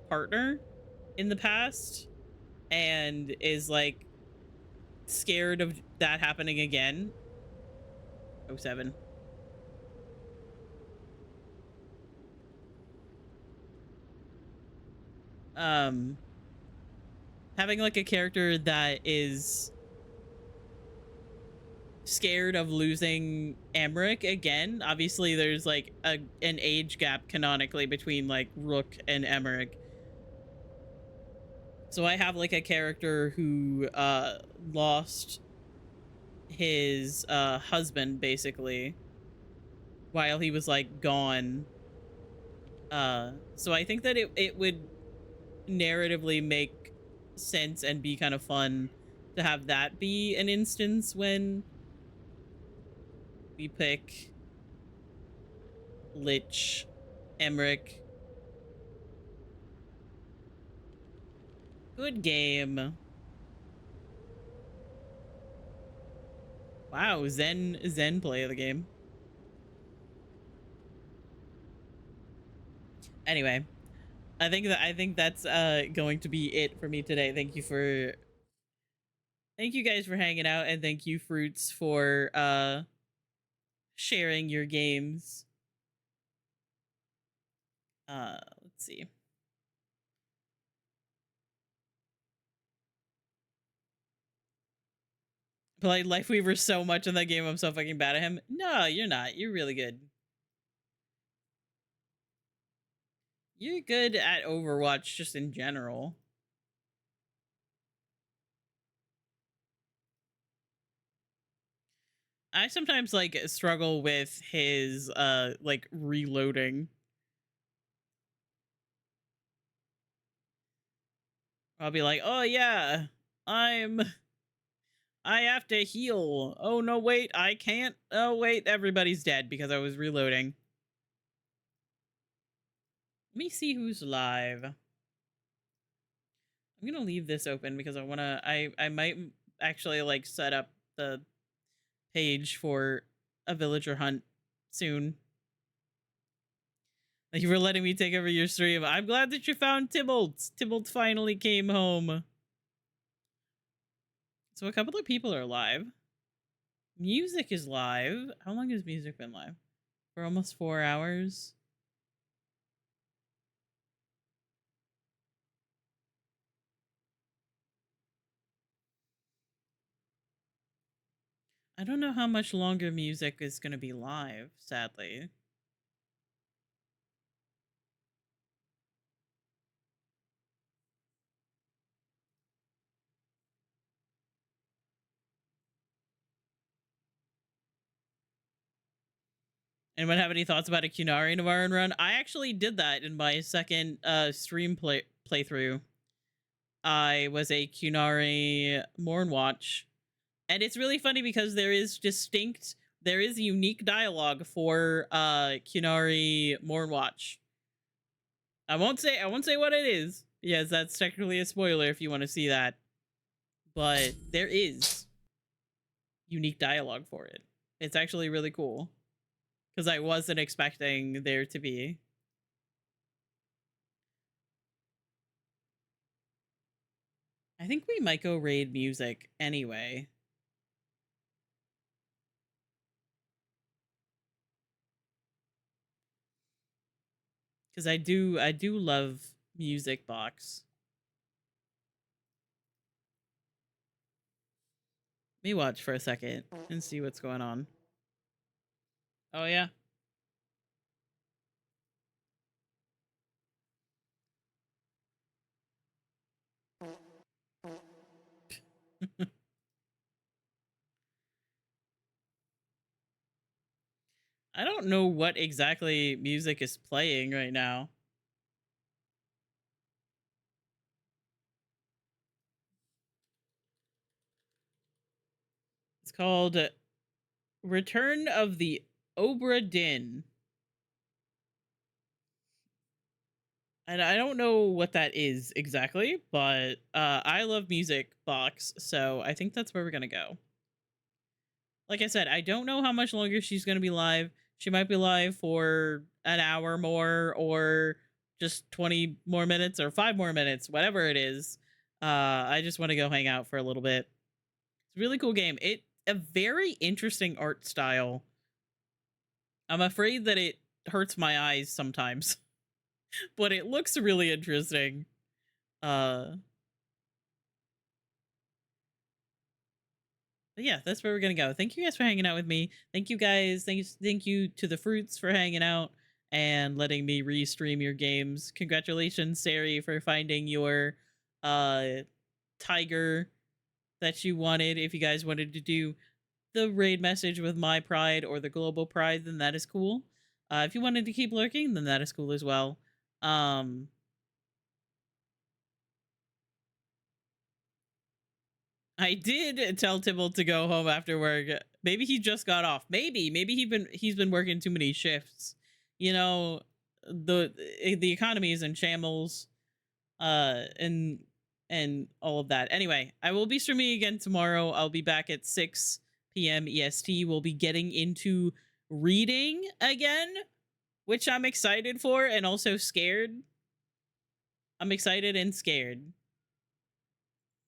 Speaker 2: partner in the past and is like scared of that happening again. Oh, 07. Having like a character that is scared of losing Emmerich again. Obviously there's like an age gap canonically between like Rook and Emmerich. So I have like a character who lost his husband basically while he was like gone. So I think that it would narratively make sense and be kind of fun to have that be an instance when we pick Lich, Emmerich. Good game. Wow, Zen play of the game. Anyway, I think that's going to be it for me today. Thank you guys for hanging out, and thank you Fruits for sharing your games. Let's see. Played Lifeweaver so much in that game, I'm so fucking bad at him. No, you're not. You're really good. You're good at Overwatch just in general. I sometimes like struggle with his like reloading. I'll be like, "Oh yeah, I have to heal. Oh no, wait, I can't. Oh wait, everybody's dead because I was reloading." Let me see who's live. I'm gonna leave this open because I might actually like set up the page for a villager hunt soon. Thank you for letting me take over your stream. I'm glad that you found Tybalt. Tybalt finally came home. So a couple of people are live. Music is live. How long has music been live? For almost 4 hours. I don't know how much longer music is going to be live, sadly. Anyone have any thoughts about a Kunari Navaran run? I actually did that in my second stream playthrough. I was a Kunari Mornwatch. And it's really funny because there is unique dialogue for Kunari Mornwatch. I won't say what it is. Yes, that's technically a spoiler if you want to see that. But there is unique dialogue for it. It's actually really cool. Because I wasn't expecting there to be. I think we might go raid music anyway. Because I do love Music Box. Let me watch for a second and see what's going on. Oh yeah. I don't know what exactly music is playing right now. It's called Return of the Obra Dinn. And I don't know what that is exactly, but I love music box, so I think that's where we're gonna go. Like I said, I don't know how much longer she's gonna be live. She might be live for an hour more, or just 20 more minutes, or 5 more minutes, whatever it is. I just want to go hang out for a little bit. It's a really cool game. It a very interesting art style. I'm afraid that it hurts my eyes sometimes. But it looks really interesting. But yeah, that's where we're gonna go. Thank you guys for hanging out with me. Thank you guys. Thank you to the fruits for hanging out and letting me restream your games. Congratulations, Sari, for finding your tiger that you wanted. If you guys wanted to do the raid message with my pride or the global pride, then that is cool. If you wanted to keep lurking, then that is cool as well. I did tell Tibble to go home after work. Maybe he just got off. Maybe he's been working too many shifts. You know, the economy is in shambles, and all of that. Anyway, I will be streaming again tomorrow. I'll be back at 6 p.m. EST. We'll be getting into reading again, which I'm excited for and also scared. I'm excited and scared.